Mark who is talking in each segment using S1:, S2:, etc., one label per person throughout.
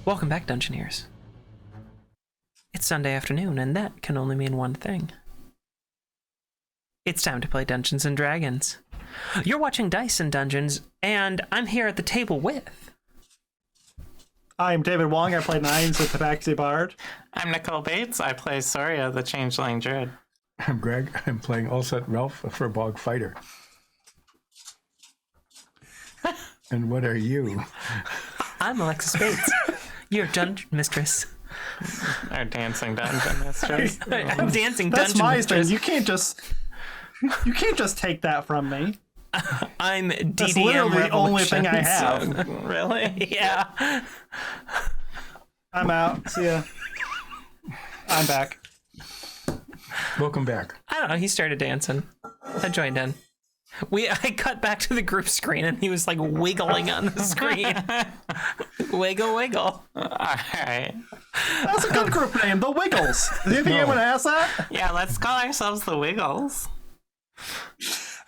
S1: Welcome back, Dungeoneers. It's Sunday afternoon, and that can only mean one thing. It's time to play Dungeons & Dragons. You're watching Dice and Dungeons, and I'm here at the table with...
S2: I'm David Wong. I play Nines, the Tabaxi Bard.
S3: I'm Nicole Bates. I play Soria, the Changeling Druid.
S4: I'm Greg. I'm playing Ulset Ralph, a Furbog Fighter. And what are you?
S1: I'm Alexis Bates, your dungeon mistress.
S3: Our dancing dungeon mistress.
S1: I'm dancing
S2: That's
S1: dungeon
S2: my
S1: mistress.
S2: thing. You can't just take that from me.
S1: I'm DDM
S2: That's literally the only thing I
S1: Revolutions.
S2: have.
S3: Really?
S1: Yeah.
S2: I'm out. See ya. I'm back.
S4: Welcome back.
S1: I don't know. He started dancing. I joined in. I cut back to the group screen, and he was like wiggling on the screen. Wiggle, wiggle.
S3: All right.
S2: That's a good group name, the Wiggles. Do you think anyone has that?
S3: Yeah, let's call ourselves the Wiggles.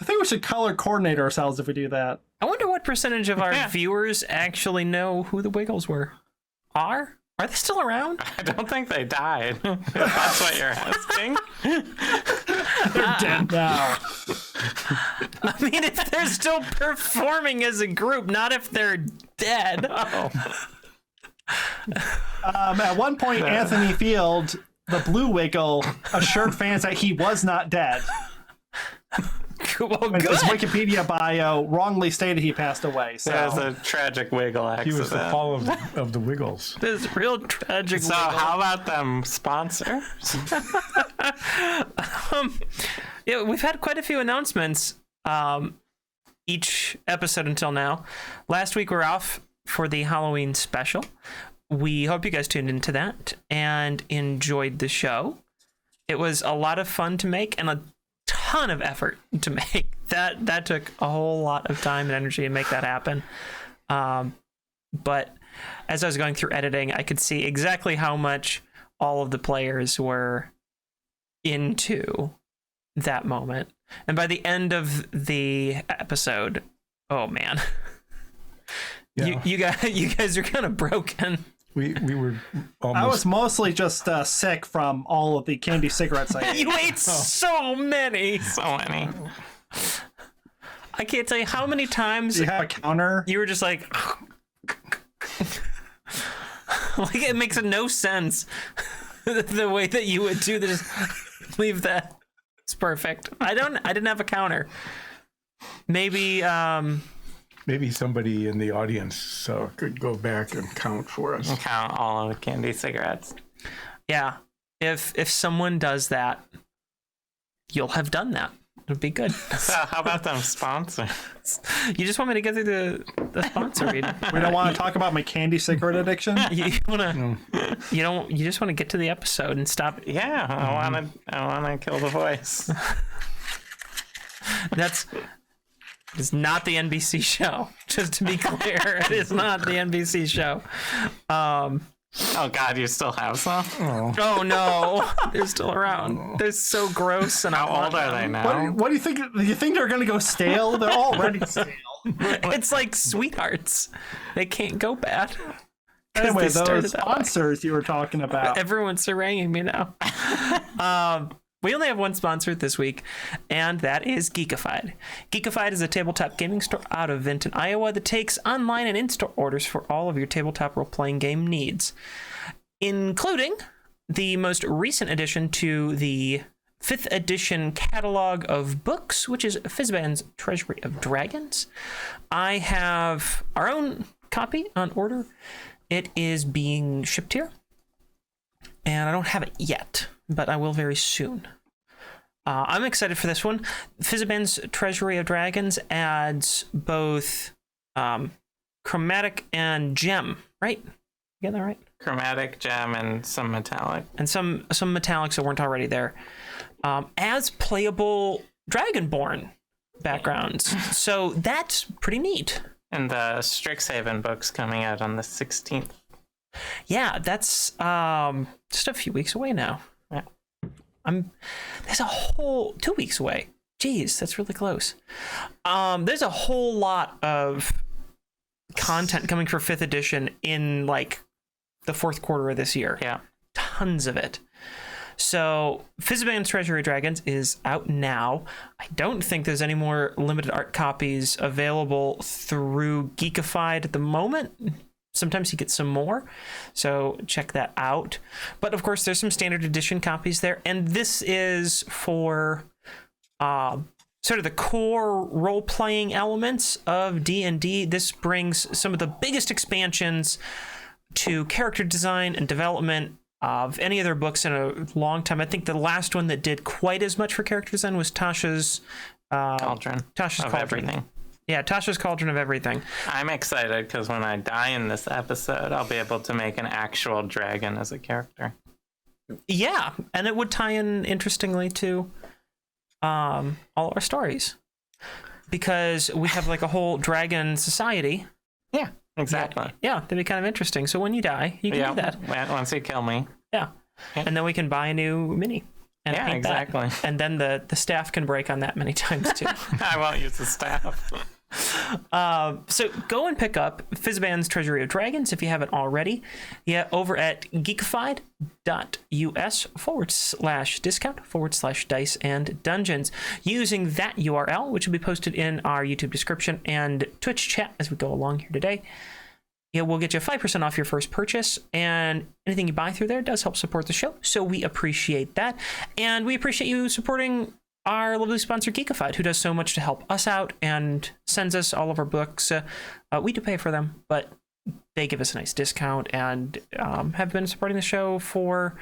S2: I think we should color coordinate ourselves if we do that.
S1: I wonder what percentage of our viewers actually know who the Wiggles were. Are they still around?
S3: I don't think they died. If that's what you're asking.
S2: They're dead now.
S1: I mean, if they're still performing as a group, not if they're dead.
S3: Oh.
S2: At one point, Anthony Field, the Blue Wiggle, assured fans that he was not dead.
S1: Well,
S2: When
S1: good.
S2: his Wikipedia bio wrongly stated he passed away. So
S3: That was a tragic wiggle
S4: He
S3: accident.
S4: was the fall of the Wiggles.
S1: This is real tragic.
S3: So how about them sponsors?
S1: Yeah, we've had quite a few announcements each episode until now. Last week we were off for the Halloween special. We hope you guys tuned into that and enjoyed the show. It was a lot of fun to make and a ton of effort to make. That took a whole lot of time and energy to make that happen. But as I was going through editing, I could see exactly how much all of the players were into that moment. And by the end of the episode, oh man,
S4: Yeah.
S1: you guys are kind of broken.
S4: We were almost...
S2: I was mostly just sick from all of the candy cigarettes I ate.
S1: You ate so many.
S3: So many.
S1: I can't tell you how many times
S2: Do you have a counter?
S1: you were just like, like it makes no sense the way that you would do this. Leave that. It's perfect. I didn't have a counter. Maybe
S4: Maybe somebody in the audience could go back and count for us.
S3: Count all of the candy cigarettes.
S1: yeah. If someone does that, you'll have done that. It'd be good.
S3: So how about them sponsors?
S1: You just want me to get through the sponsor read.
S2: We don't want to talk about my candy cigarette addiction.
S1: You wanna you just want to get to the episode and stop.
S3: Yeah, I wanna kill the voice.
S1: It's not the NBC show. Just to be clear, it is not the NBC show.
S3: Oh God, you still have some?
S1: Oh no, they're still around. They're so gross. And
S3: How old are they now?
S2: What do you think? Do you think they're going to go stale? They're already stale.
S1: It's like sweethearts. They can't go bad. 'Cause
S2: Anyway,
S1: they started
S2: those
S1: that way.
S2: sponsors you were talking about.
S1: Everyone's haranguing me now. We only have one sponsor this week, and that is Geekified. Geekified is a tabletop gaming store out of Vinton, Iowa that takes online and in-store orders for all of your tabletop role-playing game needs, including the most recent addition to the 5th edition catalog of books, which is Fizban's Treasury of Dragons. I have our own copy on order. It is being shipped here, and I don't have it yet, but I will very soon. I'm excited for this one. Fizban's Treasury of Dragons adds both chromatic and gem, right? You get that right?
S3: Chromatic, gem, and some metallic.
S1: And some metallics that weren't already there. As playable Dragonborn backgrounds. So that's pretty neat.
S3: And the Strixhaven book's coming out on the 16th.
S1: Yeah, that's just a few weeks away now.
S3: Yeah.
S1: There's a whole 2 weeks away. Jeez, that's really close. There's a whole lot of content coming for 5th edition in like the fourth quarter of this year.
S3: Yeah.
S1: Tons of it. So Fizban's Treasury of Dragons is out now. I don't think there's any more limited art copies available through Geekified at the moment. Sometimes you get some more, so check that out. But of course, there's some standard edition copies there, and this is for sort of the core role-playing elements of D&D. This brings some of the biggest expansions to character design and development of any of their books in a long time. I think the last one that did quite as much for character design was Tasha's
S3: Cauldron.
S1: Tasha's
S3: of
S1: Cauldron.
S3: everything.
S1: Yeah, Tasha's Cauldron of Everything.
S3: I'm excited because when I die in this episode, I'll be able to make an actual dragon as a character.
S1: Yeah, and it would tie in interestingly to all our stories, because we have like a whole dragon society.
S3: Yeah, exactly.
S1: Yeah, that'd be kind of interesting. So when you die, you can do that.
S3: Once you kill me.
S1: Yeah. And then we can buy a new mini. And
S3: Yeah,
S1: paint that.
S3: exactly.
S1: And then the staff can break on that many times too.
S3: I won't use the staff.
S1: So go and pick up Fizban's Treasury of Dragons if you haven't already. Yeah, over at geekified.us/discount/dice and dungeons. Using that URL, which will be posted in our YouTube description and Twitch chat as we go along here today. Yeah, we'll get you 5% off your first purchase, and anything you buy through there does help support the show, so we appreciate that. And we appreciate you supporting our lovely sponsor, Geekified, who does so much to help us out and sends us all of our books. We do pay for them, but they give us a nice discount and have been supporting the show for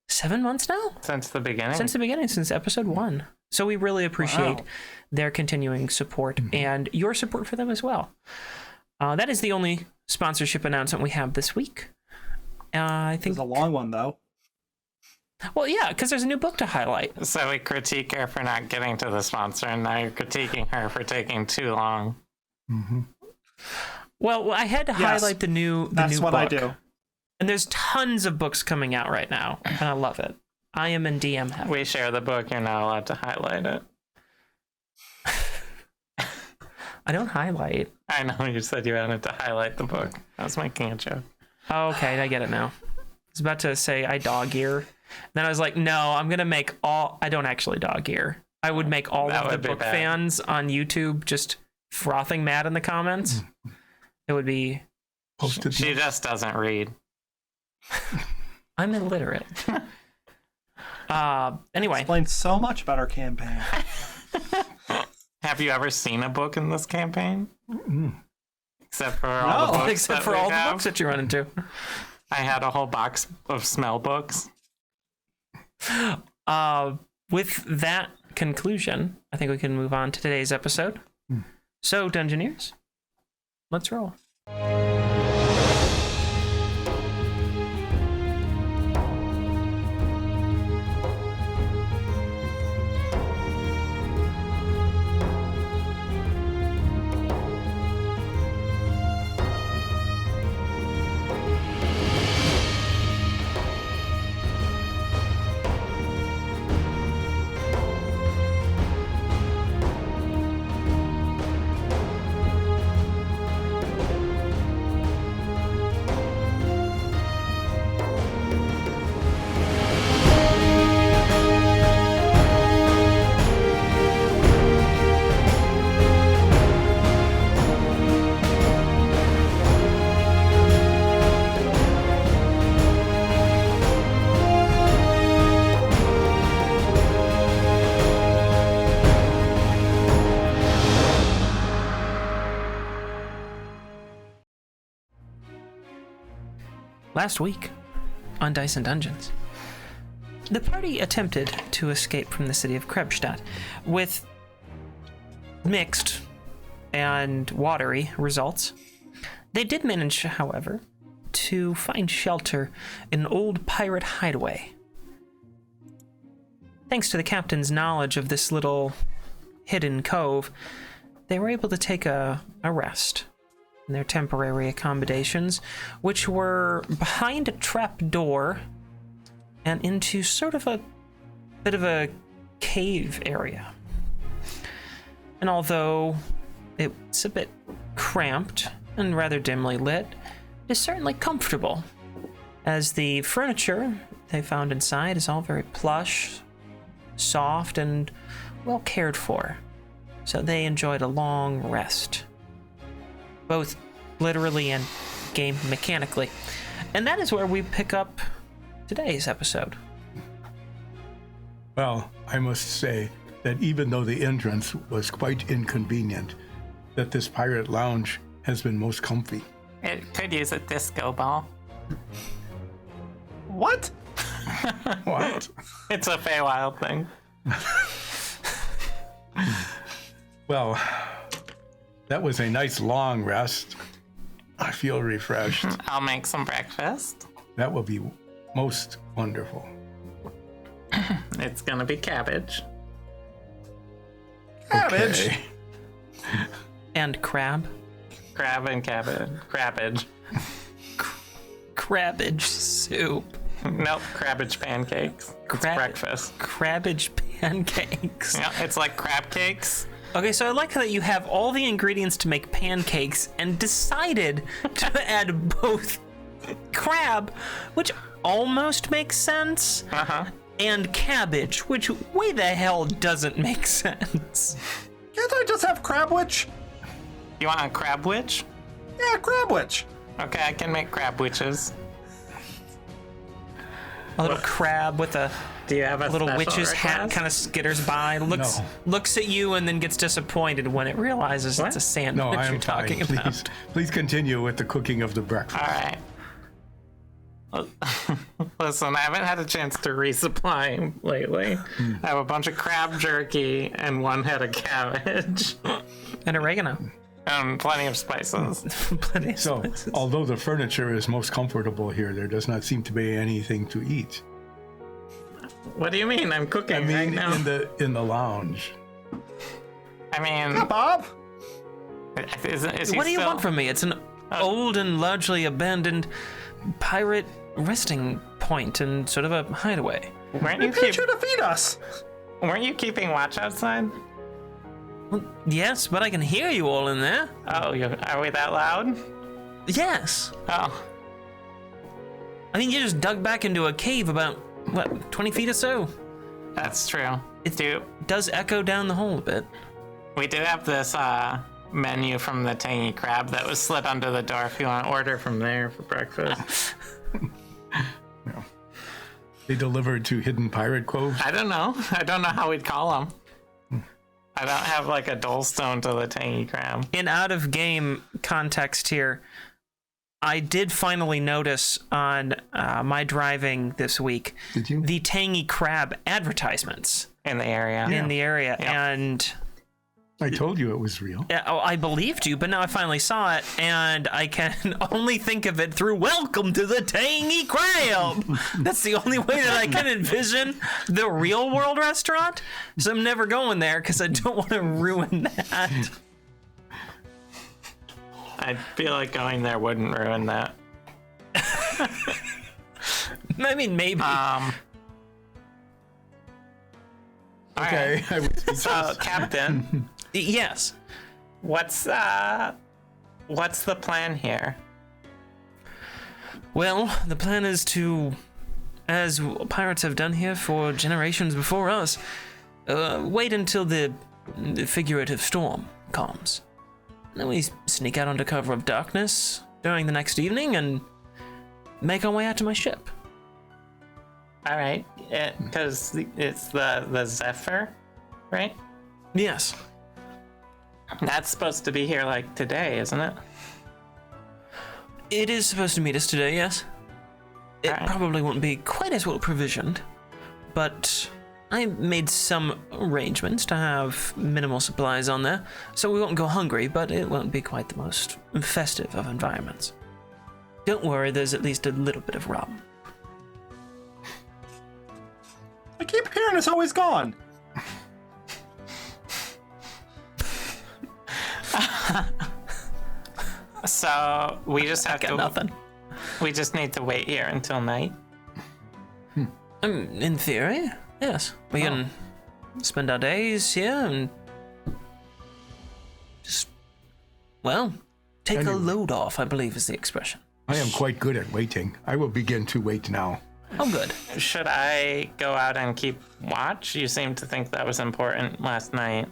S1: 7 months now?
S3: Since the beginning?
S1: Since episode 1. So we really appreciate their continuing support and your support for them as well. That is the only sponsorship announcement we have this week. I think
S2: It's a long one, though.
S1: Well, yeah, because there's a new book to highlight.
S3: So we critique her for not getting to the sponsor, and now you're critiquing her for taking too long.
S4: Mm-hmm.
S1: Well, I had to highlight the new
S2: That's what
S1: book.
S2: I do.
S1: And there's tons of books coming out right now, and I love it. I am in DM heaven.
S3: We share the book, you're not allowed to highlight it.
S1: I don't highlight.
S3: I know, you said you wanted to highlight the book. I was making a joke.
S1: Oh, okay, I get it now. I was about to say I dog ear. Then I was like, no, I'm going to make all... I don't actually dog ear. I would make all
S3: That
S1: of the
S3: would be
S1: book
S3: bad.
S1: fans on YouTube just frothing mad in the comments. It would be...
S4: Posted.
S3: She just doesn't read.
S1: I'm illiterate. Anyway.
S2: Explains so much about our campaign.
S3: Have you ever seen a book in this campaign?
S4: Mm.
S3: Except for all the books
S1: Except
S3: that
S1: for
S3: we
S1: all
S3: have?
S1: the books that you run into.
S3: I had a whole box of smell books.
S1: With that conclusion, I think we can move on to today's episode. So, Dungeoneers, let's roll. Last week, on Dice and Dungeons, the party attempted to escape from the city of Krebstadt with mixed and watery results. They did manage, however, to find shelter in an old pirate hideaway. Thanks to the captain's knowledge of this little hidden cove, they were able to take a rest in their temporary accommodations, which were behind a trap door and into sort of a bit of a cave area. And although it's a bit cramped and rather dimly lit, it's certainly comfortable as the furniture they found inside is all very plush, soft, and well cared for. So they enjoyed a long rest, both literally and game mechanically. And that is where we pick up today's episode.
S4: Well, I must say that even though the entrance was quite inconvenient, that this pirate lounge has been most comfy.
S3: It could use a disco ball.
S2: What?
S4: What?
S3: It's a Feywild thing.
S4: Well, that was a nice long rest. I feel refreshed.
S3: I'll make some breakfast.
S4: That will be most wonderful.
S3: It's gonna be cabbage.
S2: Cabbage?
S4: Okay.
S1: And crab.
S3: Crab and cabbage. Crabbage.
S1: Crabbage soup.
S3: Nope, crabbage pancakes. It's breakfast.
S1: Crabbage pancakes.
S3: Yeah, it's like crab cakes.
S1: Okay, so I like that you have all the ingredients to make pancakes and decided to add both crab, which almost makes sense, and cabbage, which way the hell doesn't make sense.
S2: Can't I just have crabwich?
S3: You want a crab witch?
S2: Yeah, crabwich.
S3: Okay, I can make crab witches.
S1: A little crab with a
S3: Do you have a
S1: little
S3: special
S1: witch's hat
S3: request?
S1: kind of skitters by, looks at you, and then gets disappointed when it realizes it's a sandwich
S4: No, I
S1: you're
S4: am
S1: talking
S4: fine.
S1: about.
S4: Please continue with the cooking of the breakfast.
S3: All right. Listen, I haven't had a chance to resupply lately. I have a bunch of crab jerky and one head of cabbage.
S1: And oregano.
S3: And plenty of spices.
S1: Plenty of
S4: So,
S1: spices.
S4: although the furniture is most comfortable here, there does not seem to be anything to eat.
S3: What do you mean? I'm cooking
S4: I
S3: right
S4: mean,
S3: now.
S4: in the lounge.
S3: I mean,
S2: Yeah, Bob.
S3: is he
S1: What do you
S3: still-
S1: want from me? It's an old and largely abandoned pirate resting point and sort of a hideaway.
S3: Weren't
S2: We
S3: you,
S2: paid you to feed us.
S3: weren't you keeping watch outside?
S1: Well, yes, but I can hear you all in there.
S3: Oh, are we that loud?
S1: Yes.
S3: Oh,
S1: I mean, you just dug back into a cave about, what, 20 feet or so?
S3: that's true.
S1: It does echo down the hole a bit.
S3: We do have this menu from the Tangy Crab that was slid under the door if you want to order from there for breakfast.
S4: They delivered to Hidden Pirate Cove.
S3: I don't know. I don't know how we'd call them. I don't have like a Dolestone to the Tangy Crab.
S1: In out-of-game context here, I did finally notice on my driving this week
S4: Did you?
S1: the Tangy Crab advertisements
S3: In the area.
S1: in the area,
S3: Yeah.
S1: and
S4: I told you it was real.
S1: I believed you, but now I finally saw it, and I can only think of it through "Welcome to the Tangy Crab." That's the only way that I can envision the real world restaurant. So I'm never going there because I don't want to ruin that.
S3: I feel like going there wouldn't ruin that.
S1: I mean, maybe.
S4: Okay. I was
S3: So, Captain,
S1: Yes.
S3: what's the plan here?
S1: Well, the plan is to, as pirates have done here for generations before us, wait until the figurative storm calms. Then we sneak out under cover of darkness during the next evening and make our way out to my ship.
S3: All right, because it's the Zephyr, right?
S1: Yes.
S3: That's supposed to be here like today, isn't it?
S1: It is supposed to meet us today, yes. It
S3: Alright.
S1: probably won't be quite as well provisioned, but I made some arrangements to have minimal supplies on there, so we won't go hungry, but it won't be quite the most festive of environments. Don't worry, there's at least a little bit of rum.
S2: I keep hearing it's always gone.
S3: So we just have
S1: Got
S3: to.
S1: nothing.
S3: We just need to wait here until night.
S1: In theory, yes. We can spend our days here and just, well, take a
S4: Anyway.
S1: load off, I believe is the expression.
S4: I am quite good at waiting. I will begin to wait now.
S1: Oh, good.
S3: Should I go out and keep watch? You seem to think that was important last night.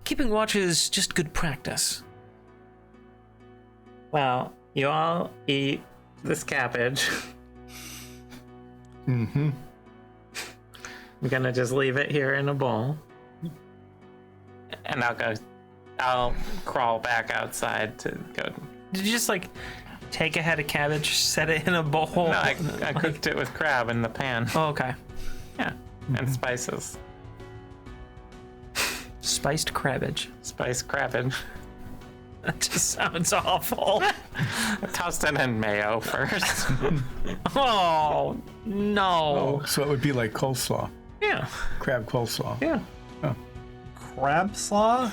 S1: Keeping watch is just good practice.
S3: Well, you all eat this cabbage.
S4: Mm-hmm.
S3: I'm gonna just leave it here in a bowl. And I'll crawl back outside to go.
S1: Did you just like take a head of cabbage, set it in a bowl?
S3: No, I cooked it with crab in the pan.
S1: Oh, okay.
S3: Yeah, and spices.
S1: Spiced cabbage.
S3: Spiced cabbage.
S1: That just sounds awful.
S3: I tossed it in mayo first.
S1: Oh, no.
S4: Oh, so it would be like coleslaw,
S1: Yeah.
S4: crab coleslaw.
S1: Yeah.
S2: Crab slaw?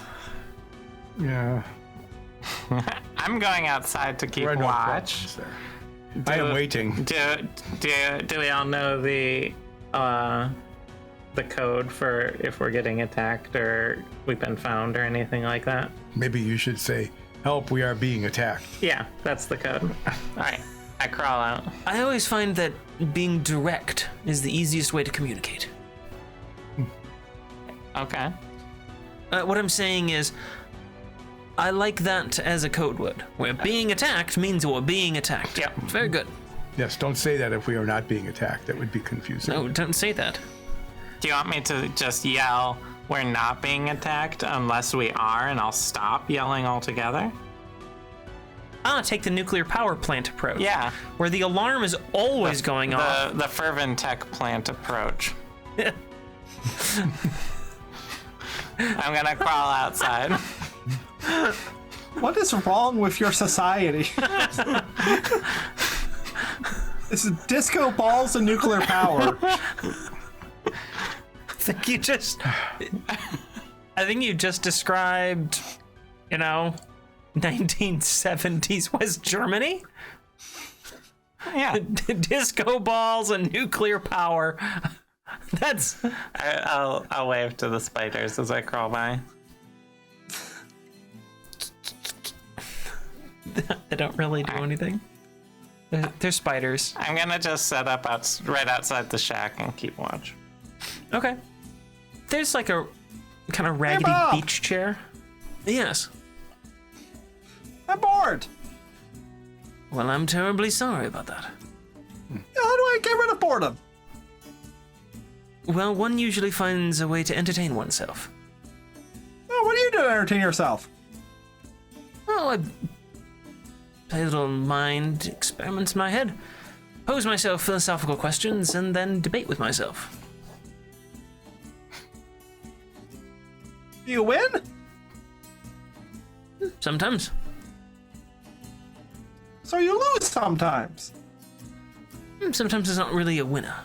S4: Yeah.
S3: I'm going outside to keep
S4: There are no
S3: watch.
S4: problems there. I am waiting.
S3: Do we all know the code for if we're getting attacked or we've been found or anything like that?
S4: Maybe you should say, "Help! We are being attacked."
S3: Yeah, that's the code. All right, I crawl out.
S1: I always find that being direct is the easiest way to communicate.
S3: Okay.
S1: What I'm saying is, I like that as a code word, where being attacked means we're being attacked.
S3: Yep.
S1: Very good.
S4: Yes. Don't say that if we are not being attacked. That would be confusing.
S1: No, don't say that.
S3: Do you want me to just yell, "We're not being attacked," unless we are, and I'll stop yelling altogether?
S1: Take the nuclear power plant approach.
S3: Yeah.
S1: Where the alarm is always going off.
S3: The fervent tech plant approach. I'm gonna crawl outside.
S2: What is wrong with your society? This is disco balls and nuclear power.
S1: I think you just described, 1970s West Germany.
S3: Yeah.
S1: Disco balls and nuclear power. That's.
S3: I'll wave to the spiders as I crawl by.
S1: They don't really do anything. They're spiders.
S3: I'm gonna just set up right outside the shack and keep watch.
S1: Okay. There's like a kind of raggedy
S2: Bob!
S1: beach chair. Yes.
S2: I'm bored.
S1: Well, I'm terribly sorry about that.
S2: How do I get rid of boredom?
S1: Well, one usually finds a way to entertain oneself.
S2: Oh, what do you do to entertain yourself?
S1: Oh, I play little mind experiments in my head, pose myself philosophical questions, and then debate with myself.
S2: Do you win?
S1: Sometimes.
S2: So you lose sometimes.
S1: Sometimes it's not really a winner.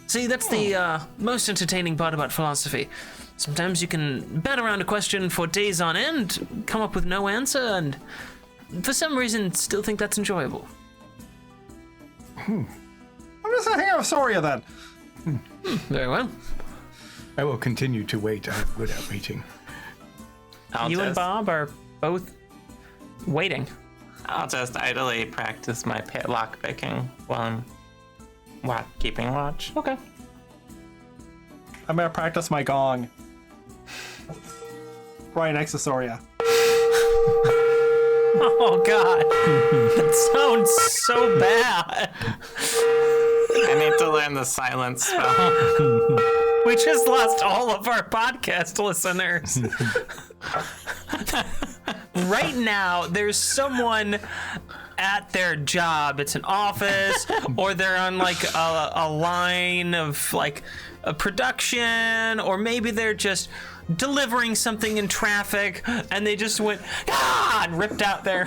S1: See, that's the most entertaining part about philosophy. Sometimes you can bat around a question for days on end, come up with no answer, and for some reason still think that's enjoyable.
S2: I'm just gonna hang out with Soria then.
S1: Very well.
S4: I will continue to wait. I'm good at waiting.
S1: You and Bob are both waiting.
S3: I'll just idly practice my lock picking while I'm keeping watch.
S1: Okay.
S2: I'm gonna practice my gong. Right next to Soria.
S1: Oh, God. That sounds so bad.
S3: I need to learn the silence spell.
S1: We just lost all of our podcast listeners. Right now, there's someone at their job. It's an office, or they're on like a line of like a production, or maybe they're just delivering something in traffic, and they just went, ah, and ripped out their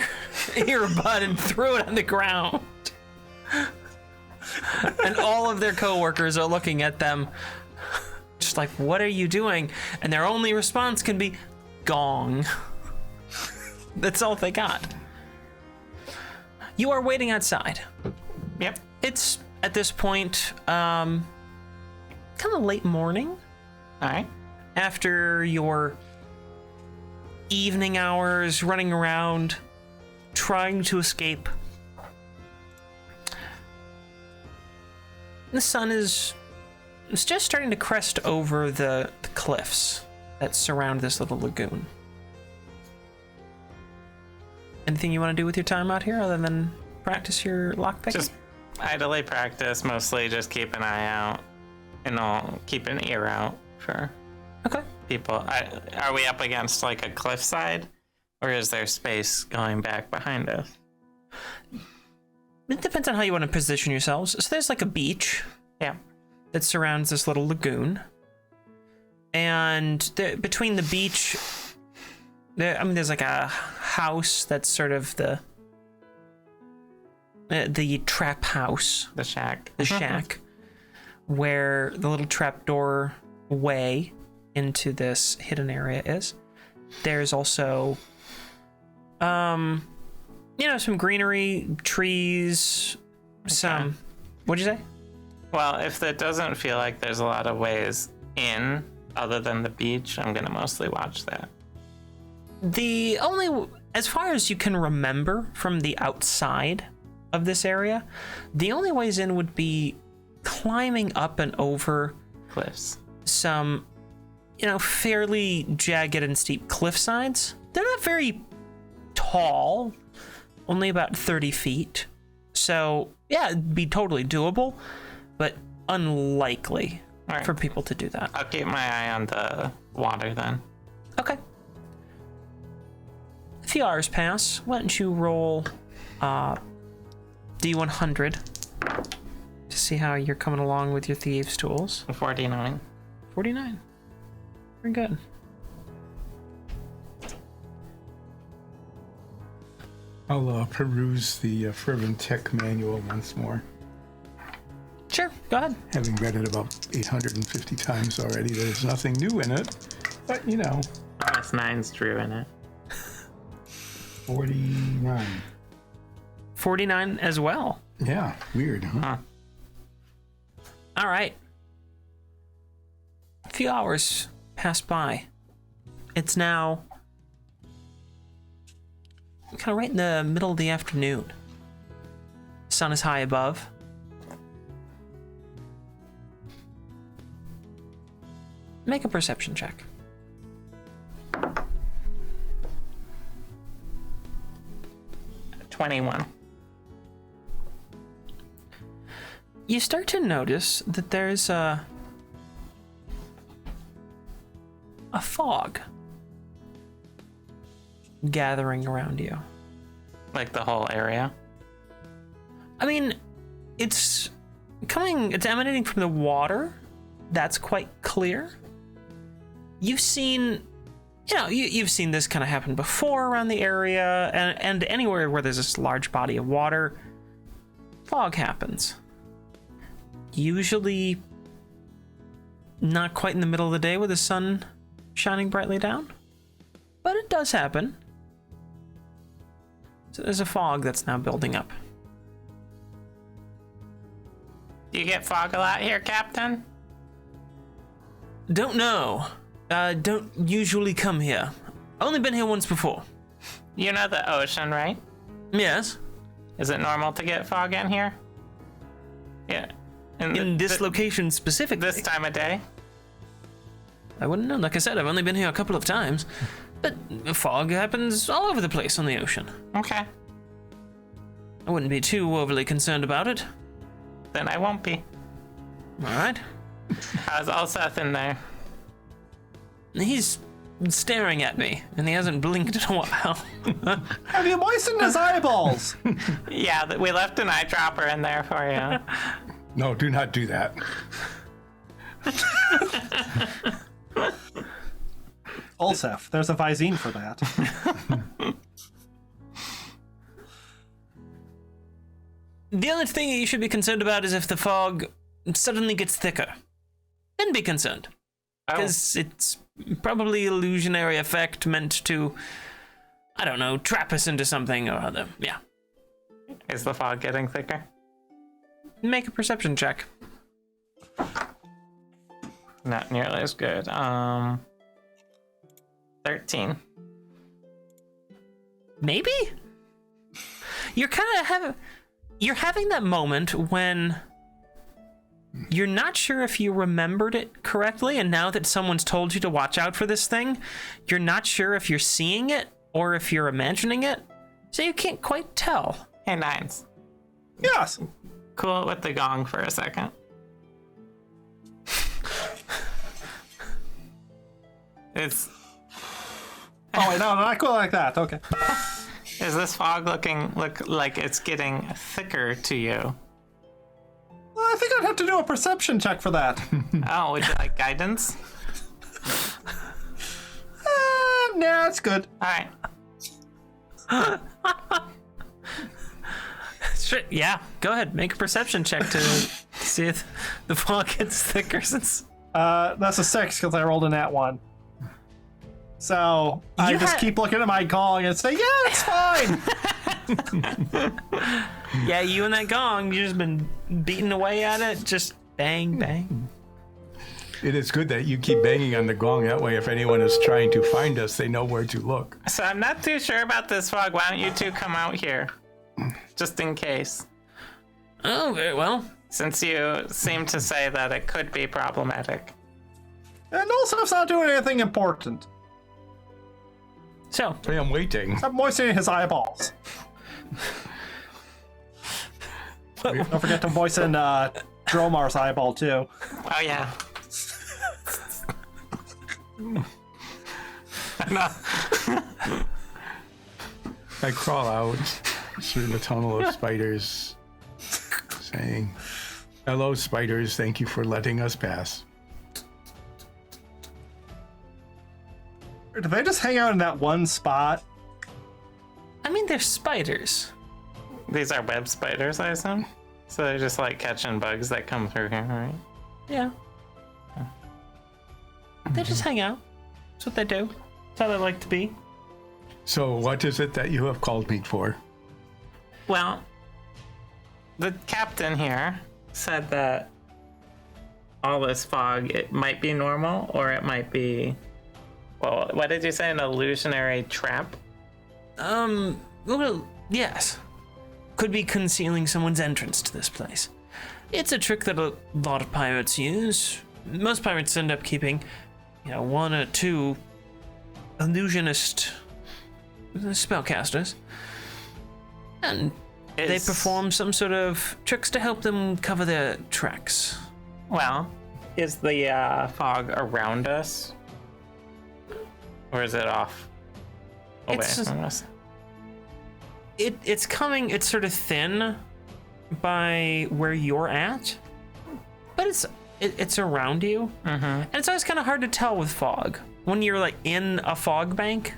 S1: earbud and threw it on the ground. And all of their coworkers are looking at them, just like, what are you doing? And their only response can be, gong. That's all they got. You are waiting outside.
S3: Yep.
S1: It's, at this point, kind of late morning.
S3: All right.
S1: After your evening hours, running around, trying to escape. The sun is just starting to crest over the cliffs that surround this little lagoon. Anything you want to do with your time out here other than practice your lockpicking?
S3: Just idly practice, mostly just keep an eye out, and I'll keep an ear out for
S1: Okay.
S3: people. Are we up against like a cliffside, or is there space going back behind us?
S1: It depends on how you want to position yourselves. So there's like a beach
S3: Yeah.
S1: that surrounds this little lagoon. And between the beach, there's like a house that's sort of the trap house,
S3: The shack.
S1: the shack, where the little trapdoor way into this hidden area is. There's also, some greenery, trees, some. What'd you say?
S3: Well, if it doesn't feel like there's a lot of ways in other than the beach, I'm gonna mostly watch that.
S1: The only, as far as you can remember from the outside of this area, the only ways in would be climbing up and over
S3: Cliffs.
S1: some, fairly jagged and steep cliff sides. They're not very tall, only about 30 feet. So, yeah, it'd be totally doable, but unlikely
S3: All right.
S1: for people to do that.
S3: I'll keep my eye on the water then.
S1: Okay. A few hours pass. Why don't you roll D100 to see how you're coming along with your thieves' tools?
S3: 49.
S1: 49. Very good.
S4: I'll peruse the Fervent Tech manual once more.
S1: Sure, go ahead.
S4: Having read it about 850 times already, there's nothing new in it. But,
S3: That's 9's true in it.
S4: 49.
S1: 49 as well.
S4: Yeah, weird, huh?
S3: Huh.
S1: All right. A few hours pass by. It's now kind of right in the middle of the afternoon. Sun is high above. Make a perception check.
S3: $21.
S1: You start to notice that there's a fog gathering around you.
S3: Like the whole area.
S1: I mean, it's emanating from the water. That's quite clear. You've seen, you've seen this kind of happen before around the area, and anywhere where there's this large body of water, fog happens. Usually not quite in the middle of the day with the sun shining brightly down, but it does happen. So there's a fog that's now building up.
S3: Do you get fog a lot here, Captain?
S1: Don't know. Don't usually come here. Only been here once before.
S3: You know the ocean, right?
S1: Yes.
S3: Is it normal to get fog in here? Yeah.
S1: In this location specifically.
S3: This time of day?
S1: I wouldn't know. Like I said, I've only been here a couple of times. But fog happens all over the place on the ocean.
S3: Okay.
S1: I wouldn't be too overly concerned about it.
S3: Then I won't be.
S1: All right.
S3: How's Alseth in there?
S1: He's staring at me, and he hasn't blinked in a while.
S2: Have you moistened his eyeballs?
S3: Yeah, we left an eyedropper in there for you.
S4: No, do not do that.
S2: Olsef, there's a Visine for that.
S1: The only thing you should be concerned about is if the fog suddenly gets thicker. Then be concerned. Because it's probably illusionary effect meant to, I don't know, trap us into something or other. Yeah.
S3: Is the fog getting thicker?
S1: Make a perception check.
S3: Not nearly as good. 13.
S1: maybe? You're kind of having that moment when you're not sure if you remembered it correctly, and now that someone's told you to watch out for this thing, you're not sure if you're seeing it or if you're imagining it, so you can't quite tell.
S3: Hey, Nines.
S2: Yes.
S3: Cool it with the gong for a second. It's...
S2: Oh, wait, no, not cool like that. Okay.
S3: Is this fog look like it's getting thicker to you?
S2: Well, I think I'd have to do a perception check for that.
S3: Oh, would you like guidance?
S2: Nah, it's good.
S3: All right.
S1: Sure, yeah, go ahead. Make a perception check to see if the fog gets thicker since...
S2: That's a 6 because I rolled a nat 1. So I just keep looking at my gong and say, yeah, it's fine.
S1: Yeah, you and that gong, you've just been beating away at it. Just bang, bang.
S4: It is good that you keep banging on the gong. That way, if anyone is trying to find us, they know where to look.
S3: So I'm not too sure about this fog. Why don't you two come out here? Just in case.
S1: Oh, very well.
S3: Since you seem to say that it could be problematic.
S2: And also, it's not doing anything important.
S1: So,
S4: I am waiting.
S2: I'm moistening his eyeballs. Don't forget to moisten Dromar's eyeball, too.
S3: Oh, yeah.
S4: I crawl out through the tunnel of spiders, saying, "Hello, spiders. Thank you for letting us pass."
S2: Do they just hang out in that one spot?
S1: I mean, they're spiders.
S3: These are web spiders, I assume? So they're just like catching bugs that come through here, right?
S1: Yeah. They just hang out. That's what they do. That's how they like to be.
S4: So, what is it that you have called me for?
S3: Well, the captain here said that all this fog, it might be normal or it might be, well, what did you say, an illusionary trap?
S1: Well, yes. Could be concealing someone's entrance to this place. It's a trick that a lot of pirates use. Most pirates end up keeping, one or two illusionist spellcasters. And they perform some sort of tricks to help them cover their tracks.
S3: Well, is the fog around us? Or is it off? Away from us?
S1: It's coming, it's sort of thin by where you're at, but it's around you. Mm-hmm. And it's always kind of hard to tell with fog. When you're like in a fog bank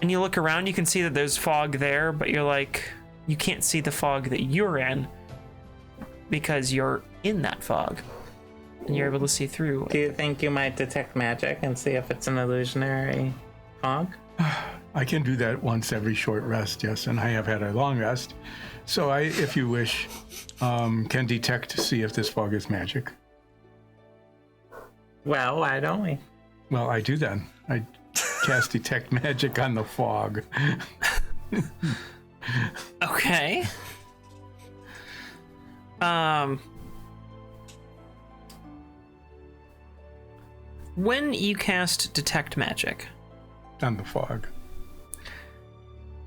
S1: and you look around, you can see that there's fog there, but you're like, you can't see the fog that you're in because you're in that fog and you're able to see through.
S3: Do you think you might detect magic and see if it's an illusionary fog?
S4: I can do that once every short rest, yes, and I have had a long rest. So I, if you wish, can detect to see if this fog is magic.
S3: Well, why don't we?
S4: Well, I do then. I cast detect magic on the fog.
S1: Okay. When you cast detect magic
S4: On the fog.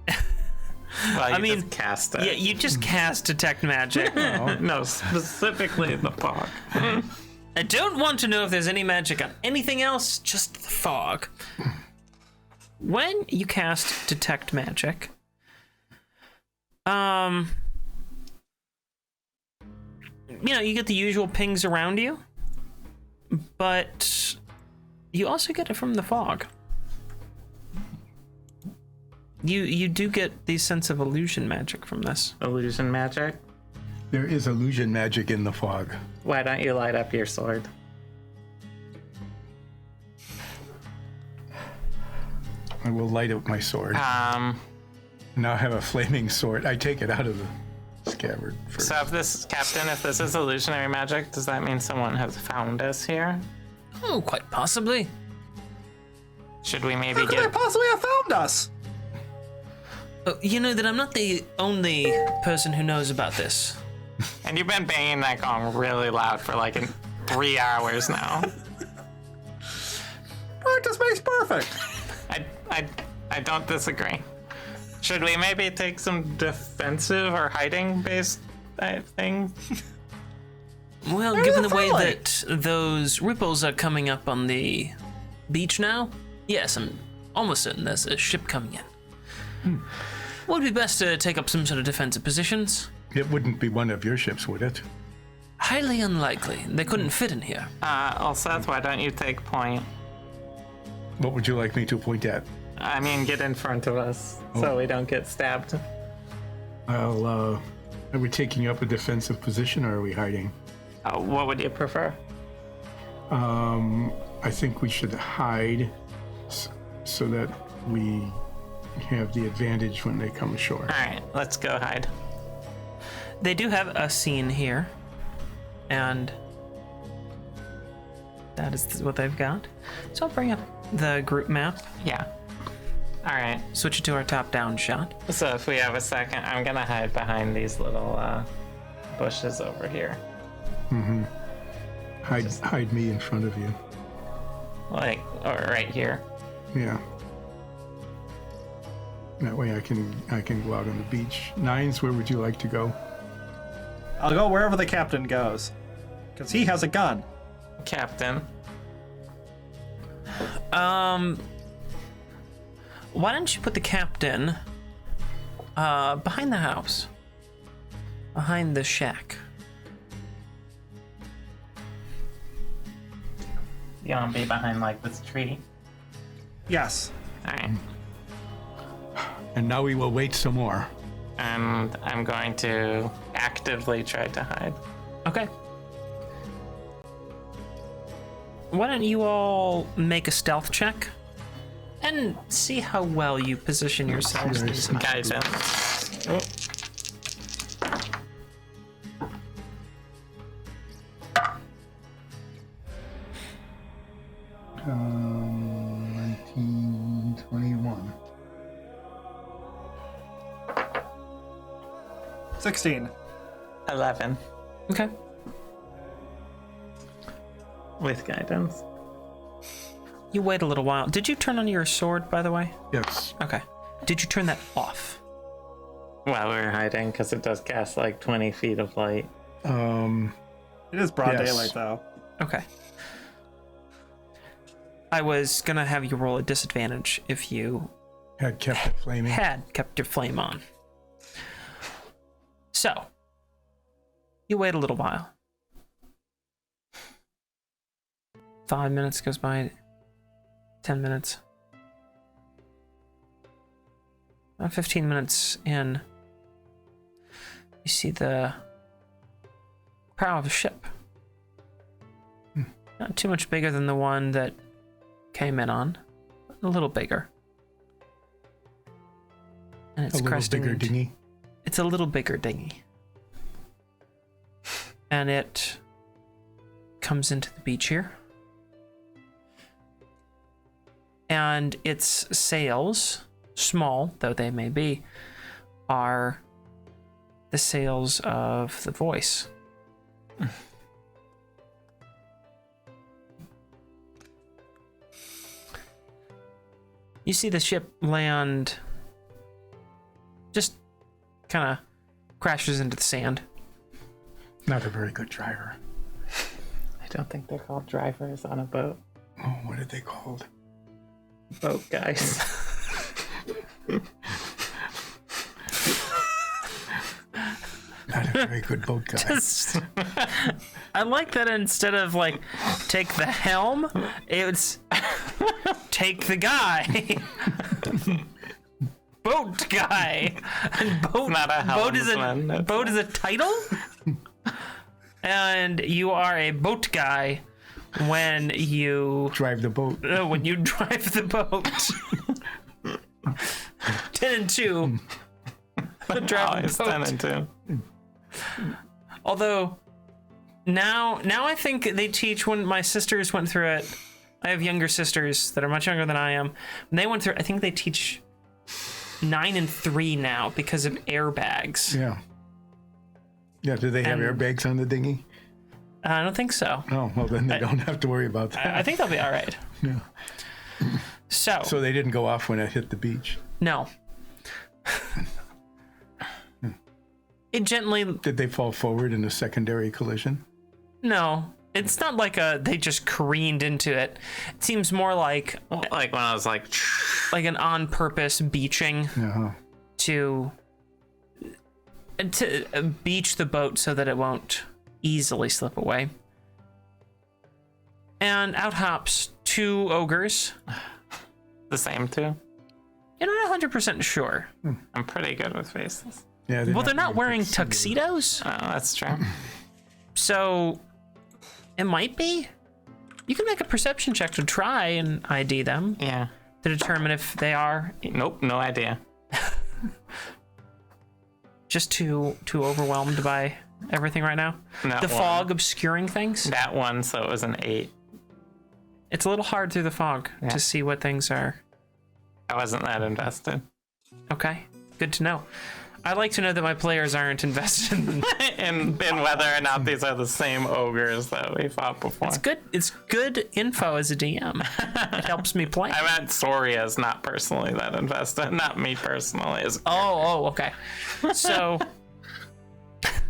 S3: Well,
S1: I mean,
S3: just cast it.
S1: Yeah, you just cast detect magic.
S3: No, specifically the fog.
S1: I don't want to know if there's any magic on anything else, just the fog. When you cast detect magic, you get the usual pings around you, but you also get it from the fog. You do get the sense of illusion magic from this.
S3: Illusion magic?
S4: There is illusion magic in the fog.
S3: Why don't you light up your sword?
S4: I will light up my sword. Now I have a flaming sword. I take it out of the scabbard first.
S3: So if this is illusionary magic, does that mean someone has found us here?
S1: Oh, quite possibly.
S3: Should we maybe
S2: How could they possibly have found us?
S1: You know that I'm not the only person who knows about this.
S3: And you've been banging that gong really loud for like 3 hours now.
S2: Practice makes perfect.
S3: I don't disagree. Should we maybe take some defensive or hiding based thing?
S1: Well,
S2: Maybe
S1: given the
S2: they're
S1: way
S2: friendly.
S1: that those ripples are coming up on the beach now, yes, I'm almost certain there's a ship coming in. Would be best to take up some sort of defensive positions.
S4: It wouldn't be one of your ships, would it?
S1: Highly unlikely. They couldn't fit in here.
S3: Seth, why don't you take point?
S4: What would you like me to point at?
S3: I mean, get in front of us so we don't get stabbed.
S4: Are we taking up a defensive position or are we hiding?
S3: What would you prefer?
S4: I think we should hide so that we have the advantage when they come ashore.
S3: All right, let's go hide.
S1: They do have a scene here, and that is what they've got. So I'll bring up the group map,
S3: Yeah. All right.
S1: switch it to our top-down shot.
S3: So if we have a second, I'm gonna hide behind these little bushes over here.
S4: Hide me in front of you.
S3: Like, or right here.
S4: Yeah. That way I can go out on the beach. Nines, where would you like to go?
S2: I'll go wherever the captain goes, because he has a gun.
S3: Captain.
S1: Why don't you put the captain behind the house, behind the shack?
S3: You wanna be behind like this tree?
S2: Yes.
S3: All right.
S4: And now we will wait some more.
S3: And I'm going to actively try to hide.
S1: Okay. Why don't you all make a stealth check and see how well you position yourselves in some
S3: Guidance. Oh,
S4: 1921.
S2: 16.
S3: 11
S1: Okay.
S3: with guidance.
S1: You wait a little while. Did you turn on your sword, by the way?
S4: Yes.
S1: Okay. Did you turn that off?
S3: While we were hiding, because it does cast like 20 feet of light.
S2: It is broad
S4: Yes.
S2: daylight, though.
S1: Okay. I was gonna have you roll a disadvantage if you
S4: Had kept it flaming.
S1: had kept your flame on. So, you wait a little while. 5 minutes goes by. 10 minutes. 15 minutes in, you see the prow of a ship. Not too much bigger than the one that came in on. A little bigger. And it's
S4: A little
S1: cresting
S4: bigger
S1: into-
S4: dinghy.
S1: It's a little bigger dinghy. And it comes into the beach here. And its sails, small though they may be, are the sails of the voice. You see the ship land, just kind of crashes into the sand.
S4: Not a very good driver.
S3: I don't think they're called drivers on a boat.
S4: Oh, what are they called?
S3: Boat guys.
S4: Not a very good boat guy.
S1: I like that instead of like take the helm, it's take the guy. Boat guy. And boat,
S3: Not a
S1: boat is
S3: helmsman,
S1: a
S3: that's
S1: boat is a title. And you are a boat guy when you
S4: Drive the boat.
S1: when you drive the boat. 10 and 2. Drive
S3: It's
S1: the
S3: 10
S1: boat.
S3: and 2.
S1: Although now I think they teach, when my sisters went through it, I have younger sisters that are much younger than I am. When they went through, I think they teach 9 and 3 now because of airbags.
S4: Yeah. Yeah, do they have
S1: And-
S4: airbags on the dinghy?
S1: I don't think so.
S4: Oh, well, then they don't have to worry about that.
S1: I think they'll be all right.
S4: Yeah.
S1: So
S4: they didn't go off when it hit the beach.
S1: no. It gently.
S4: Did they fall forward in a secondary collision?
S1: No. It's not like they just careened into it. It seems more like
S3: Like when I was like,
S1: an on-purpose beaching
S4: Uh-huh.
S1: to beach the boat so that it won't easily slip away. And out hops 2 ogres.
S3: the same two.
S1: You're not 100% sure.
S3: I'm pretty good with faces.
S4: Yeah.
S1: Well, they're not wearing tuxedos,
S3: Oh, that's true.
S1: so it might be. You can make a perception check to try and ID them
S3: Yeah.
S1: to determine if they are
S3: Nope, no idea.
S1: just too overwhelmed by everything right now.
S3: Not
S1: The
S3: one.
S1: fog obscuring things.
S3: That one, so it was an 8.
S1: It's a little hard through the fog
S3: Yeah.
S1: to see what things are.
S3: I wasn't that invested.
S1: Okay, good to know. I like to know that my players aren't invested in.
S3: in whether or not these are the same ogres that we fought before.
S1: It's good. It's good info as a DM. It helps me play.
S3: I meant Soria's not personally that invested, not me personally.
S1: Oh, okay. So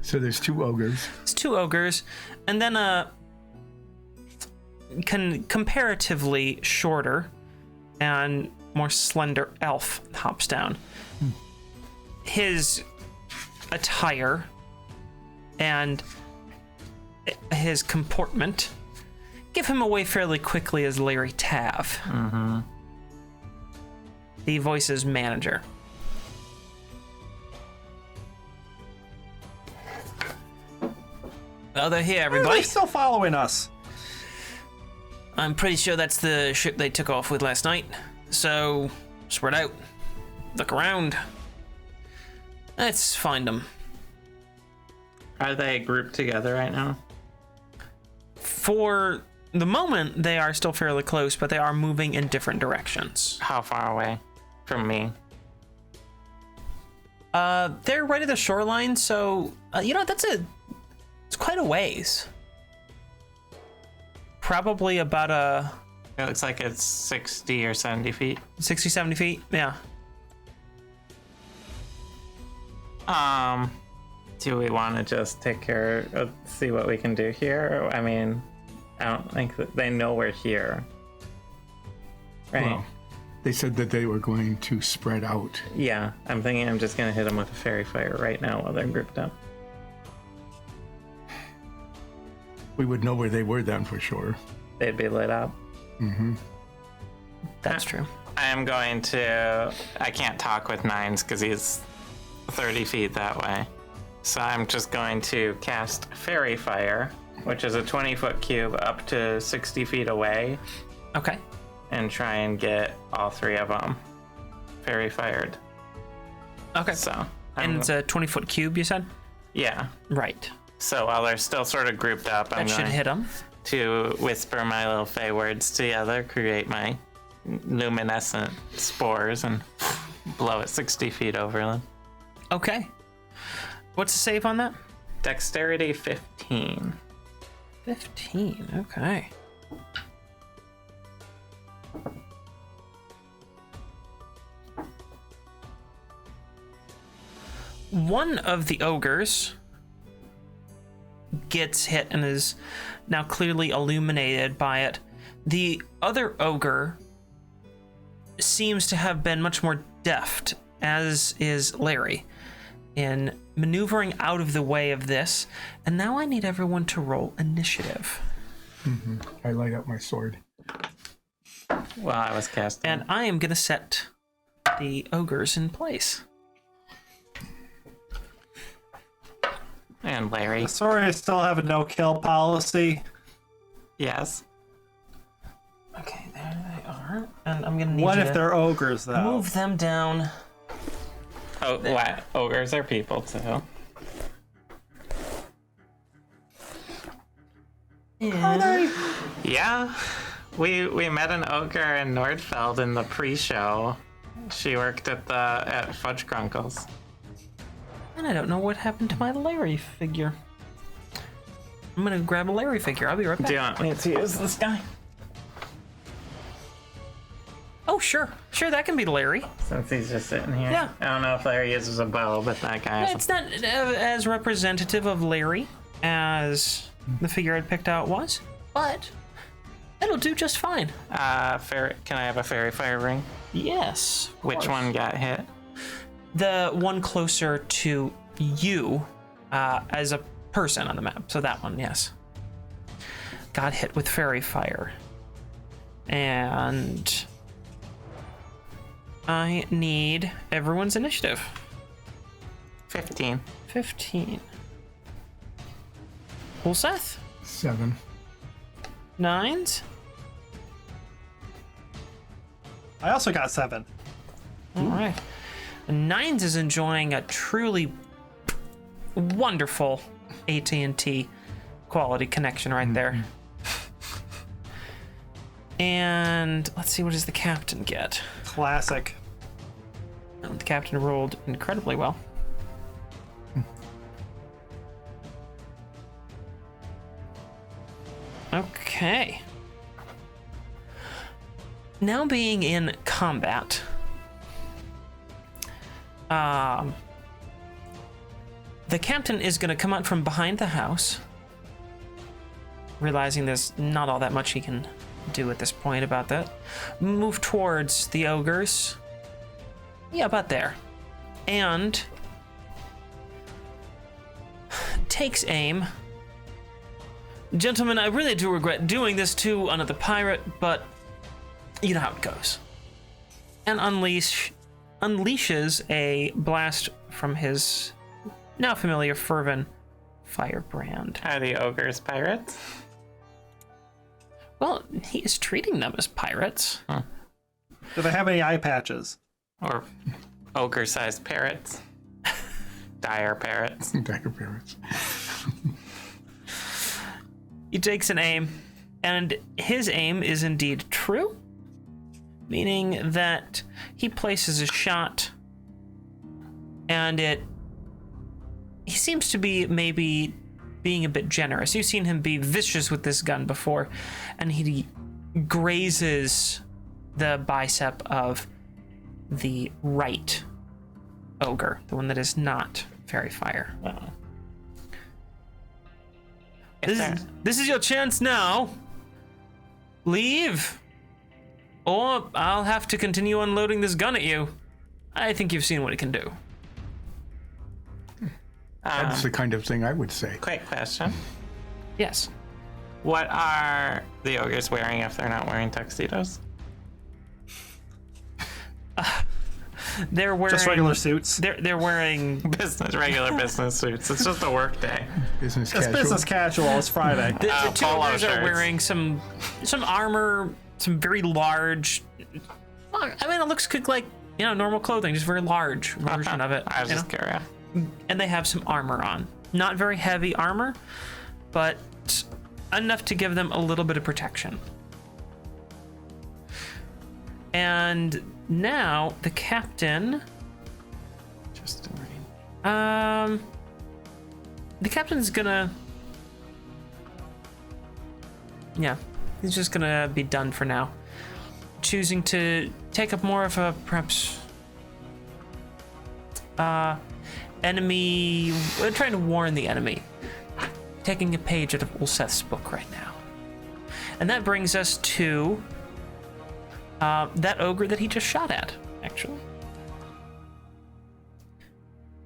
S4: So there's 2 ogres.
S1: it's 2 ogres, and then a comparatively shorter and more slender elf hops down. His attire and his comportment give him away fairly quickly as Larry Tav, the Voice's manager. Oh, they're here,
S2: Why are
S1: everybody.
S2: they still following us?
S1: I'm pretty sure that's the ship they took off with last night. So, spread out. Look around. Let's find them.
S3: Are they grouped together right now?
S1: For the moment, they are still fairly close, but they are moving in different directions.
S3: How far away from me?
S1: They're right at the shoreline, so, it's quite a ways. Probably about
S3: It looks like it's 60 or 70 feet.
S1: 60, 70 feet. Yeah.
S3: Do we want to just take care of, see what we can do here? I mean, I don't think that they know we're here. Right?
S4: Well, they said that they were going to spread out.
S3: Yeah, I'm thinking I'm just gonna hit them with a fairy fire right now while they're grouped up.
S4: We would know where they were then for sure.
S3: They'd be lit up.
S1: That's true.
S3: I am going to... I can't talk with Nines because he's 30 feet that way. So I'm just going to cast Fairy Fire, which is a 20-foot cube up to 60 feet away,
S1: Okay.
S3: and try and get all 3 of them Fairy Fired.
S1: Okay.
S3: So,
S1: And it's a 20-foot cube, you said?
S3: yeah.
S1: Right.
S3: So while they're still sort of grouped up, I'm
S1: That should
S3: going
S1: hit them.
S3: to whisper my little fey words together, create my luminescent spores, and blow it 60 feet over them.
S1: Okay. What's the save on that?
S3: Dexterity 15.
S1: 15. Okay. One of the ogres gets hit and is now clearly illuminated by it. The other ogre seems to have been much more deft, as is Larry, in maneuvering out of the way of this. And now I need everyone to roll initiative.
S4: I light up my sword.
S3: Well, I was casting.
S1: And I am going to set the ogres in place.
S3: And Larry.
S2: Sorry, I still have a no-kill policy.
S3: Yes.
S1: Okay, there they are. And I'm going to need
S2: What
S1: you
S2: if
S1: to
S2: they're ogres, though?
S1: move them down.
S3: Oh, what? Ogres are people too.
S2: Are they?
S3: Yeah. We met an ogre in Nordfeld in the pre-show. She worked at Fudge Crunkles.
S1: And I don't know what happened to my Larry figure. I'm gonna grab a Larry figure. I'll be right back.
S3: Do you want me to use this guy?
S1: Oh, sure. Sure, that can be Larry.
S3: Since he's just sitting here.
S1: Yeah.
S3: I don't know if Larry uses a bow, but that guy has
S1: It's not as representative of Larry as the figure I'd picked out was, but it'll do just fine.
S3: Can I have a fairy fire ring?
S1: Yes. of
S3: Which
S1: course.
S3: one got hit?
S1: The one closer to you as a person on the map. So that one, yes. Got hit with fairy fire. And I need everyone's initiative.
S3: 15.
S1: 15. Ulseth?
S4: 7.
S1: 9s?
S2: I also got 7.
S1: All right. Nines is enjoying a truly wonderful AT&T quality connection right there. And let's see, what does the captain get?
S2: Classic.
S1: The captain rolled incredibly well. Okay. Now being in combat, the captain is going to come out from behind the house, realizing there's not all that much he can do at this point about that. Move towards the ogres. Yeah, about there. And takes aim. Gentlemen, I really do regret doing this to another pirate, but you know how it goes. And unleashes a blast from his now familiar fervent firebrand.
S3: Are the ogres pirates?
S1: Well, he is treating them as pirates.
S2: Do they have any eye patches?
S3: Or ogre-sized parrots? Dire parrots.
S4: Decker parents.
S1: He takes an aim, and his aim is indeed true, meaning that he places a shot, and he seems to be maybe being a bit generous. You've seen him be vicious with this gun before, and he grazes the bicep of the right ogre, the one that is not fairy fire. This is your chance now. Leave, or I'll have to continue unloading this gun at you. I think you've seen what it can do.
S4: That's the kind of thing I would say.
S3: Quick question.
S1: Yes.
S3: What are the ogres wearing if they're not wearing tuxedos?
S1: They're wearing
S2: Just regular suits.
S1: They're wearing
S3: Regular business suits. It's just a work day.
S4: Business
S2: It's
S4: casual.
S2: business casual. It's Friday.
S1: the two
S3: polo
S1: ogres are
S3: shirts.
S1: wearing some armor, some very large. I mean, it looks like normal clothing, just very large version of it.
S3: I was just curious.
S1: And they have some armor on. Not very heavy armor, but enough to give them a little bit of protection. And now the captain.
S3: Just in range.
S1: The captain's gonna. Yeah, he's just gonna be done for now. Choosing to take up more of a perhaps enemy, trying to warn the enemy. Taking a page out of Ulseth's book right now. And that brings us to that ogre that he just shot at, actually.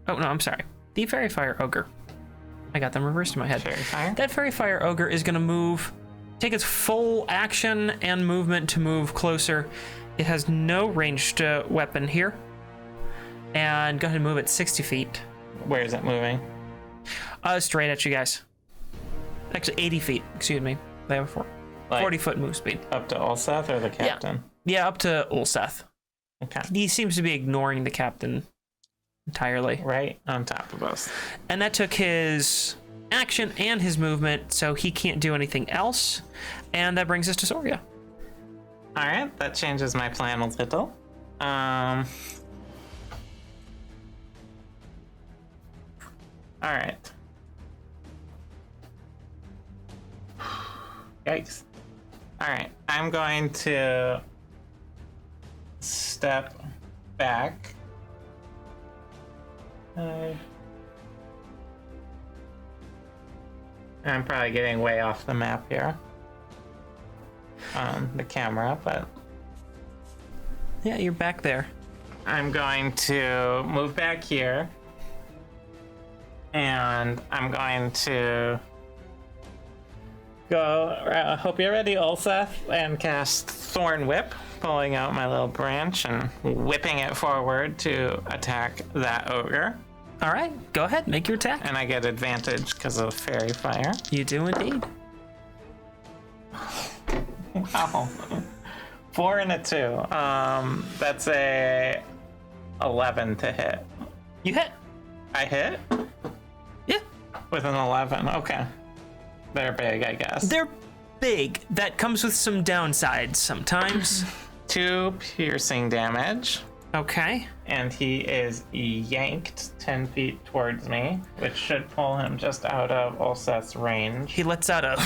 S1: Oh, no, I'm sorry. The Fairy Fire Ogre. I got them reversed in my head.
S3: Fairy Fire?
S1: That Fairy Fire Ogre is going to move, take its full action and movement to move closer. It has no ranged weapon here. And go ahead and move it 60 feet.
S3: Where is it moving?
S1: Straight at you guys. Actually, 80 feet, excuse me. They have a 40-foot move speed.
S3: Up to Ulseth or the captain?
S1: Yeah, up to Ulseth.
S3: Okay.
S1: He seems to be ignoring the captain entirely.
S3: Right on top of us.
S1: And that took his action and his movement, so he can't do anything else. And that brings us to Soria.
S3: All right, that changes my plan a little. All right. Yikes. All right. I'm going to step back. I'm probably getting way off the map here on the camera, but
S1: Yeah, you're back there.
S3: I'm going to move back here, and I'm going to go. Hope you're ready, Ulseth, and cast Thorn Whip, pulling out my little branch and whipping it forward to attack that ogre.
S1: All right, go ahead, make your attack.
S3: And I get advantage because of fairy fire.
S1: You do indeed.
S3: Wow. 4 and a 2. That's a 11 to hit.
S1: You hit.
S3: I hit
S1: Yeah.
S3: with an 11. Okay. They're big, I guess.
S1: They're big. That comes with some downsides sometimes.
S3: 2 piercing damage,
S1: Okay.
S3: and he is yanked 10 feet towards me, which should pull him just out of Ulseth's range.
S1: He lets out a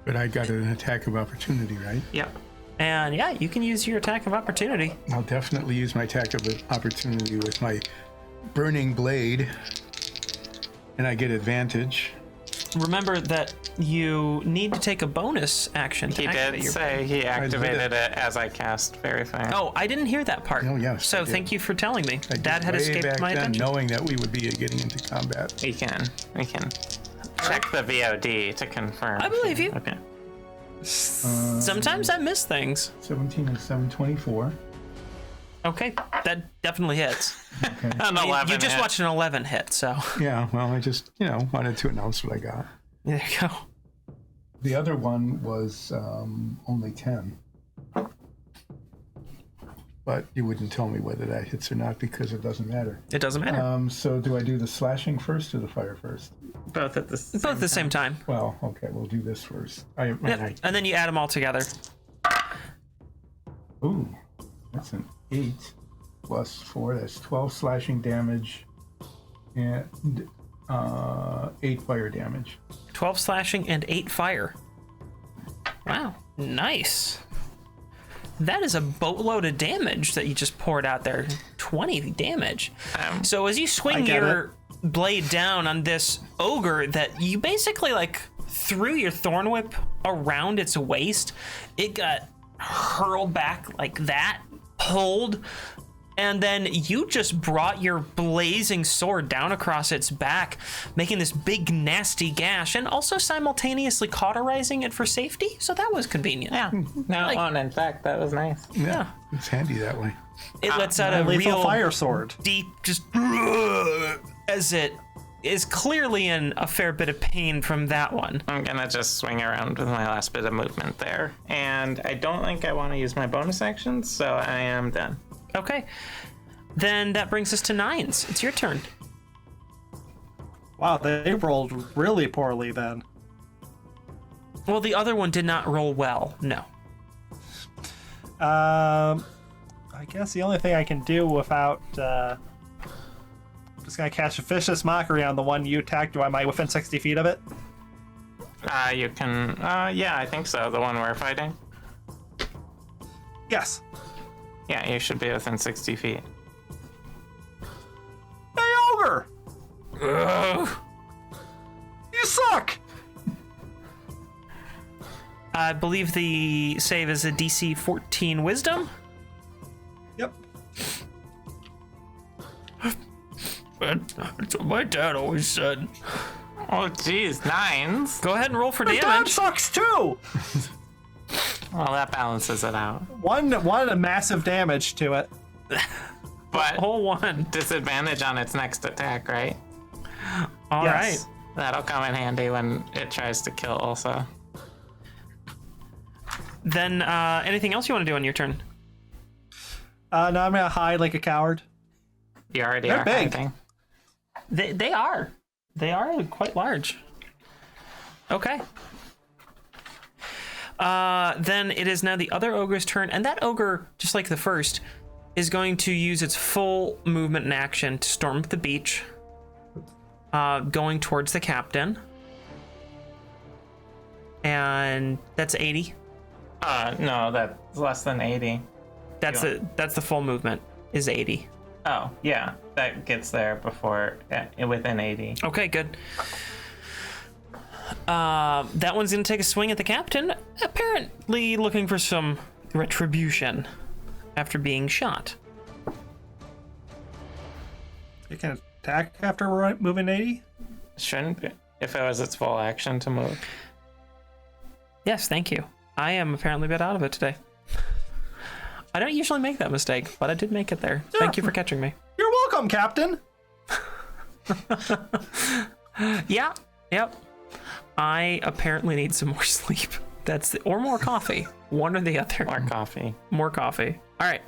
S4: But I got an attack of opportunity, right?
S3: Yep.
S1: and yeah, you can use your attack of opportunity.
S4: I'll definitely use my attack of opportunity with my burning blade, and I get advantage.
S1: Remember that you need to take a bonus action to
S3: He
S1: activate
S3: did
S1: your...
S3: say he activated it as I cast Fairy Fire.
S1: Oh, I didn't hear that part.
S4: Oh, yes,
S1: So
S4: I did.
S1: thank you for telling me.
S4: I did
S1: That had
S4: way
S1: escaped
S4: back
S1: my
S4: then,
S1: attention.
S4: knowing that we would be getting into combat.
S3: We can check the VOD to confirm.
S1: I believe you.
S3: Okay.
S1: Sometimes I miss things.
S4: 17 and 7, 24.
S1: Okay, that definitely hits.
S3: An 11
S1: You just
S3: hit.
S1: watched an 11 hit, so
S4: Yeah, well, I just, wanted to announce what I got.
S1: there you go.
S4: The other one was only 10. But you wouldn't tell me whether that hits or not because it doesn't matter.
S1: It doesn't matter.
S4: So do I do the slashing first or the fire first?
S3: Both at the same
S1: Both at the same time.
S4: Well, okay, we'll do this first.
S1: Yep. And then you add them all together.
S4: Ooh, that's an 8 plus 4. That's 12 slashing damage and 8 fire damage.
S1: 12 slashing and 8 fire. Wow, nice. That is a boatload of damage that you just poured out there. 20 damage. So as you swing your blade down on this ogre that you basically like threw your thorn whip around its waist, it got hurled back like that, pulled, and then you just brought your blazing sword down across its back, making this big nasty gash and also simultaneously cauterizing it for safety. So that was convenient.
S3: Yeah. No, and in fact, that was nice.
S1: Yeah.
S4: It's handy that way.
S1: It lets out a
S2: Lethal
S1: real
S2: fire sword.
S1: deep, just as it is clearly in a fair bit of pain from that one.
S3: I'm gonna just swing around with my last bit of movement there. And I don't think I want to use my bonus actions, so I am done.
S1: Okay. Then that brings us to nines. It's your turn.
S2: Wow, they rolled really poorly then.
S1: Well, the other one did not roll well. No.
S2: I guess the only thing I can do without just gonna cast a vicious mockery on the one you attacked. Am I within 60 feet of it?
S3: You can, yeah, I think so. The one we're fighting.
S2: Yes.
S3: Yeah, you should be within 60 feet.
S2: Hey, Ogre! You suck!
S1: I believe the save is a DC 14 Wisdom.
S2: Yep.
S1: That's what my dad always said.
S3: Oh, geez, 9s.
S1: Go ahead and roll for
S2: My dad
S1: damage.
S2: sucks too!
S3: Well, that balances it out.
S2: One massive damage to it.
S3: But
S1: Whole one.
S3: disadvantage on its next attack, right?
S1: All right.
S2: Yes.
S3: That'll come in handy when it tries to kill also.
S1: Then anything else you want to do on your turn?
S2: No, I'm gonna hide like a coward.
S3: You already
S2: They're
S3: are
S2: big.
S3: hiding.
S1: They are. They are quite large. Okay. Then it is now the other ogre's turn, and that ogre, just like the first, is going to use its full movement and action to storm up the beach, going towards the captain. And that's 80.
S3: No, that's less than 80.
S1: That's the full movement is 80.
S3: Oh, yeah. That gets there before, within 80.
S1: Okay, good. That one's going to take a swing at the captain, apparently looking for some retribution after being shot.
S2: It can attack after we're moving 80?
S3: Shouldn't be. If it was its full action to move.
S1: Yes, thank you. I am apparently a bit out of it today. I don't usually make that mistake, but I did make it there.
S2: Yeah.
S1: Thank you for catching me.
S2: You're welcome, Captain.
S1: Yeah, yep. I apparently need some more sleep. Or more coffee. One or the other.
S3: More coffee.
S1: More coffee. All right.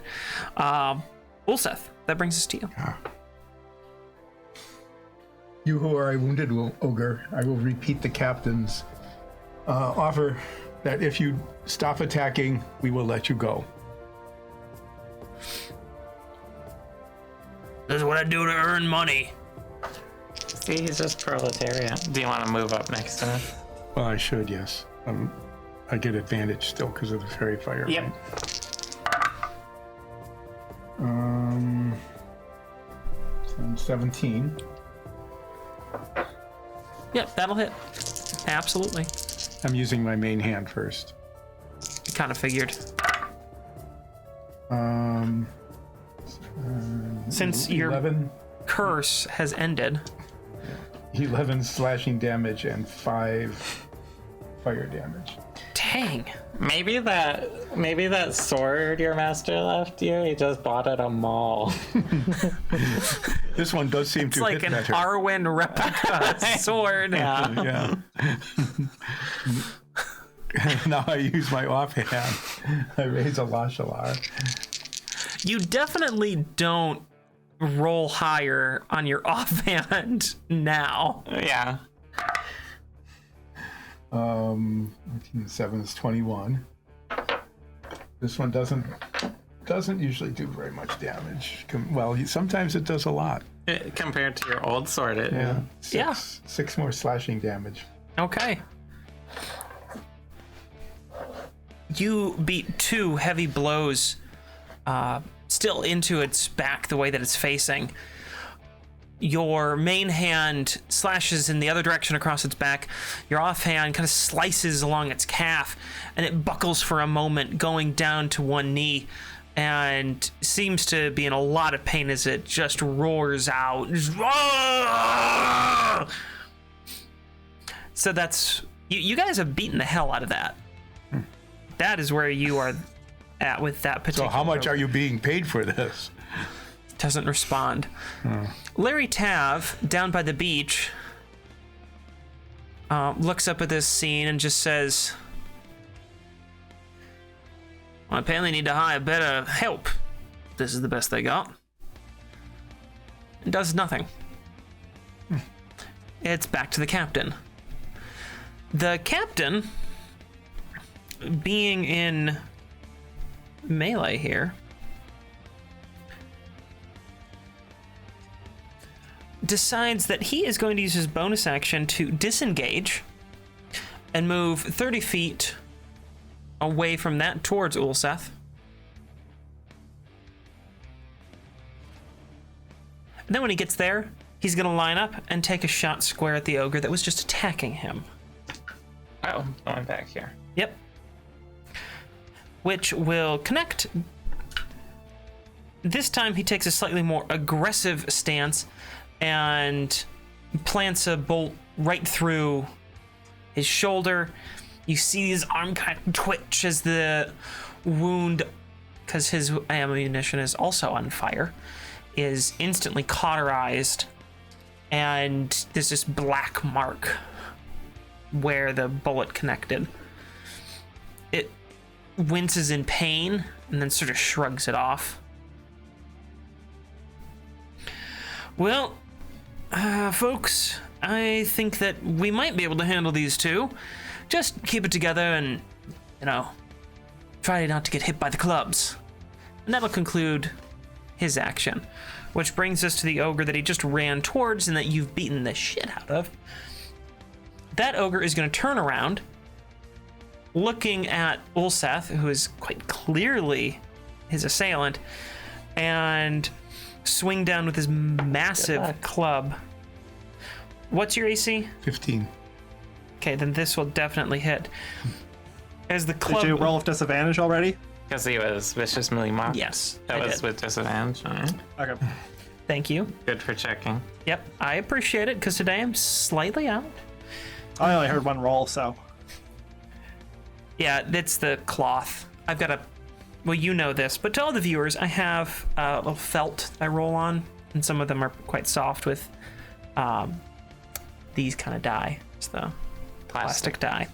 S1: Ulseth, that brings us to you.
S4: You who are a wounded ogre, I will repeat the captain's offer that if you stop attacking, we will let you go.
S1: This is what I do to earn money.
S3: See, he's just proletariat. Do you want to move up next to him?
S4: Well, I should, yes. I get advantage still because of the fairy fire.
S3: Yep.
S4: Right? 17.
S1: Yep, that'll hit. Absolutely.
S4: I'm using my main hand first.
S1: Kind of figured. Since your
S4: 11
S1: curse has ended.
S4: 11 slashing damage and 5 fire damage.
S1: Dang.
S3: Maybe that sword your master left you, he just bought at a mall.
S4: This one does seem
S1: It's
S4: to
S1: like
S4: hit
S1: an
S4: better.
S1: Arwen replica sword.
S3: Yeah.
S4: Yeah. Now I use my offhand. I raise a Lashalar.
S1: You definitely don't roll higher on your offhand now.
S3: Yeah.
S4: 7 is 21. This one doesn't usually do very much damage. Well, sometimes it does a lot.
S3: Compared to your old sword, it.
S4: Yeah. 6 more slashing damage.
S1: Okay. You beat 2 heavy blows still into its back the way that it's facing. Your main hand slashes in the other direction across its back. Your offhand kind of slices along its calf, and it buckles for a moment, going down to one knee, and seems to be in a lot of pain as it just roars out. So that's... You guys have beaten the hell out of that. That is where you are at with that particular...
S4: So how much are you being paid for this?
S1: Doesn't respond. Larry Tav, down by the beach, looks up at this scene and just says, well, apparently need to hire better help. This is the best they got. And does nothing. It's back to the captain. The captain, being in melee here, decides that he is going to use his bonus action to disengage and move 30 feet away from that towards Ulseth. And then when he gets there, he's going to line up and take a shot square at the ogre that was just attacking him.
S3: Oh, going back here.
S1: Yep. Which will connect. This time he takes a slightly more aggressive stance and plants a bolt right through his shoulder. You see his arm kind of twitch as the wound, because his ammunition is also on fire, is instantly cauterized, and there's this black mark where the bullet connected. It winces in pain and then sort of shrugs it off. Well, folks, I think that we might be able to handle these two. Just keep it together and, try not to get hit by the clubs. And that'll conclude his action, which brings us to the ogre that he just ran towards and that you've beaten the shit out of. That ogre is going to turn around, looking at Ulseth, who is quite clearly his assailant, and swing down with his massive club. What's your AC?
S4: 15.
S1: Okay, then this will definitely hit. As the club...
S2: Did you roll with disadvantage already?
S3: Because he was viciously mocked.
S1: Yes,
S3: That
S1: I
S3: was
S1: did.
S3: with disadvantage. All right.
S2: Okay.
S1: Thank you.
S3: Good for checking.
S1: Yep, I appreciate it, because today I'm slightly out.
S2: I only heard one roll, so.
S1: Yeah, it's the cloth. I've got a... Well, you know this, but to all the viewers, I have a little felt I roll on, and some of them are quite soft with these kind of dye. It's the plastic dye.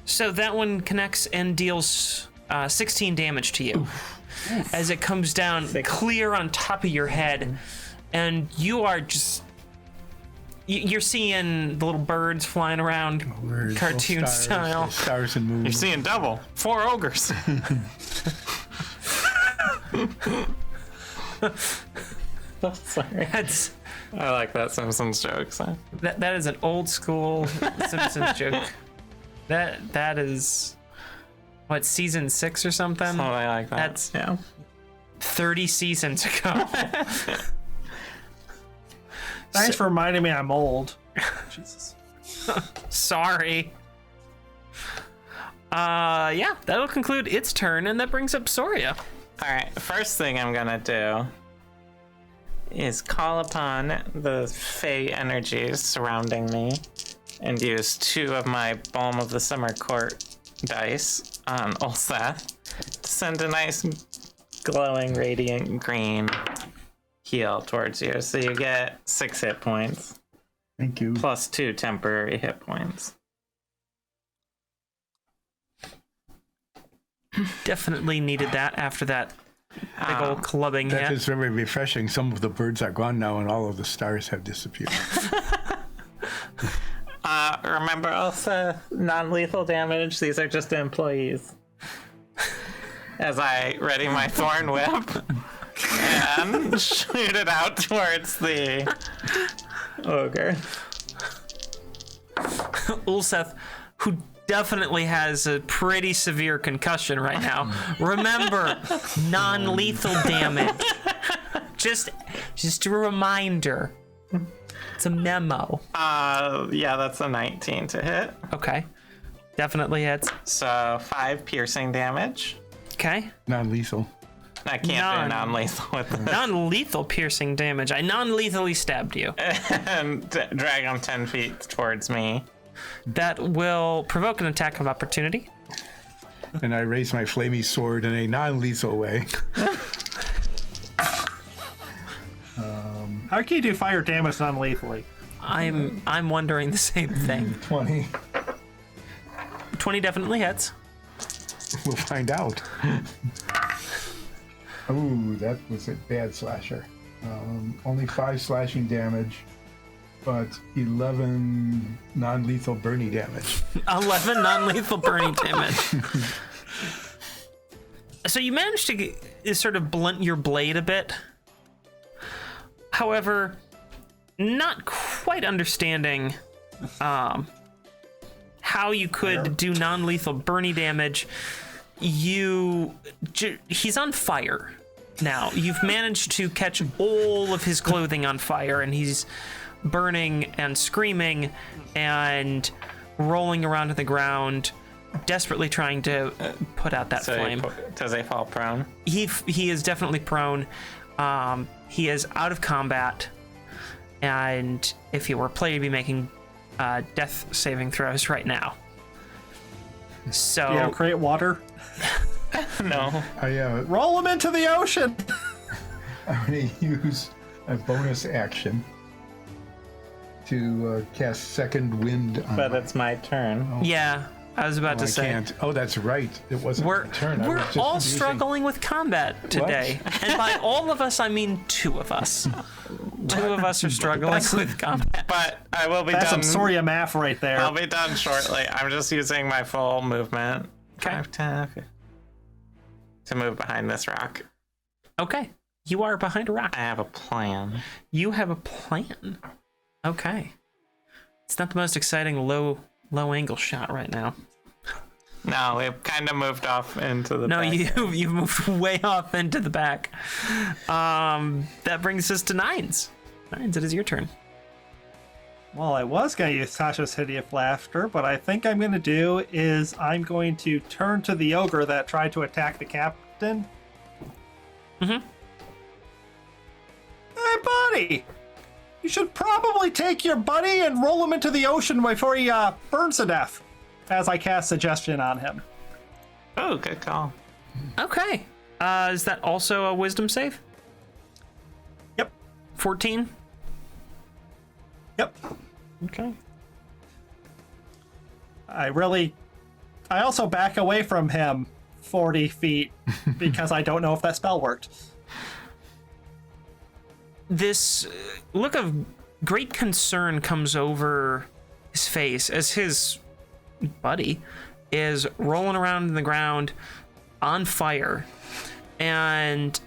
S1: So that one connects and deals 16 damage to you. As it comes down clear on top of your head, and you are just... You're seeing the little birds flying around,
S4: Birds,
S1: cartoon
S4: little stars,
S1: style.
S4: Stars and moons.
S3: You're seeing double. 4 ogres. Sorry.
S1: That's
S3: I like that Simpsons joke. So.
S1: that is an old school Simpsons joke. That is what, season 6 or something?
S3: Something like that.
S1: That's
S3: yeah.
S1: 30 seasons ago.
S2: Thanks for reminding me I'm old. Jesus.
S1: Sorry. Yeah, that'll conclude its turn, and that brings up Soria.
S3: All right. First thing I'm gonna do is call upon the Fey energies surrounding me, and use 2 of my Balm of the Summer Court dice on Ulseth to send a nice glowing radiant green heal towards you. So you get 6 hit points
S4: Thank you.
S3: plus 2 temporary hit points.
S1: Definitely needed that after that big old clubbing
S4: That
S1: hit.
S4: is very refreshing. Some of the birds are gone now, and all of the stars have disappeared.
S3: Remember also non-lethal damage. These are just employees. As I ready my thorn whip and shoot it out towards the ogre.
S1: Ulseth, who definitely has a pretty severe concussion right now. Remember, non-lethal damage. Just a reminder. It's a memo.
S3: Yeah, that's a 19 to hit.
S1: Okay. Definitely hits.
S3: So 5 piercing damage.
S1: Okay.
S4: Non-lethal.
S3: I can't do non-lethal with this.
S1: Non-lethal piercing damage. I non-lethally stabbed you.
S3: And drag him 10 feet towards me.
S1: That will provoke an attack of opportunity.
S4: And I raise my flamey sword in a non-lethal way.
S2: How can you do fire damage non-lethally?
S1: I'm wondering the same thing.
S4: 20.
S1: 20 definitely hits.
S4: We'll find out. Ooh, that was a bad slasher. Only 5 slashing damage, but 11 non-lethal burning damage.
S1: 11 non-lethal burning damage. So you managed to sort of blunt your blade a bit. However, not quite understanding how you could do non-lethal burning damage. He's on fire now. You've managed to catch all of his clothing on fire, and he's burning and screaming and rolling around on the ground, desperately trying to put out that
S3: So
S1: flame.
S3: does he fall prone?
S1: He is definitely prone. He is out of combat, and if he were a player, he'd be making death saving throws right now. So
S2: Do you have create water?
S3: No.
S2: Roll him into the ocean!
S4: I'm going to use a bonus action to cast Second Wind on
S3: But it's my turn.
S1: yeah, I was about to
S4: I
S1: say.
S4: can't. Oh, that's right. It wasn't
S1: We're,
S4: my turn. I
S1: we're
S4: was just
S1: all
S4: using-
S1: struggling with combat today. And by all of us, I mean 2 of us. 2 of us are struggling with combat.
S3: But I will be
S2: That's
S3: done.
S2: some Soria math right there.
S3: I'll be done shortly. I'm just using my full movement.
S1: Okay.
S3: 5, 10, okay. To move behind this rock.
S1: Okay. You are behind a rock.
S3: I have a plan.
S1: You have a plan. Okay. It's not the most exciting low angle shot right now.
S3: No, it kind of moved off into the
S1: No,
S3: back.
S1: you've moved way off into the back. That brings us to Nines. Nines, it is your turn.
S2: Well, I was going to use Tasha's Hideous Laughter, but I think I'm going to do is I'm going to turn to the ogre that tried to attack the captain.
S1: Mm-hmm.
S2: Hey, buddy! You should probably take your buddy and roll him into the ocean before he burns to death, as I cast Suggestion on him.
S3: Oh, good call.
S1: Okay. Is that also a wisdom save?
S2: Yep.
S1: 14?
S2: Yep.
S1: Okay.
S2: I also back away from him 40 feet because I don't know if that spell worked.
S1: This look of great concern comes over his face as his buddy is rolling around in the ground on fire, and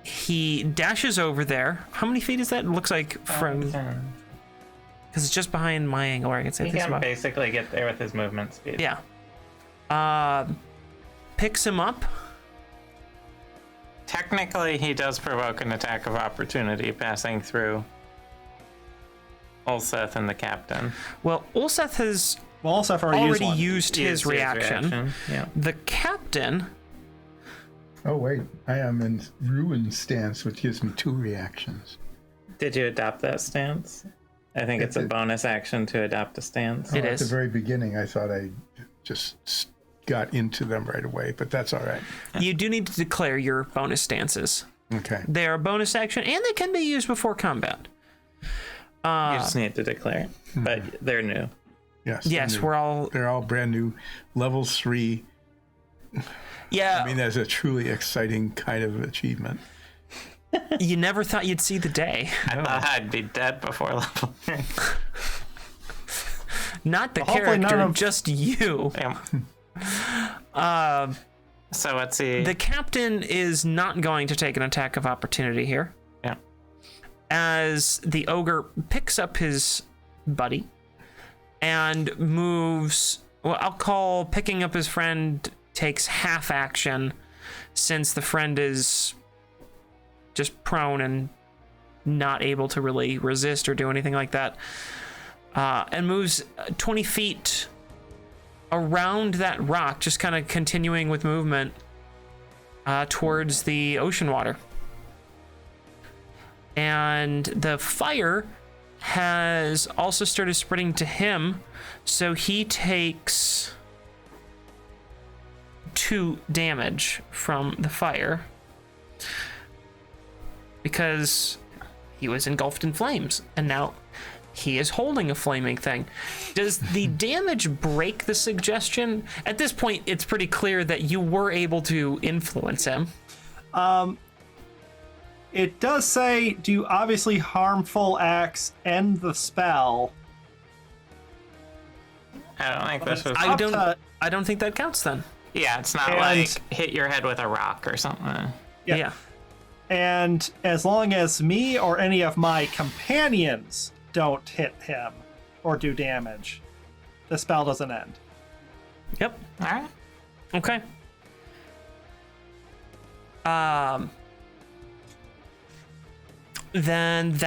S1: he dashes over there. How many feet is that? It looks like from, because it's just behind my angle where I can say
S3: He
S1: this
S3: can
S1: about.
S3: basically get there with his movement speed.
S1: Yeah. Picks him up.
S3: Technically, he does provoke an attack of opportunity passing through Ulseth and the captain.
S1: Well, Ulseth has
S2: Well, also I've already
S1: used his reaction.
S3: Yeah.
S1: The captain.
S4: Oh, wait. I am in ruin stance, which gives me 2 reactions.
S3: Did you adopt that stance? I think it's a bonus action to adopt a stance.
S1: It
S4: At the
S1: is.
S4: very beginning, I thought I just got into them right away, but that's all right.
S1: You do need to declare your bonus stances.
S4: Okay.
S1: They are a bonus action, and they can be used before combat.
S3: You just need to declare it, but they're new.
S4: Yes.
S1: Yes,
S4: they're all brand new, level 3.
S1: Yeah,
S4: I mean, that's a truly exciting kind of achievement.
S1: you never thought you'd see the day.
S3: I thought I'd be dead before level 3.
S1: Not the
S2: Well, hopefully none
S1: character,
S2: of-
S1: just you.
S3: Yeah. So let's see.
S1: The captain is not going to take an attack of opportunity here,
S3: Yeah.
S1: as the ogre picks up his buddy and moves. Well, I'll call picking up his friend takes half action, since the friend is just prone and not able to really resist or do anything like that, and moves 20 feet around that rock, just kind of continuing with movement towards the ocean water. And the fire has also started spreading to him, so he takes 2 damage from the fire because he was engulfed in flames, and now he is holding a flaming thing. Does the damage break the suggestion? At this point, it's pretty clear that you were able to influence him.
S2: It does say, do obviously harmful acts end the spell?
S3: I don't think this was.
S1: I don't think that counts then.
S3: Yeah, it's not
S2: And-
S3: like hit your head with a rock or something.
S1: Yeah.
S2: And as long as me or any of my companions don't hit him or do damage, the spell doesn't end.
S1: Yep.
S3: All right.
S1: Okay. Then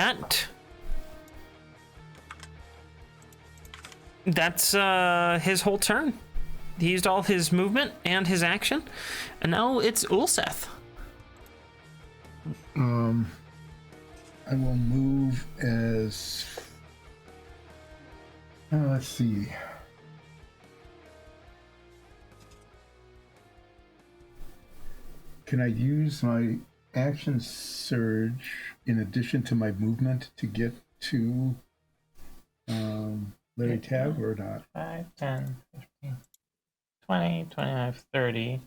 S1: that's his whole turn. He used all his movement and his action, and now it's Ulseth.
S4: I will move as... let's see. Can I use my action surge in addition to my movement to get to Larry Tab or not?
S3: 5, 10, 15, 20, 25, 30.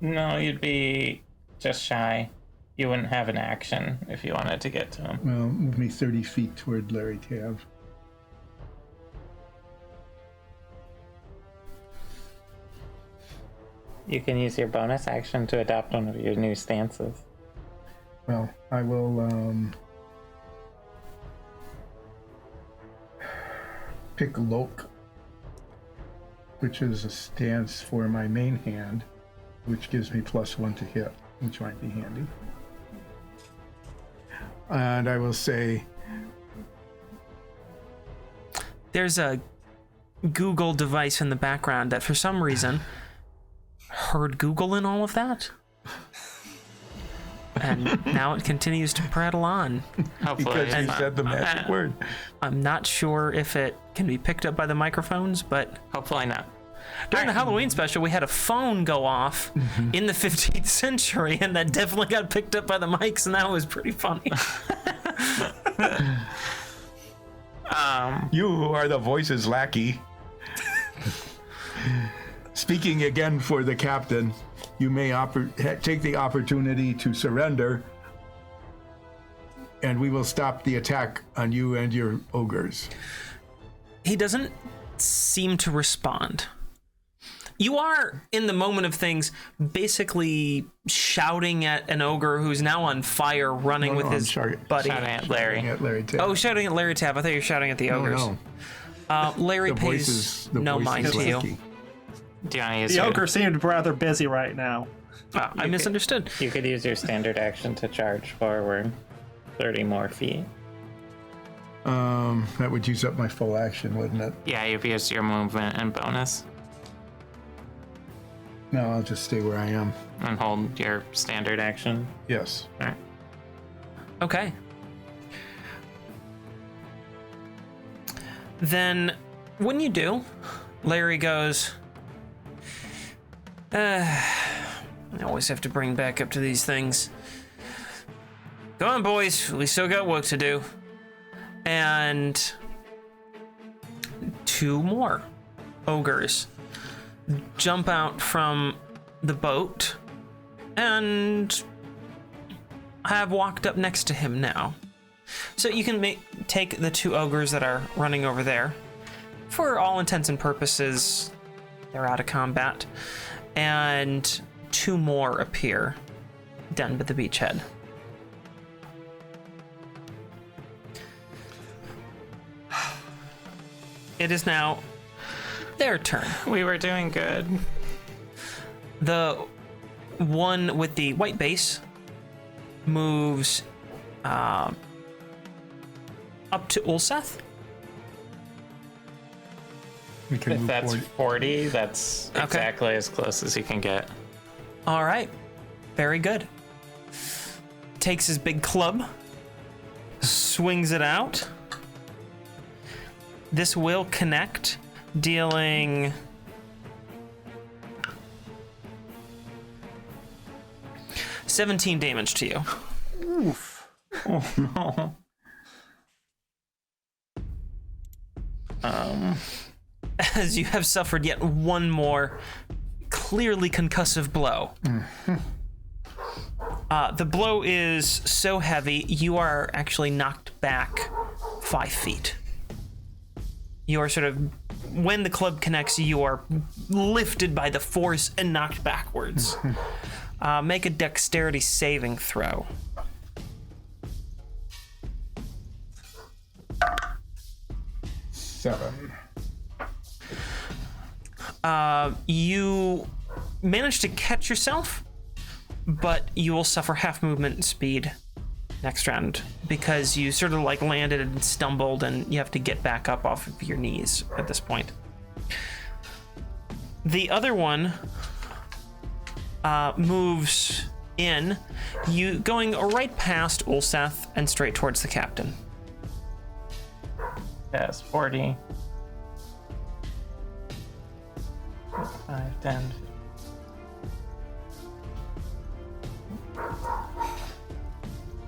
S3: No, you'd be just shy. You wouldn't have an action if you wanted to get to him.
S4: Well, move me 30 feet toward Larry Tab.
S3: You can use your bonus action to adopt one of your new stances.
S4: Well, I will pick Loke, which is a stance for my main hand, which gives me +1 to hit, which might be handy. And I will say,
S1: There's a Google device in the background that for some reason heard Google in all of that. And now it continues to prattle on.
S3: Hopefully,
S4: because you said the magic word.
S1: I'm not sure if it can be picked up by the microphones, but
S3: hopefully not.
S1: during the Halloween special, we had a phone go off in the 15th century, and that definitely got picked up by the mics, and that was pretty funny.
S4: You are the voice's lackey. Speaking again for the captain, you may take the opportunity to surrender, and we will stop the attack on you and your ogres.
S1: He doesn't seem to respond. You are, in the moment of things, basically shouting at an ogre who's now on fire, running with his buddy.
S3: Shouting at Larry.
S4: At Larry Tab.
S1: Oh, shouting at Larry Tab. I thought you were shouting at the ogres.
S4: No.
S1: Larry
S4: The
S1: pays
S4: voice
S1: no
S4: is
S1: mind to you.
S4: lackey.
S3: Do you want to use
S2: The
S3: your...
S2: ogre seemed rather busy right now.
S1: I misunderstood.
S3: You could use your standard action to charge forward 30 more feet.
S4: That would use up my full action, wouldn't it?
S3: Yeah, you've used your movement and bonus.
S4: No, I'll just stay where I am.
S3: And hold your standard action.
S4: Yes.
S3: All right.
S1: Okay. Then, when you do, Larry goes, I always have to bring back up to these things. Go on, boys. We still got work to do. And 2 more ogres jump out from the boat and have walked up next to him now. So you can take the 2 ogres that are running over there. For all intents and purposes, they're out of combat. And 2 more appear down by the beachhead. It is now their turn.
S3: We were doing good.
S1: The one with the white base moves up to Ulseth.
S4: We can
S3: If
S4: move
S3: that's
S4: forward.
S3: 40, that's
S1: Okay.
S3: exactly as close as you can get.
S1: All right. Very good. Takes his big club, swings it out. This will connect, dealing 17 damage to you.
S2: Oof.
S3: Oh no.
S1: As you have suffered yet one more clearly concussive blow. The blow is so heavy, you are actually knocked back 5 feet. You are sort of, when the club connects, you are lifted by the force and knocked backwards. Make a dexterity saving throw.
S4: Seven.
S1: You manage to catch yourself, but you will suffer half movement speed next round because you sort of like landed and stumbled and you have to get back up off of your knees at this point. The other one moves in, you going right past Ulseth and straight towards the captain.
S3: Yes, 40. 5, 10.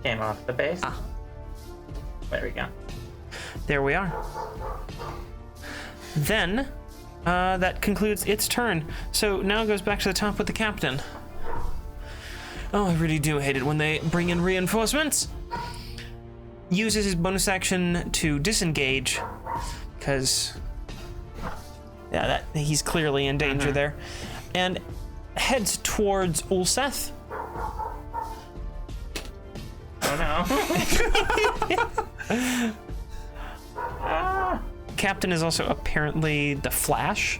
S3: Came off the base. There we go.
S1: There we are. Then, that concludes its turn. So now it goes back to the top with the captain. Oh, I really do hate it when they bring in reinforcements. Uses his bonus action to disengage, because yeah, that he's clearly in danger there. And heads towards Ulseth.
S3: Oh no.
S1: Captain is also apparently the Flash.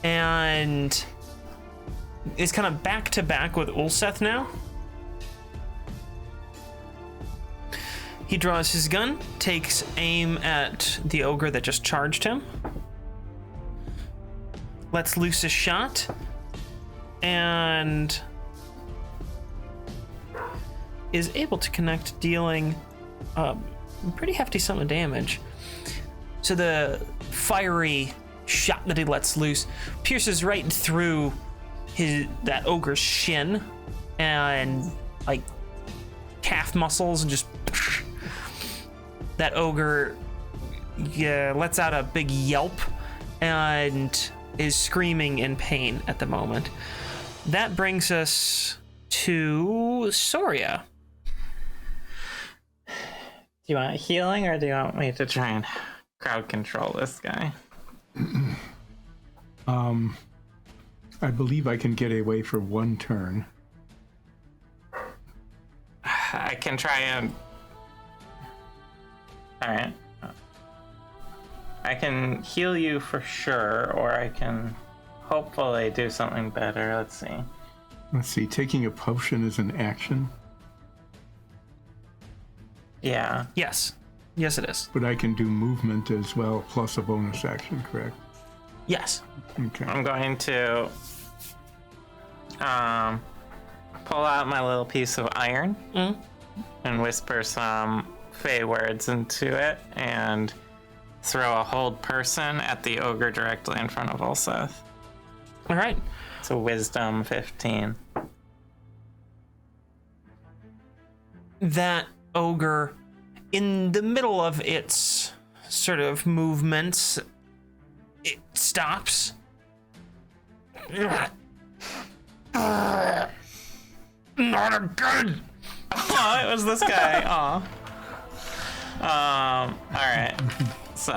S1: And is kind of back to back with Ulseth now. He draws his gun, takes aim at the ogre that just charged him, lets loose a shot, and is able to connect, dealing a pretty hefty sum of damage. So the fiery shot that he lets loose pierces right through that ogre's shin and like calf muscles, and just that ogre lets out a big yelp and is screaming in pain at the moment. That brings us to Soria.
S3: Do you want healing, or do you want me to try and crowd control this guy?
S4: I believe I can get away for 1 turn.
S3: I can try and... Alright. I can heal you for sure, or I can hopefully do something better. Let's see.
S4: Let's see, taking a potion is an action,
S3: Yeah.
S1: Yes it is.
S4: but I can do movement as well, plus a bonus action, correct?
S1: Yes.
S4: Okay.
S3: I'm going to pull out my little piece of iron and whisper some fey words into it and throw a hold person at the ogre directly in front of Ulseth.
S1: All right.
S3: It's a wisdom 15.
S1: That ogre, in the middle of its sort of movements, it stops. Not again!
S3: Oh, it was this guy. Aw. Alright. So,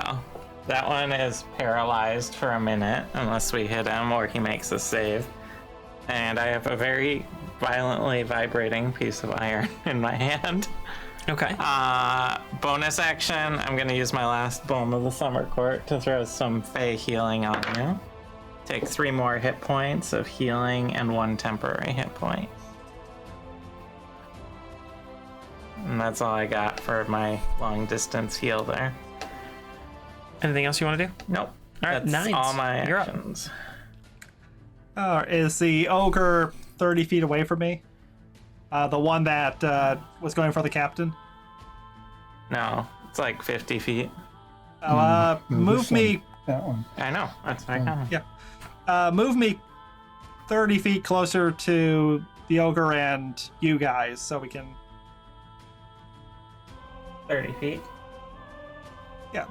S3: that one is paralyzed for a minute unless we hit him or he makes a save. And I have a very violently vibrating piece of iron in my hand.
S1: Okay.
S3: Bonus action, I'm gonna use my last Balm of the Summer Court to throw some Fey healing on you. Take 3 more hit points of healing and 1 temporary hit point. And that's all I got for my long distance heal there.
S1: Anything else you want to do?
S3: Nope.
S1: All right,
S3: That's
S1: Nines.
S3: all my
S1: You're up.
S3: actions.
S2: Is the ogre 30 feet away from me? The one that was going for the captain?
S3: No, it's like 50 feet.
S4: No,
S2: Move
S4: this
S2: me.
S4: one, that one.
S3: I know, that's my comment.
S2: Yeah. Move me 30 feet closer to the ogre and you guys so we can.
S3: 30 feet.
S2: Yeah.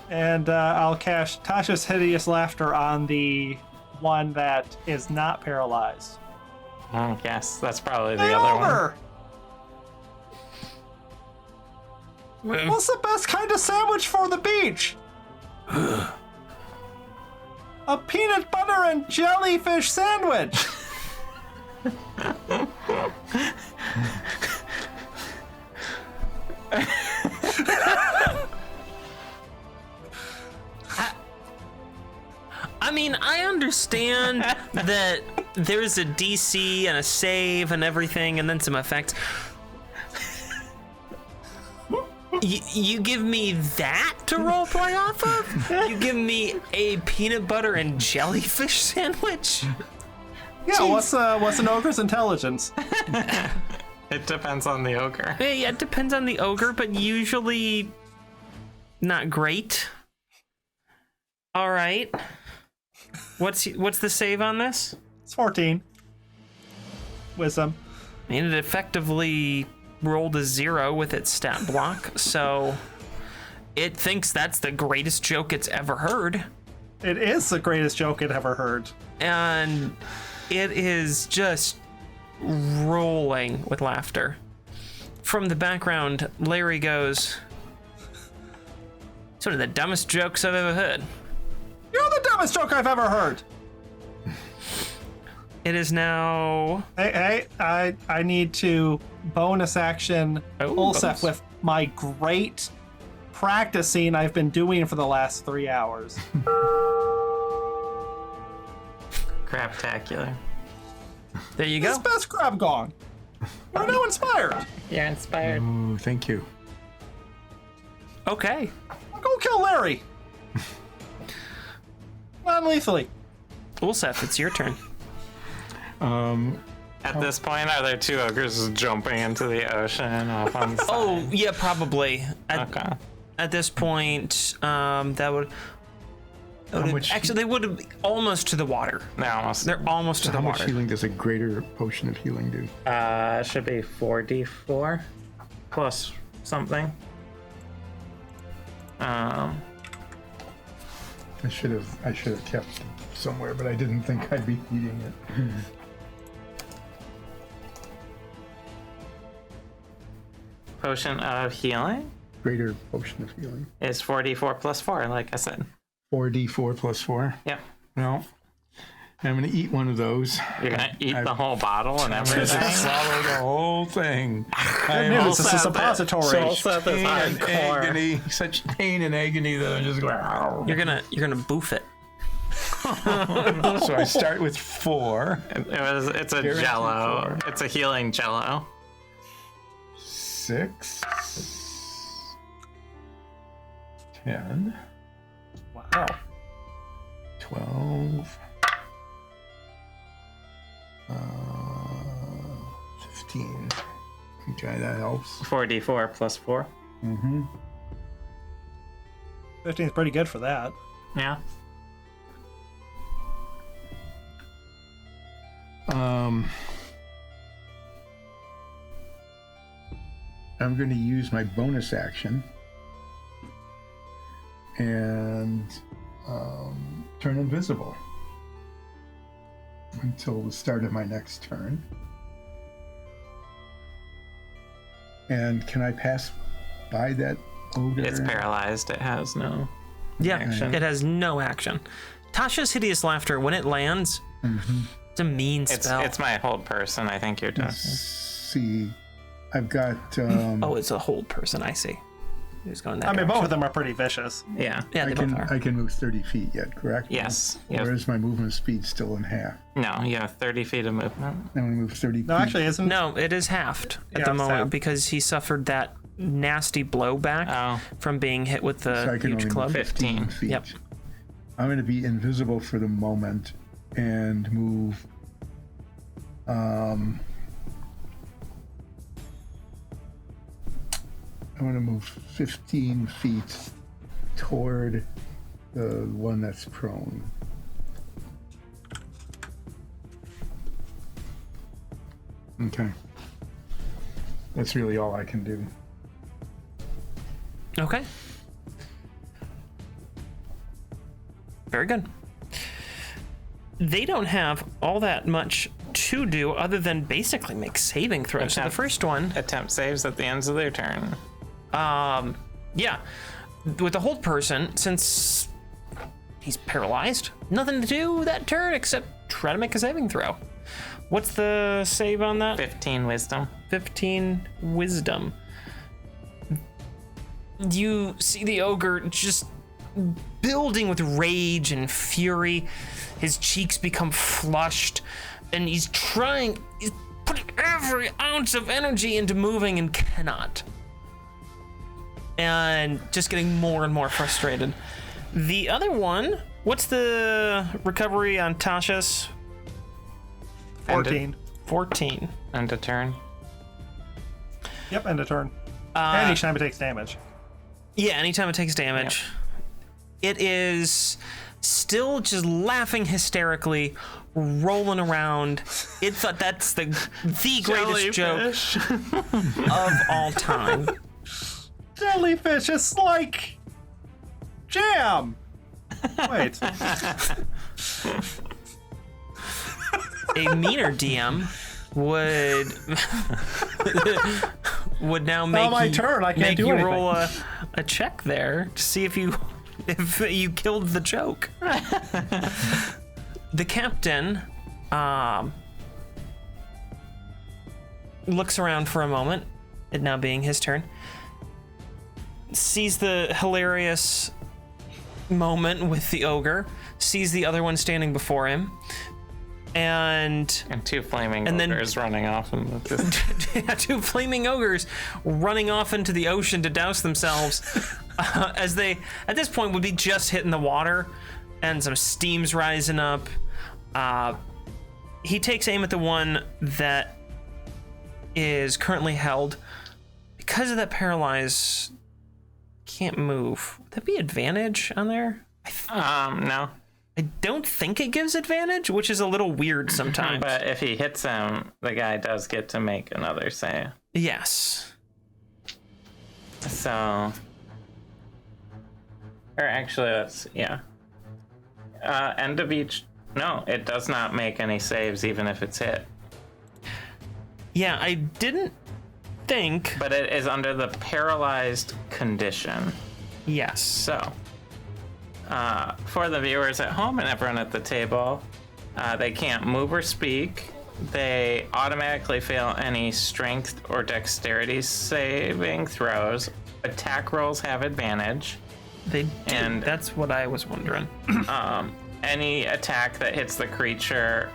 S2: And I'll cast Tasha's Hideous Laughter on the one that is not paralyzed.
S3: Yes, that's probably the
S2: Hey,
S3: other one.
S2: ogre! What's the best kind of sandwich for the beach? A peanut butter and jellyfish sandwich.
S1: I mean, I understand that there's a DC and a save and everything, and then some effects. You give me that to roleplay off of? You give me a peanut butter and jellyfish sandwich?
S2: Yeah, what's an ogre's intelligence?
S3: It depends on the ogre.
S1: Yeah, it depends on the ogre, but usually not great. All right. What's the save on this?
S2: It's 14. Wisdom.
S1: I mean, it effectively rolled a 0 with its stat block, so it thinks that's the greatest joke it's ever heard.
S2: It is the greatest joke it ever heard.
S1: And it is just rolling with laughter. From the background, Larry goes, "It's one of the dumbest jokes I've ever heard."
S2: dumbest joke I've ever heard.
S1: It is now.
S2: Hey, I need to bonus action Olsef
S1: bonus.
S2: with my great practicing I've been doing for the last 3 hours.
S3: Craptacular.
S1: There you
S2: This
S1: go.
S2: best crab gong. You're now inspired.
S3: You're inspired.
S4: Ooh, thank you.
S1: Okay.
S2: Go kill Larry. Non-lethally.
S1: Ulseth, it's your turn.
S3: At this point, are there two ogres jumping into the ocean off on the side?
S1: Oh, yeah, probably.
S3: Okay.
S1: At this point, that would.
S4: much-
S1: Actually, they would be almost to the water. They're almost to the
S4: How much
S1: water.
S4: healing does a greater potion of healing do?
S3: It should be 4d4 plus something.
S4: I should have kept somewhere, but I didn't think I'd be eating it.
S3: Potion of healing
S4: Greater potion of healing.
S3: is 4d4 plus 4, like I said.
S4: 4d4 plus 4.
S3: Yep.
S4: No. I'm gonna eat one of those.
S3: You're gonna eat the whole bottle and everything.
S4: Swallow the whole thing.
S2: Good news, it's a suppository.
S3: Olseth is
S4: And
S3: hardcore.
S4: agony, such pain and agony that I'm just going.
S1: You're gonna boof it.
S4: So I start with 4,
S3: It's a
S4: Guaranteed
S3: jello.
S4: 4.
S3: It's a healing jello.
S4: 6, 10,
S2: Wow.
S4: 12, 15. Okay, that helps.
S3: 4d4 plus 4.
S2: 15 is pretty good for that.
S3: Yeah.
S4: I'm going to use my bonus action and turn invisible until the start of my next turn. And can I pass by that ogre?
S3: It's paralyzed. It has no.
S1: Yeah,
S3: Action.
S1: it has no action. Tasha's hideous laughter, when it lands, it's a mean
S3: It's
S1: spell.
S3: it's my whole person. I think you're talking.
S4: See, I've got
S1: Oh, it's a hold person. I see. Who's going that
S2: I mean,
S1: direction.
S2: both of them are pretty vicious.
S3: Yeah.
S1: Yeah, they both are.
S4: I can move 30 feet yet, correct?
S3: Yes. You
S4: Or
S3: have,
S4: is my movement speed still in half?
S3: no, you have 30 feet of movement.
S4: I only move 30
S2: No,
S4: feet.
S2: actually, isn't.
S1: No, it is halved at
S2: Yeah,
S1: the
S2: it's
S1: moment
S2: halved.
S1: because he suffered that nasty blowback
S3: Oh.
S1: from being hit with the
S4: So I can
S1: huge
S4: only
S1: club.
S4: move
S3: 15
S4: feet.
S1: Yep.
S4: I'm going to be invisible for the moment and move. I want to move 15 feet toward the one that's prone. Okay. That's really all I can do.
S1: Okay. Very good. They don't have all that much to do other than basically make saving throws. So the first one,
S3: Attempt saves at the ends of their turn.
S1: yeah, with the hold person, since he's paralyzed, nothing to do that turn except try to make a saving throw. What's the save on that?
S3: 15 wisdom.
S1: 15 wisdom. You see the ogre just building with rage and fury. His cheeks become flushed, and he's putting every ounce of energy into moving and cannot. And just getting more and more frustrated. The other one, what's the recovery on Tasha's?
S2: 14.
S1: 14.
S3: End of turn.
S2: Yep, end of turn. And each time it takes damage.
S1: Yeah, anytime it takes damage. It is still just laughing hysterically, rolling around. It thought that's the greatest joke of all time.
S2: Jellyfish is like jam. Wait.
S1: A meaner DM would now make
S2: my turn. I can't
S1: make
S2: do
S1: you
S2: anything.
S1: roll a check there to see if you if you killed the joke. The captain looks around for a moment, it now being his turn, sees the hilarious moment with the ogre, sees the other one standing before him, and
S3: two flaming
S1: and then-
S3: ogres running off in the
S1: two flaming ogres running off into the ocean to douse themselves as they, at this point, would be just hitting the water and some steam's rising up. He takes aim at the one that is currently held. Because of that paralyze, can't move. Would that be advantage on there?
S3: no.
S1: I don't think it gives advantage, which is a little weird sometimes.
S3: But if he hits him, the guy does get to make another save.
S1: Yes.
S3: So, or actually, end of each. No, it does not make any saves, even if it's hit.
S1: Yeah, I didn't think.
S3: But it is under the paralyzed condition.
S1: Yes.
S3: So, for the viewers at home and everyone at the table, they can't move or speak. They automatically fail any strength or dexterity saving throws. Attack rolls have advantage.
S1: They do.
S3: And-
S1: That's what I was wondering.
S3: Any attack that hits the creature,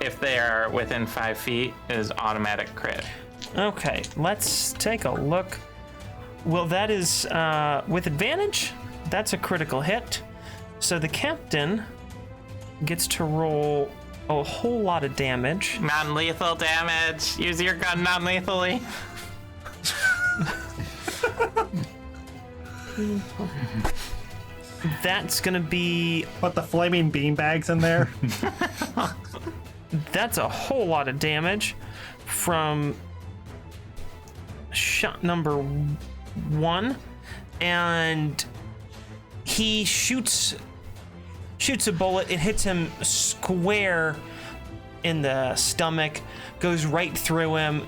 S3: if they are within 5 feet, is automatic crit.
S1: Okay, let's take a look. Well, that is with advantage. That's a critical hit. So the captain gets to roll a whole lot of damage.
S3: Non-lethal damage. Use your gun non-lethally.
S1: That's gonna be,
S2: Put the flaming beanbags in there.
S1: that's a whole lot of damage from shot number 1, and he shoots a bullet. It hits him square in the stomach, goes right through him,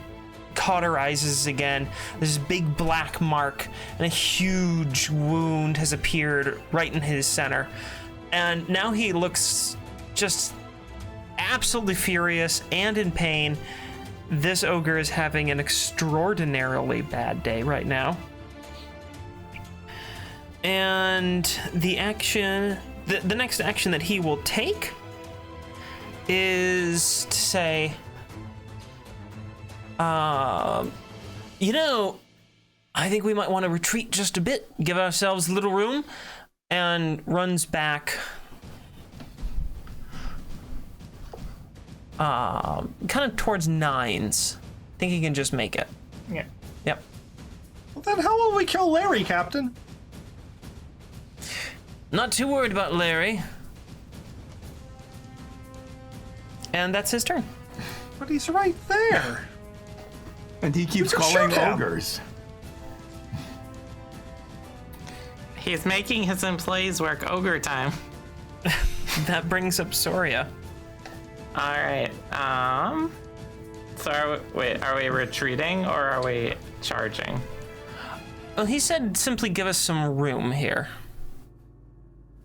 S1: cauterizes again. This big black mark and a huge wound has appeared right in his center. And now he looks just absolutely furious and in pain. This ogre is having an extraordinarily bad day right now. And the action, the next action that he will take is to say, you know, I think we might want to retreat just a bit, give ourselves a little room, and runs back kind of towards 9s. Think he can just make it.
S3: Yeah.
S1: Yep.
S2: Well, then how will we kill Larry, Captain?
S1: Not too worried about Larry. And that's his turn.
S2: But he's right there.
S4: And he keeps
S2: We can
S4: calling
S2: shoot him.
S4: ogres.
S3: He's making his employees work ogre time.
S1: That brings up Soria.
S3: All right. So are we retreating or are we charging?
S1: Well, he said simply give us some room here.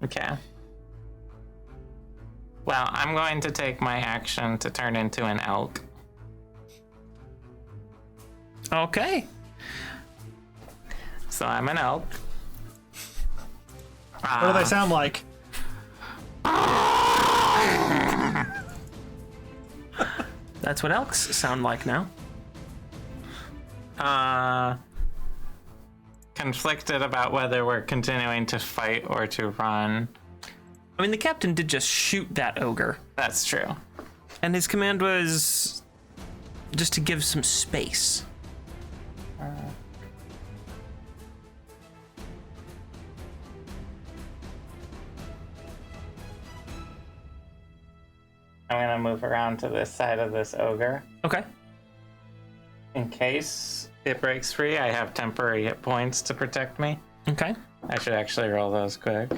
S3: Okay. Well, I'm going to take my action to turn into an elk.
S1: Okay.
S3: So I'm an elk.
S2: What do they sound like?
S1: That's what elks sound like now.
S3: Conflicted about whether we're continuing to fight or to run.
S1: I mean, the captain did just shoot that ogre,
S3: That's true.
S1: and his command was just to give some space.
S3: I'm gonna move around to this side of this ogre.
S1: Okay.
S3: In case it breaks free, I have temporary hit points to protect me.
S1: Okay.
S3: I should actually roll those quick.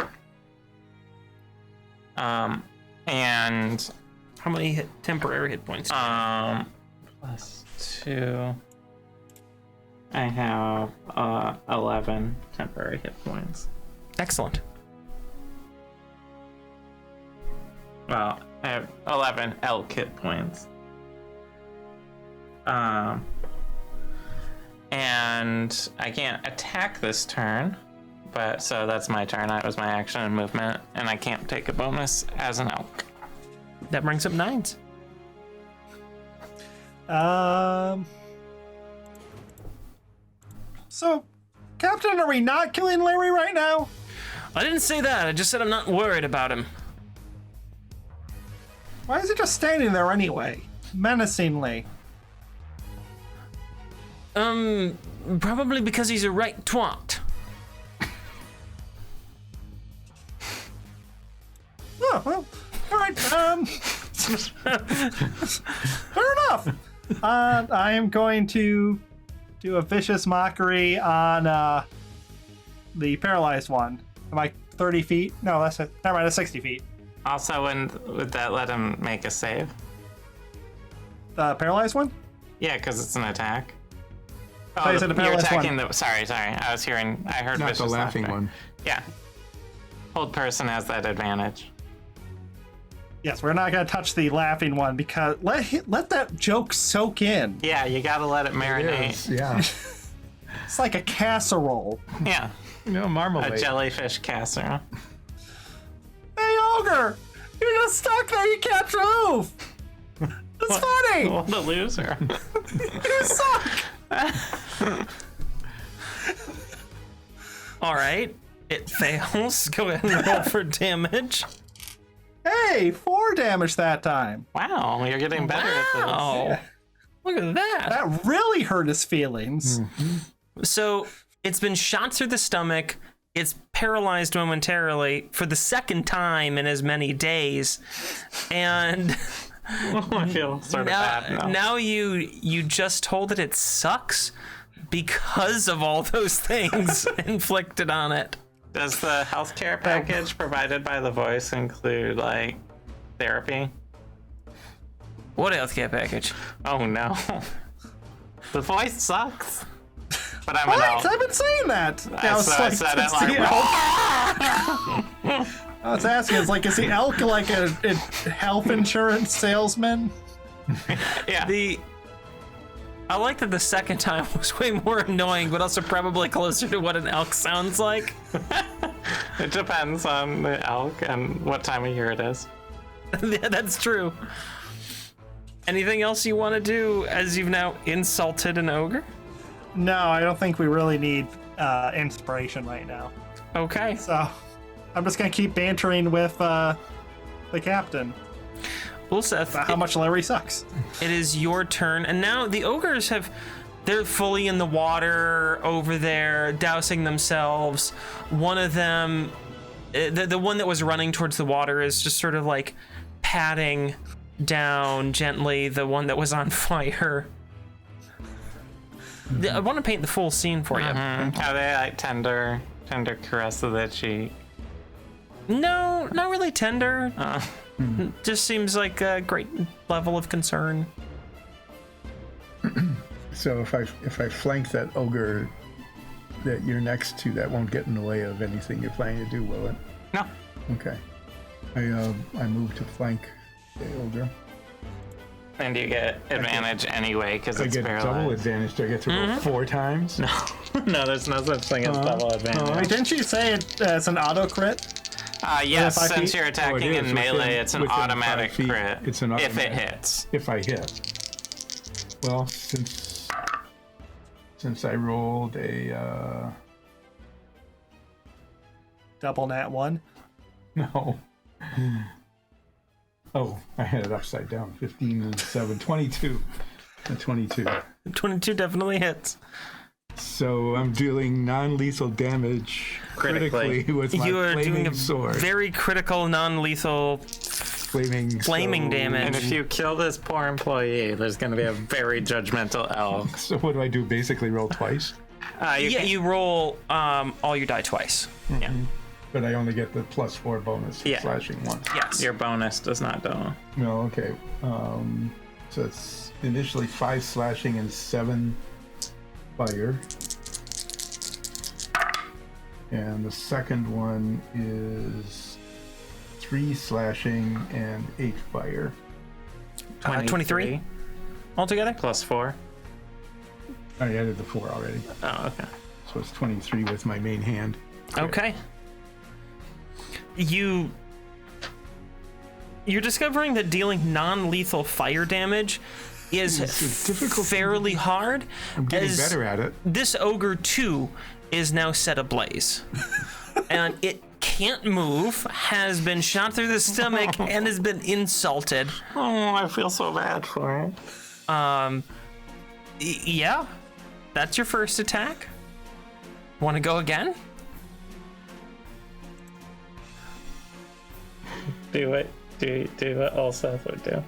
S3: And
S1: How many temporary hit points?
S3: +2. I have 11 temporary hit points.
S1: Excellent.
S3: Well, I have 11 elk hit points. And I can't attack this turn, but so that's my turn. That was my action and movement, and I can't take a bonus as an elk.
S1: That brings up 9s.
S2: So, Captain, are we not killing Larry right now?
S1: I didn't say that. I just said I'm not worried about him.
S2: Why is he just standing there anyway? Menacingly.
S1: Probably because he's a right twat.
S2: Oh, well, all right. Fair enough. I am going to do a vicious mockery on the paralyzed one. Am I 30 feet? No, never mind, that's 60 feet.
S3: Also, would that let him make a save?
S2: The paralyzed one?
S3: Yeah, because it's an attack.
S2: Oh, you said the
S3: you're
S2: paralyzed
S3: attacking
S2: one.
S3: Sorry. I heard
S4: Not
S3: vicious
S4: the laughing
S3: laughter.
S4: one.
S3: Yeah. Hold person has that advantage.
S2: Yes, we're not going to touch the laughing one because let that joke soak in.
S3: Yeah, you gotta let it marinate.
S4: It is, yeah.
S2: It's like a casserole.
S3: Yeah,
S4: No,
S3: a
S4: marmalade.
S3: jellyfish casserole.
S2: Hey, Ogre! You're just stuck there, you can't move! It's funny!
S3: What a loser.
S2: You suck!
S1: All right. It fails. Go ahead and roll for damage.
S2: Hey, 4 damage that time.
S3: Wow, you're getting better at this.
S1: Oh, look at that.
S2: That really hurt his feelings.
S1: So it's been shot through the stomach. It's paralyzed momentarily for the second time in as many days. And
S3: I feel sort of bad now.
S1: now you just told it sucks because of all those things inflicted on it.
S3: Does the healthcare package provided by the voice include, like, therapy?
S1: What healthcare package?
S3: Oh no. The voice sucks. But I'm an
S2: What?
S3: elf.
S2: I've been saying that.
S3: I said it like,
S2: I was asking, is the elk like a health insurance salesman?
S3: yeah.
S1: I like that the second time was way more annoying, but also probably closer to what an elk sounds like.
S3: It depends on the elk and what time of year it is.
S1: Yeah, that's true. Anything else you want to do as you've now insulted an ogre?
S2: No, I don't think we really need inspiration right now.
S1: Okay.
S2: So I'm just gonna keep bantering with the captain
S1: Well, Seth,
S2: about how much Larry sucks.
S1: it is your turn, and now the ogres they're fully in the water over there, dousing themselves. One of them, the one that was running towards the water, is just sort of like patting down gently the one that was on fire. I want to paint the full scene for you.
S3: How they like tender caress of the cheek.
S1: No, not really tender. Just seems like a great level of concern.
S4: So if I flank that ogre that you're next to, that won't get in the way of anything you're planning to do, will it?
S3: No.
S4: Okay. I move to flank the ogre.
S3: And you get advantage anyway because
S4: I
S3: it's
S4: get
S3: paralyzed.
S4: double advantage. Do I get to roll 4 times?
S3: No, there's no such thing as double advantage.
S2: Wait, didn't you say it's an auto crit?
S3: Yes,
S2: 5
S3: since
S2: feet?
S3: you're attacking
S4: is,
S3: in melee,
S4: within-
S3: it's an
S4: within 5
S3: automatic
S4: feet,
S3: crit.
S4: it's an
S3: if it
S4: automatic.
S3: hits.
S4: If I hit. Well, since I rolled a
S2: Double nat 1.
S4: no. Oh, I had it upside down. 15 and 7, 22. A 22.
S1: 22 definitely hits.
S4: So I'm dealing non-lethal damage critically with my
S1: You are doing
S4: flaming
S1: a
S4: sword.
S1: very critical, non-lethal
S4: flaming
S1: damage.
S3: And if you kill this poor employee, there's going to be a very judgmental elf.
S4: So what do I do? Basically roll twice?
S1: You roll all your die twice.
S3: Yeah.
S4: But I only get the +4 bonus for
S3: Yeah.
S4: slashing once.
S1: Yes.
S3: Your bonus does not do.
S4: No, okay. So it's initially 5 slashing and 7 fire. And the second one is 3 slashing and 8 fire.
S1: 23 altogether?
S3: Plus 4.
S4: I added the 4 already.
S3: Oh, okay.
S4: So it's 23 with my main hand.
S1: Okay. You're discovering that dealing non-lethal fire damage is
S4: It's a difficult thing.
S1: fairly hard.
S4: I'm getting
S1: as
S4: better at it.
S1: This ogre too is now set ablaze, and it can't move. Has been shot through the stomach and has been insulted.
S3: Oh, I feel so bad for it.
S1: Yeah, that's your first attack. Want to go again?
S3: Do what Ulseth would do.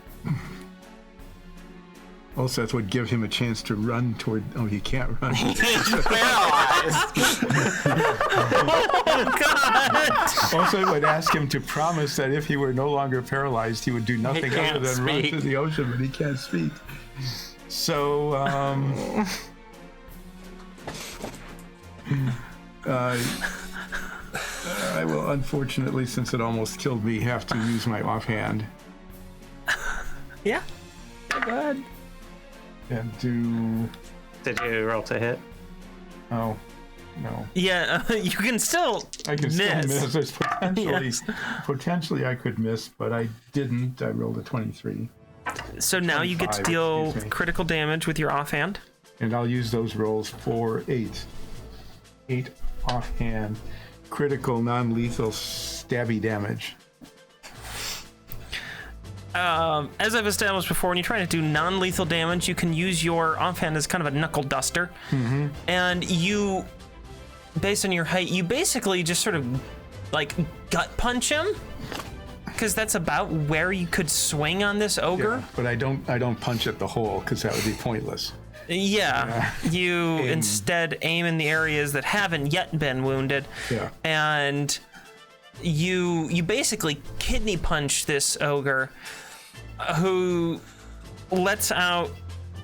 S4: Also, that would give him a chance to run toward. Oh, he can't run.
S3: He's paralyzed.
S4: Also, it would ask him to promise that if he were no longer paralyzed, he would do nothing
S3: can't
S4: other than run
S3: speak.
S4: to the ocean, but he can't speak. So, I will, unfortunately, since it almost killed me, have to use my offhand
S1: Yeah. Go ahead.
S4: and do.
S3: Did you roll to hit?
S4: Oh, no.
S1: Yeah, you can still
S4: I can
S1: miss.
S4: still miss. There's potentially,
S1: Yes.
S4: potentially I could miss, but I didn't. I rolled a 23.
S1: So now you get to
S4: 25,
S1: deal
S4: excuse me.
S1: critical damage with your offhand.
S4: And I'll use those rolls for 8. 8 offhand, critical, non-lethal, stabby damage.
S1: As I've established before, when you try to do non-lethal damage, you can use your offhand as kind of a knuckle duster. Mm-hmm. And you, based on your height, you basically just sort of like gut punch him, because that's about where you could swing on this ogre.
S4: Yeah, but I don't punch at the hole because that would be pointless.
S1: Yeah, you instead aim in the areas that haven't yet been wounded.
S4: Yeah.
S1: And you basically kidney punch this ogre, who lets out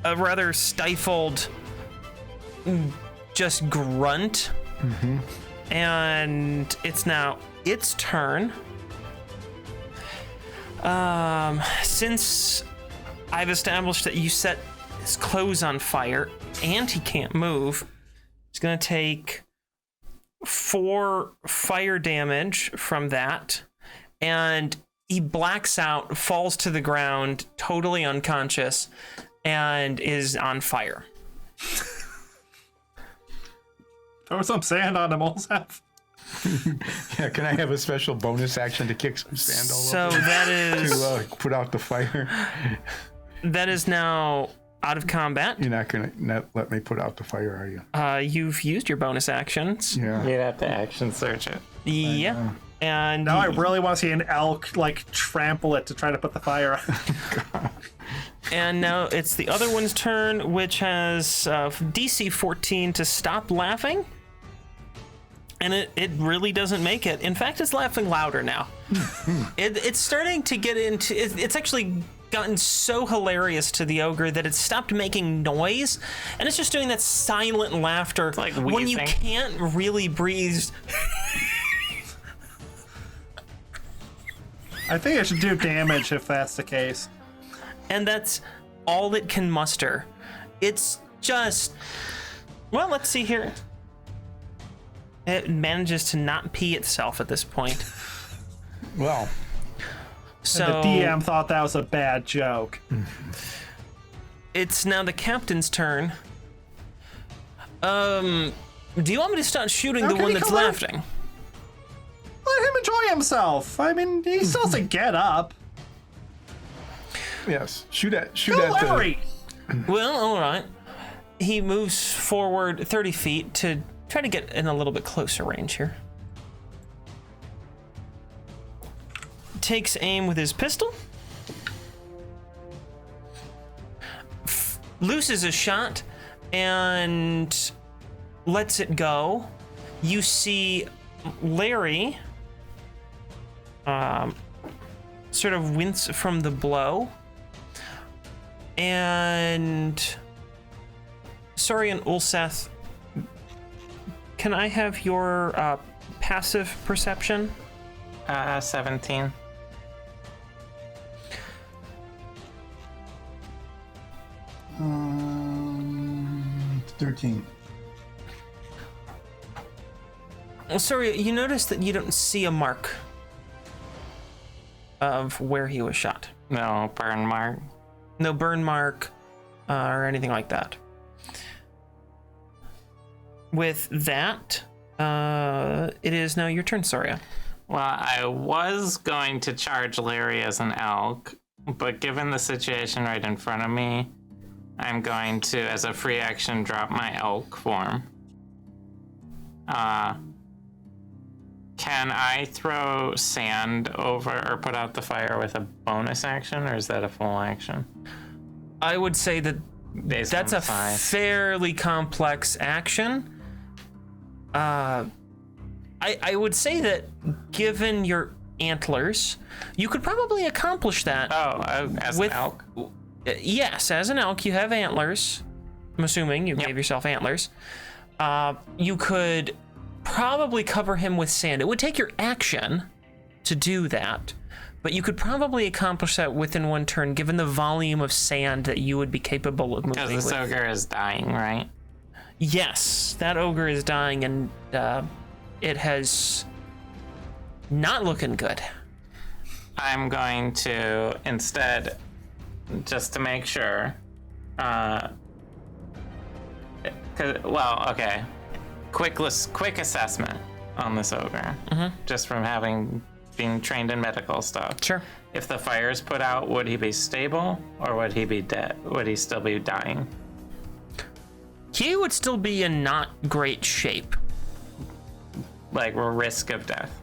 S1: a rather stifled just grunt. Mm-hmm. And it's now its turn. Since I've established that you set his clothes on fire and he can't move, he's gonna take 4 fire damage from that, and he blacks out, falls to the ground, totally unconscious, and is on fire.
S2: Throw some sand on him, Olsef.
S4: Yeah, can I have a special bonus action to kick some sand all
S1: So
S4: over
S1: that is
S4: to put out the fire?
S1: that is now out of combat.
S4: You're not gonna not let me put out the fire, are you?
S1: You've used your bonus actions.
S4: Yeah.
S3: You'd have to action search it.
S1: Yeah. And
S2: Now I really want to see an elk like trample it to try to put the fire out.
S1: And now it's the other one's turn, which has DC 14 to stop laughing. And it really doesn't make it. In fact, it's laughing louder now. It's starting to get into... It's actually gotten so hilarious to the ogre that it's stopped making noise. And it's just doing that silent laughter
S3: like
S1: when you
S3: wheezing.
S1: can't really breathe.
S2: I think it should do damage if that's the case.
S1: And that's all it can muster. It's just... Well, let's see here. It manages to not pee itself at this point.
S4: Well,
S1: So
S2: The DM thought that was a bad joke.
S1: it's now the captain's turn. Do you want me to start shooting the
S2: Okay,
S1: one that's
S2: come on.
S1: laughing?
S2: Let him enjoy himself. I mean, he still has to get up.
S4: yes. Shoot at
S2: Go,
S4: the.
S2: Larry!
S1: Well, all right. He moves forward 30 feet to try to get in a little bit closer range here. Takes aim with his pistol. Looses a shot and lets it go. You see Larry sort of wince from the blow. And Sorry and Ulseth, can I have your passive perception?
S3: 17.
S4: 13.
S1: Sorry, you notice that you don't see a mark of where he was shot.
S3: No burn mark.
S1: No burn mark or anything like that. With that, it is now your turn, Soria.
S3: Well, I was going to charge Larry as an elk, but given the situation right in front of me, I'm going to, as a free action, drop my elk form. Can I throw sand over or put out the fire with a bonus action, or is that a full action?
S1: I would say that
S3: Based
S1: that's
S3: on
S1: a
S3: size.
S1: fairly complex action. I would say that given your antlers, you could probably accomplish that.
S3: As
S1: with
S3: an elk?
S1: Yes, as an elk, you have antlers. I'm assuming you gave yourself antlers. You could probably cover him with sand. It would take your action to do that, but you could probably accomplish that within one turn, given the volume of sand that you would be capable of moving
S3: Because
S1: with.
S3: this ogre is dying, right?
S1: Yes, that ogre is dying, and it has not looking good.
S3: I'm going to instead, just to make sure, okay. Quick assessment on this ogre, just from being trained in medical stuff.
S1: Sure.
S3: If the fire is put out, would he be stable or would he be dead? Would he still be dying?
S1: He would still be in not great shape.
S3: Like risk of death.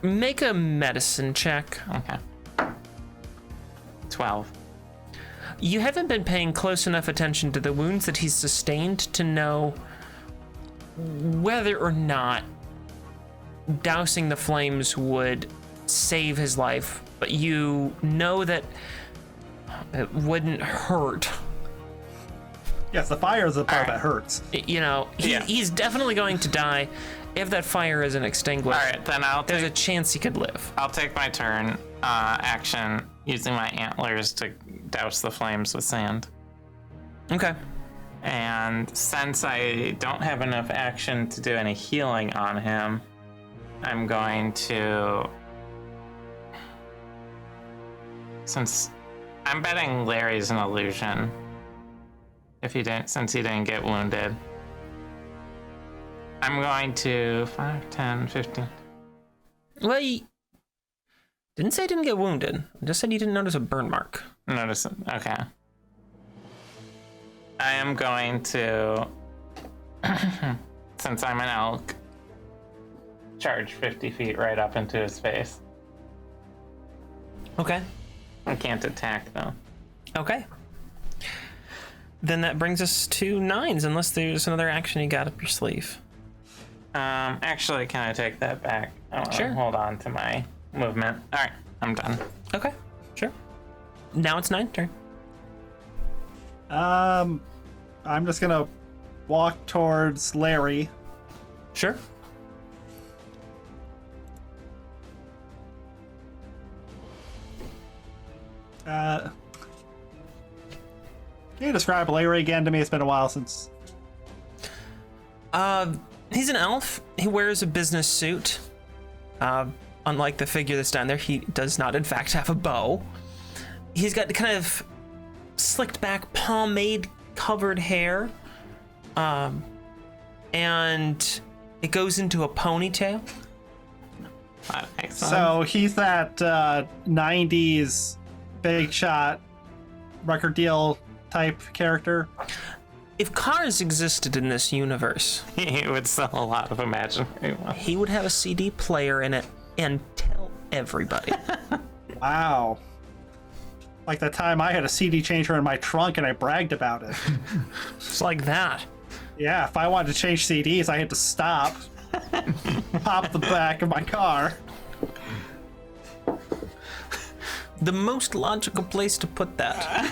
S1: Make a medicine check.
S3: Okay. 12.
S1: You haven't been paying close enough attention to the wounds that he's sustained to know whether or not dousing the flames would save his life, but you know that it wouldn't hurt.
S2: Yes, the fire is the part that hurts.
S1: You know, he's definitely going to die if that fire isn't extinguished.
S3: All right, then
S1: There's a chance he could live.
S3: I'll take my turn action using my antlers to douse the flames with sand.
S1: Okay.
S3: And since I don't have enough action to do any healing on him, I'm going to... Since I'm betting Larry's an illusion. Since he didn't get wounded. I'm going to 5, 10, 15.
S1: Well, he didn't say he didn't get wounded. I just said you didn't notice a burn mark.
S3: Notice it. Okay. I am going to, since I'm an elk, charge 50 feet right up into his face.
S1: Okay.
S3: I can't attack though.
S1: Okay. Then that brings us to 9s, unless there's another action you got up your sleeve.
S3: Actually, can I take that back? I want
S1: Sure.
S3: to hold on to my movement. All right, I'm done.
S1: Okay, sure. Now it's 9 turn.
S2: I'm just gonna walk towards Larry.
S1: Sure.
S2: Can you describe Larry again to me? It's been a while since.
S1: He's an elf. He wears a business suit. Unlike the figure that's down there, he does not, in fact, have a bow. He's got kind of slicked back, pomade-covered hair. And it goes into a ponytail.
S3: Excellent.
S2: So he's that 90s big shot record deal type character.
S1: If cars existed in this universe,
S3: He would sell a lot of imaginary ones.
S1: he would have a CD player in it and tell everybody.
S2: Wow. Like that time I had a CD changer in my trunk and I bragged about it.
S1: It's like that.
S2: Yeah, if I wanted to change CDs, I had to stop, pop the back of my car.
S1: The most logical place to put that.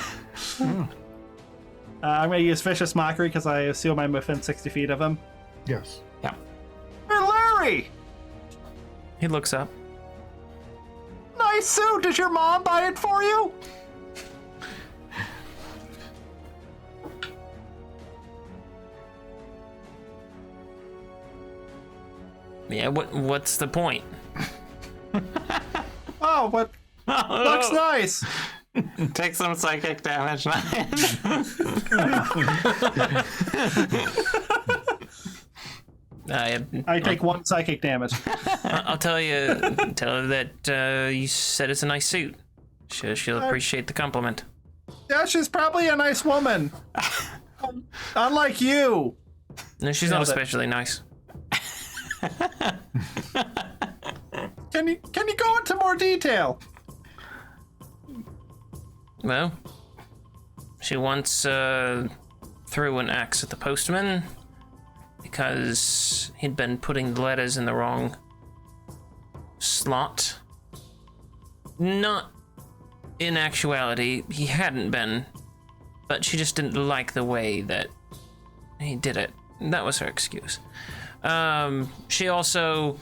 S2: I'm going to use Vicious Mockery because I assume I'm within 60 feet of him.
S4: Yes.
S3: Yeah.
S2: Boy!
S1: He looks up.
S2: Nice suit! Did your mom buy it for you?
S1: Yeah, what's the point?
S2: Oh, what? Looks nice!
S3: Take some psychic damage.
S2: I take 1 psychic damage.
S1: I'll tell her that you said it's a nice suit. She'll appreciate the compliment.
S2: Yeah, she's probably a nice woman. Unlike you.
S1: No, she's not especially nice.
S2: Can you go into more detail?
S1: Well, she once threw an axe at the postman because he'd been putting the letters in the wrong slot. Not in actuality, he hadn't been, but she just didn't like the way that he did it. That was her excuse. She also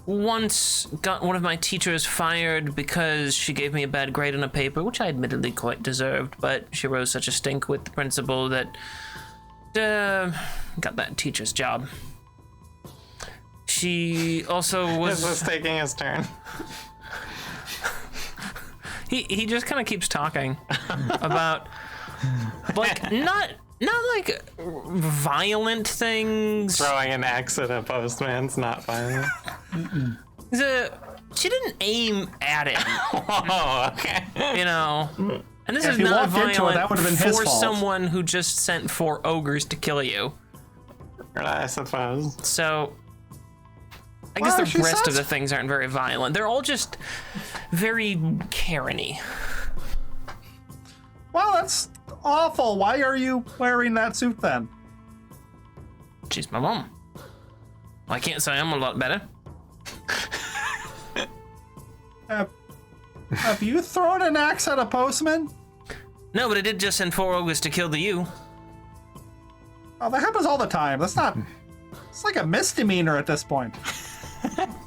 S1: once got one of my teachers fired because she gave me a bad grade on a paper, which I admittedly quite deserved, but she rose such a stink with the principal that got that teacher's job. She also was...
S3: This was taking his turn.
S1: He just kind of keeps talking about, like, not like violent things.
S3: Throwing an axe at a postman's not violent.
S1: She didn't aim at him.
S3: Oh, okay.
S1: You know, and this
S2: If
S1: is
S2: you
S1: not
S2: walked into it,
S1: violent
S2: that would've been his
S1: for
S2: fault.
S1: someone who just sent 4 ogres to kill you.
S3: I suppose.
S1: So, I
S2: Well,
S1: guess
S2: she
S1: the rest of
S2: sounds-
S1: the things aren't very violent. They're all just very Karen-y.
S2: Well, that's awful. Why are you wearing that suit then?
S1: She's my mom. I can't say I'm a lot better.
S2: Have you thrown an axe at a postman?
S1: No, but I did just send 4 ogres to kill the you.
S2: Oh, that happens all the time. That's not... It's like a misdemeanor at this point.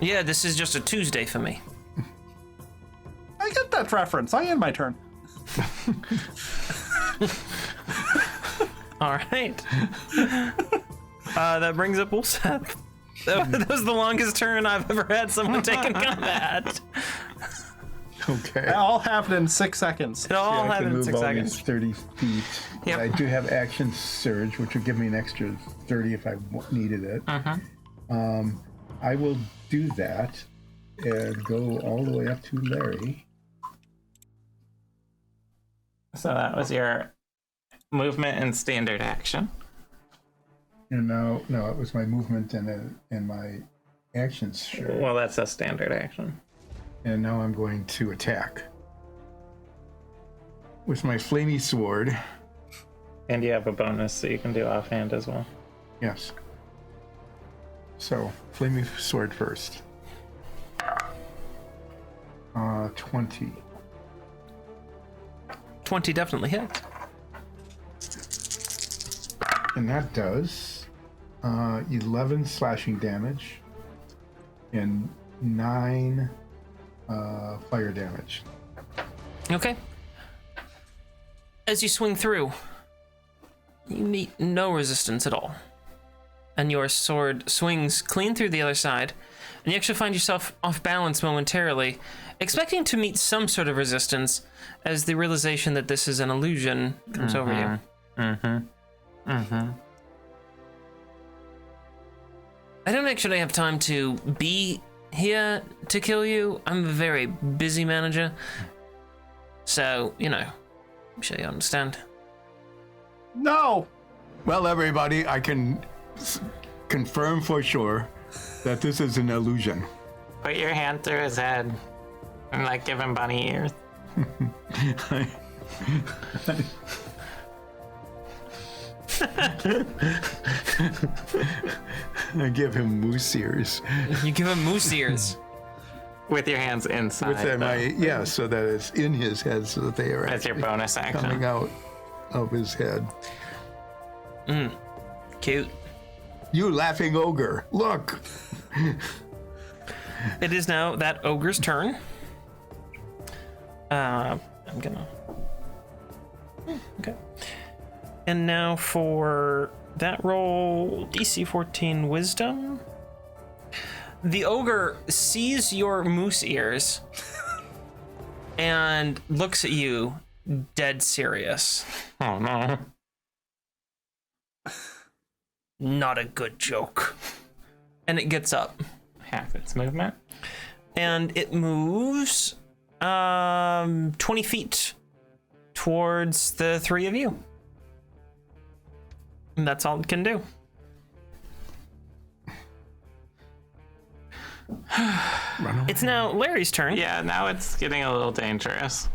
S1: Yeah, this is just a Tuesday for me.
S2: I get that reference. I end my turn.
S1: All right. That brings up Ulseth. That was the longest turn I've ever had someone take in combat.
S4: Okay.
S2: It all happened in 6 seconds.
S1: It all
S4: I can
S1: happened in
S4: move
S1: 6
S4: all
S1: seconds.
S4: these 30 feet.
S1: Yep.
S4: I do have action surge, which would give me an extra 30 if I needed it. I will do that and go all the way up to Larry.
S3: So that was your movement and standard action.
S4: And now, no, it was my movement and my action surge.
S3: Well, that's a standard action.
S4: And now I'm going to attack with my flamey sword.
S3: And you have a bonus, so you can do offhand as well.
S4: Yes. So, flamey sword first. 20.
S1: 20 definitely hits.
S4: And that does 11 slashing damage and 9 fire damage.
S1: Okay. As you swing through, you meet no resistance at all. And your sword swings clean through the other side, and you actually find yourself off balance momentarily, expecting to meet some sort of resistance as the realization that this is an illusion comes over you. I don't actually have time to be here to kill you. I'm a very busy manager. So, you know, I'm sure you understand.
S2: No!
S4: Well, everybody, I can confirm for sure that this is an illusion.
S3: Put your hand through his head and, like, give him bunny ears.
S4: I give him moose ears.
S1: You give him moose ears.
S3: With your hands inside.
S4: With
S3: though.
S4: yeah, so that it's in his head, so that they are
S3: That's your
S4: actually
S3: bonus
S4: coming
S3: action.
S4: out of his head.
S1: Cute.
S4: You laughing ogre, look!
S1: It is now that ogre's turn. I'm gonna. Okay. And now for that roll, DC 14 Wisdom. The ogre sees your moose ears and looks at you dead serious.
S3: Oh no.
S1: Not a good joke. And it gets up.
S3: Half its movement.
S1: And it moves 20 feet towards the three of you. And that's all it can do. It's now Larry's turn.
S3: Yeah, now it's getting a little dangerous.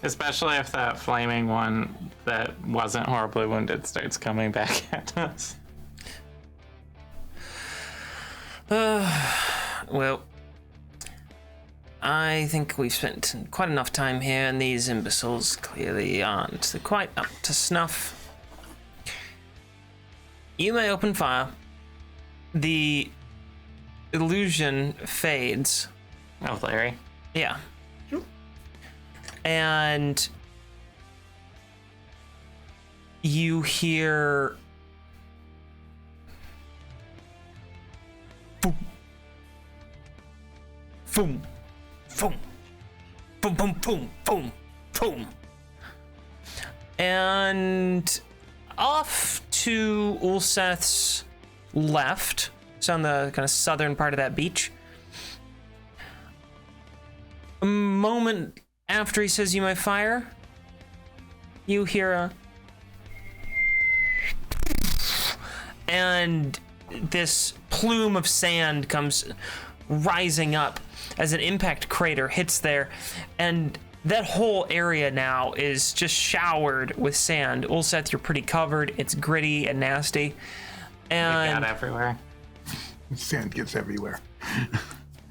S3: Especially if that flaming one that wasn't horribly wounded starts coming back at us.
S1: Well, I think we've spent quite enough time here, and these imbeciles clearly aren't quite up to snuff. You may open fire. The illusion fades.
S3: Oh, Larry.
S1: Yeah. And you hear boom, boom, boom, boom, boom, boom, boom, boom. And off to Ulseth's left, so on the kind of southern part of that beach. A moment after he says you may fire, you hear a... And this plume of sand comes rising up as an impact crater hits there, and that whole area now is just showered with sand. Ulseth, you're pretty covered. It's gritty and nasty.
S3: It
S1: And
S3: got everywhere.
S4: Sand gets everywhere.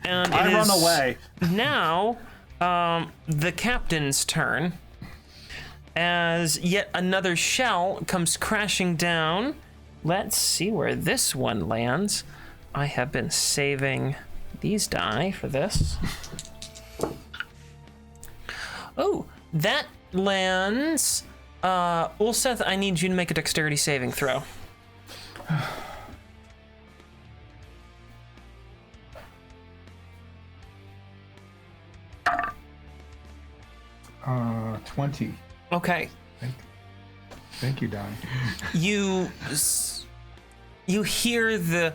S1: And
S2: I
S1: it
S2: run
S1: is
S2: away.
S1: Now, the captain's turn, as yet another shell comes crashing down. Let's see where this one lands. I have been saving these die for this. Oh, that lands. Ulseth, I need you to make a dexterity saving throw.
S4: 20.
S1: Okay.
S4: Thank you, Don.
S1: You hear the,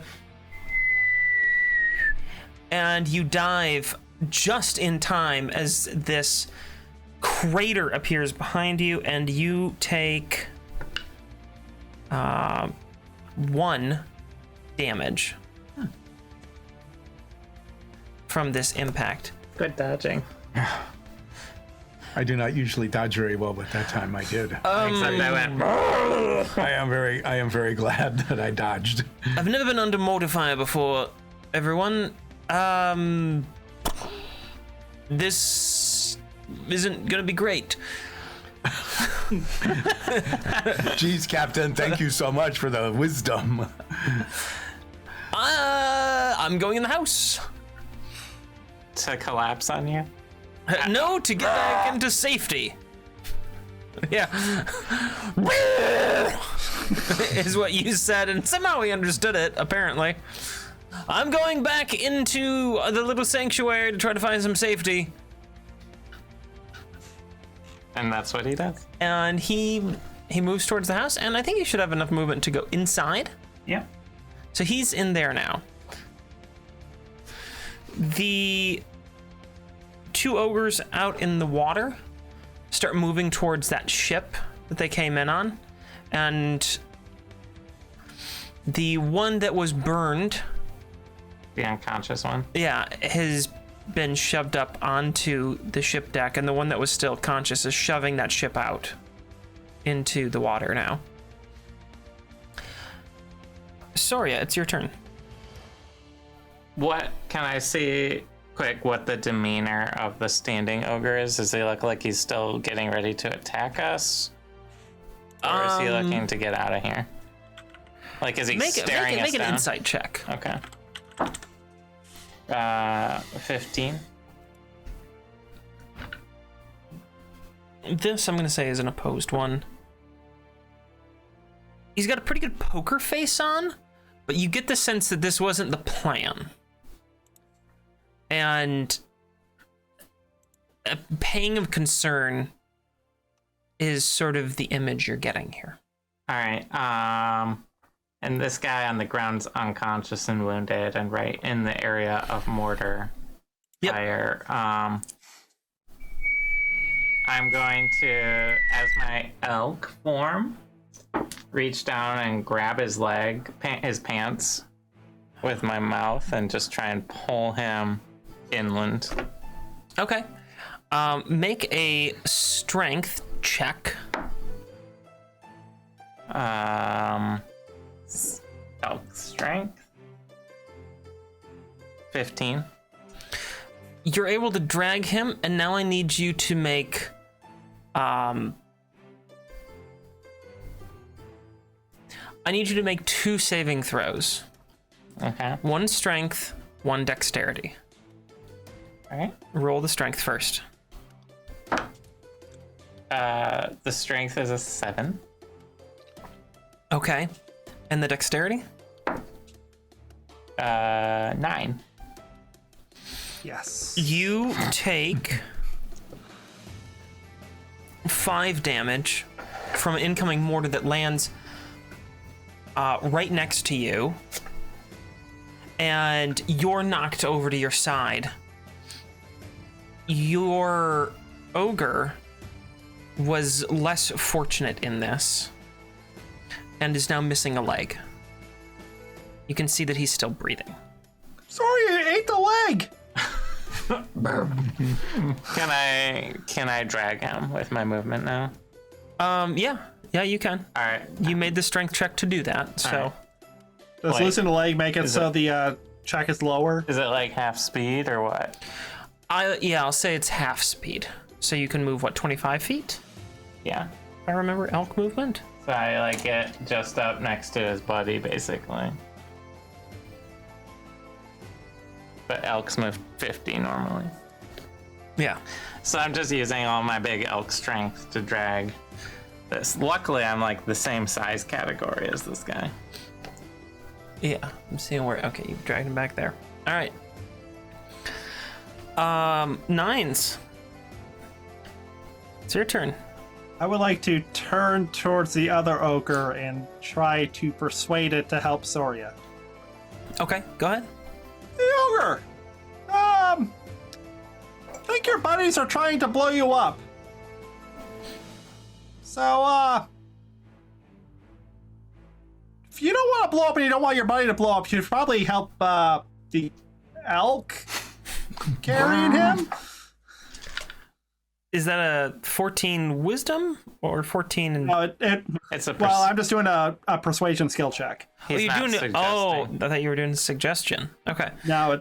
S1: and you dive just in time as this crater appears behind you, and you take 1 damage from this impact.
S3: Good dodging.
S4: I do not usually dodge very well, but that time I did.
S3: Except I went.
S4: I am very glad that I dodged.
S1: I've never been under mortar fire before, everyone. This isn't gonna be great.
S4: Jeez, Captain, thank you so much for the wisdom.
S1: I'm going in the house.
S3: To collapse on you?
S1: No, to get back into safety. Yeah. Is what you said, and somehow he understood it, apparently. I'm going back into the little sanctuary to try to find some safety.
S3: And that's what he does?
S1: And he moves towards the house, and I think he should have enough movement to go inside.
S3: Yeah.
S1: So he's in there now. The 2 ogres out in the water start moving towards that ship that they came in on. And the one that was burned,
S3: The unconscious one?
S1: yeah, has been shoved up onto the ship deck, and the one that was still conscious is shoving that ship out into the water now. Soria, it's your turn.
S3: What can I see quick what the demeanor of the standing ogre is? Does he look like he's still getting ready to attack us? Or is he looking to get out of here? Like, is he staring us
S1: Make an
S3: down?
S1: insight check.
S3: Okay. 15.
S1: This, I'm going to say, is an opposed one. He's got a pretty good poker face on, but you get the sense that this wasn't the plan. And a pang of concern is sort of the image you're getting here.
S3: All right. And this guy on the ground's unconscious and wounded and right in the area of mortar fire. I'm going to, as my elk form, reach down and grab his leg, his pants, with my mouth and just try and pull him inland.
S1: Okay. Make a strength check.
S3: Elk strength. 15.
S1: You're able to drag him, and now I need you to make I need you to make 2 saving throws.
S3: Okay.
S1: 1 strength, 1 dexterity.
S3: All right.
S1: Roll the strength first.
S3: The strength is a 7.
S1: Okay. And the dexterity?
S3: 9.
S2: Yes.
S1: You take 5 damage from an incoming mortar that lands right next to you, and you're knocked over to your side. Your ogre was less fortunate in this and is now missing a leg. You can see that he's still breathing.
S2: Sorry, I ate the leg.
S3: Can I drag him with my movement now?
S1: Yeah, you can.
S3: All right.
S1: You made the strength check to do that, so.
S3: All
S2: Does
S3: Wait,
S2: loosen the leg make it so
S3: it-
S2: the check is lower?
S3: Is it like half speed or what?
S1: I'll say it's half speed. So you can move, 25 feet?
S3: Yeah.
S1: If I remember elk movement?
S3: So I like get just up next to his buddy, basically. But elks move 50 normally.
S1: Yeah.
S3: So I'm just using all my big elk strength to drag this. Luckily, I'm like the same size category as this guy.
S1: Yeah, I'm seeing where, okay, you've dragged him back there. All right. Nines. It's your turn.
S2: I would like to turn towards the other ogre and try to persuade it to help Soria.
S1: Okay, go ahead.
S2: Hey, ogre! I think your buddies are trying to blow you up. So, if you don't want to blow up and you don't want your buddy to blow up, you should probably help, the elk carrying him.
S1: Is that a 14 wisdom or 14?
S2: No,
S3: It's a
S2: well, I'm just doing a persuasion skill check.
S3: He's
S1: you're
S3: not
S1: doing it.
S3: suggesting.
S1: Oh, I thought you were doing suggestion. Okay.
S2: No, I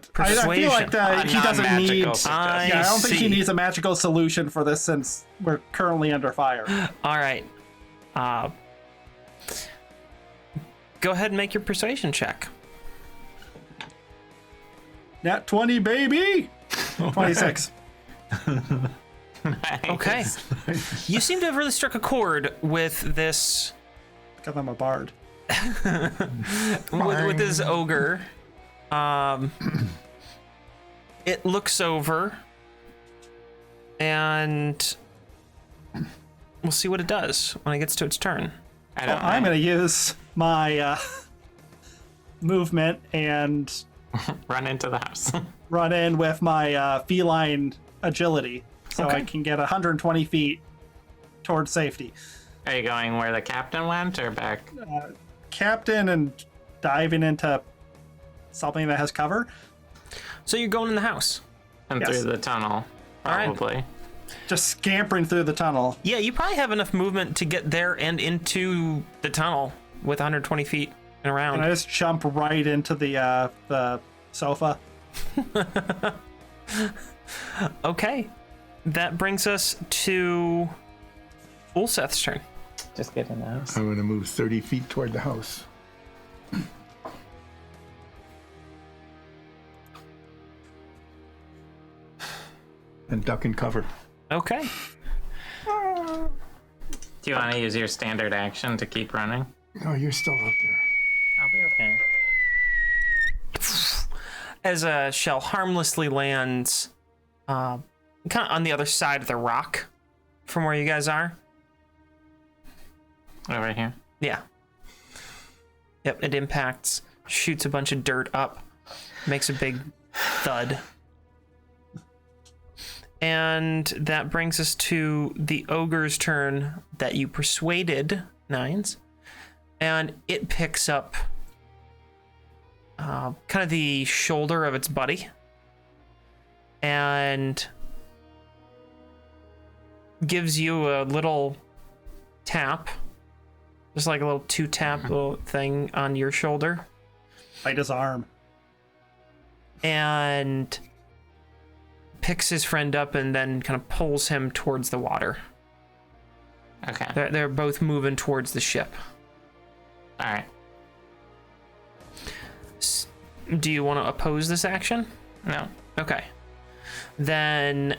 S2: feel like
S1: Persuasion.
S2: he doesn't need.
S3: Non-magical suggestion.
S2: Yeah, I don't think he
S1: see.
S2: needs a magical solution for this since we're currently under fire.
S1: All right. Go ahead and make your persuasion check.
S2: Nat 20, baby! 26.
S1: Okay. You seem to have really struck a chord with this
S2: Because I'm a bard.
S1: with this ogre. It looks over and we'll see what it does when it gets to its turn.
S3: I don't
S2: I'm
S3: know.
S2: going to use my movement and
S3: Run into the house.
S2: run in with my feline agility. So
S1: Okay.
S2: I can get 120 feet towards safety.
S3: Are you going where the captain went or back?
S2: Captain and diving into something that has cover.
S1: So you're going in the house.
S3: And
S2: Yes.
S3: through the tunnel,
S1: All right.
S3: probably.
S2: Just scampering through the tunnel.
S1: Yeah, you probably have enough movement to get there and into the tunnel with 120 feet and around.
S2: And I just jump right into the sofa.
S1: Okay. That brings us to Ulseth's turn.
S3: Just get in the house.
S4: I'm going to move 30 feet toward the house. and duck and cover.
S1: Okay.
S3: Do you want to use your standard action to keep running?
S4: Oh, you're still out there.
S3: I'll be okay.
S1: As a shell harmlessly lands kind of on the other side of the rock from where you guys are.
S3: Over here.
S1: Yeah. Yep, it impacts, shoots a bunch of dirt up, makes a big thud. And that brings us to the ogre's turn that you persuaded, Nines. And it picks up kind of the shoulder of its buddy and gives you a little tap, just like a little 2-tap little thing on your shoulder.
S2: Bite his arm.
S1: And picks his friend up and then kind of pulls him towards the water.
S3: Okay.
S1: They're both moving towards the ship.
S3: All right.
S1: Do you want to oppose this action?
S3: No.
S1: Okay. Then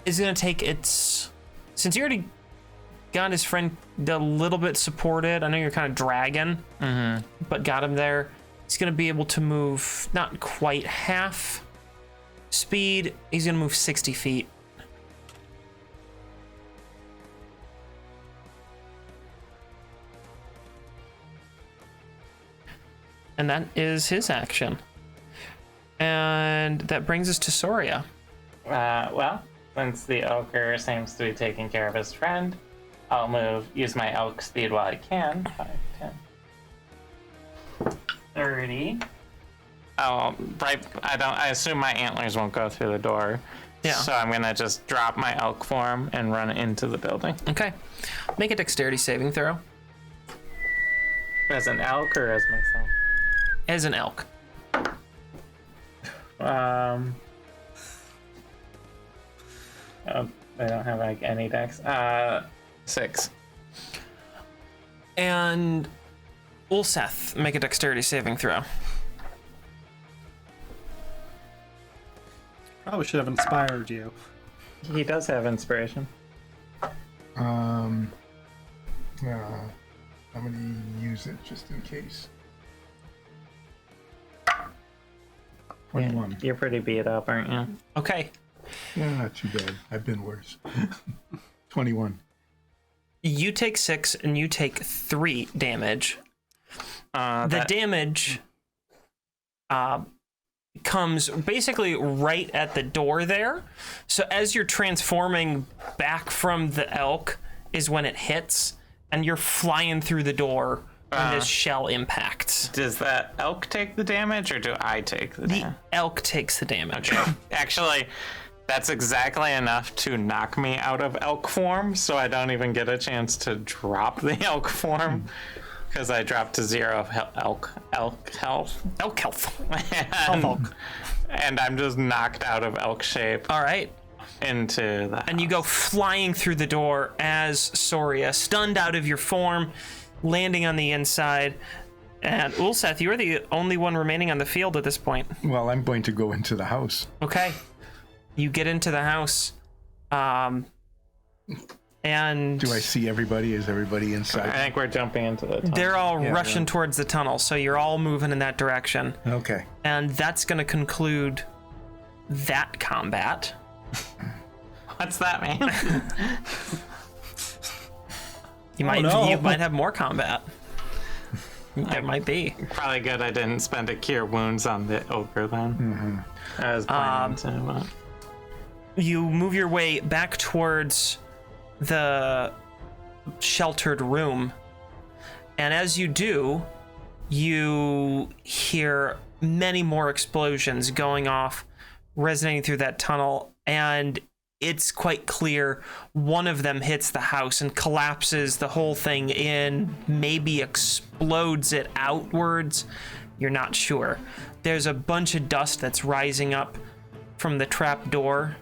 S1: it's going to take its... Since you already got his friend a little bit supported, I know you're kind of dragging, but got him there. He's going to be able to move not quite half speed. He's going to move 60 feet. And that is his action. And that brings us to Soria.
S3: Well, since the ogre seems to be taking care of his friend, I'll use my elk speed while I can. 5, 10, 30. Oh, right. I assume my antlers won't go through the door.
S1: Yeah.
S3: So I'm gonna just drop my elk form and run into the building.
S1: Okay. Make a dexterity saving throw.
S3: As an elk or as myself?
S1: As an elk.
S3: Oh, I don't have like any dex. 6.
S1: And Ulseth, make a dexterity saving throw.
S2: Probably should have inspired you.
S3: He does have inspiration.
S4: I'm gonna use it just in case. 21.
S3: Yeah, you're pretty beat up, aren't you?
S1: Okay.
S4: Yeah, not too bad. I've been worse. 21.
S1: You take 6 and you take 3 damage. The damage comes basically right at the door there. So as you're transforming back from the elk is when it hits, and you're flying through the door when this shell impacts.
S3: Does that elk take the damage, or do I take the damage?
S1: The elk takes the damage.
S3: Okay. Actually, that's exactly enough to knock me out of elk form, so I don't even get a chance to drop the elk form, because I dropped to 0 elk health.
S1: Elk health.
S3: And I'm just knocked out of elk shape
S1: All right.
S3: into the
S1: And you go flying through the door as Soria, stunned out of your form, landing on the inside. And Ulseth, you're the only one remaining on the field at this point.
S4: Well, I'm going to go into the house.
S1: Okay. You get into the house. And
S4: Do I see everybody? Is everybody
S3: I
S4: inside?
S3: think we're jumping into the tunnel.
S1: they're all
S4: Yeah,
S1: rushing
S4: yeah.
S1: towards the tunnel, so you're all moving in that direction.
S4: Okay.
S1: And that's going to conclude that combat.
S3: What's that mean?
S1: You might
S2: no.
S1: you might have more combat. There might be.
S3: Probably good I didn't spend a cure wounds on the ogre then. I was planning to.
S1: You move your way back towards the sheltered room, and as you do, you hear many more explosions going off, resonating through that tunnel, and it's quite clear one of them hits the house and collapses the whole thing in, maybe explodes it outwards. You're not sure. There's a bunch of dust that's rising up from the trap door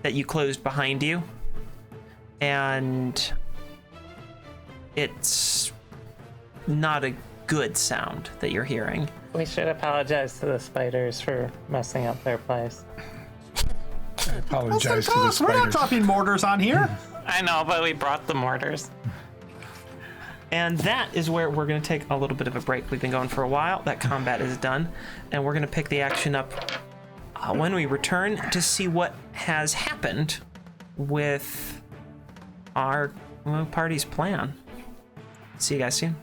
S1: that you closed behind you, and it's not a good sound that you're hearing.
S3: We should apologize to the spiders for messing up their place.
S4: apologize to the
S2: We're not
S4: spiders.
S2: dropping mortars on here.
S3: I know, but we brought the mortars.
S1: And that is where we're going to take a little bit of a break. We've been going for a while. That combat is done. And we're going to pick the action up when we return to see what has happened with our party's plan. See you guys soon.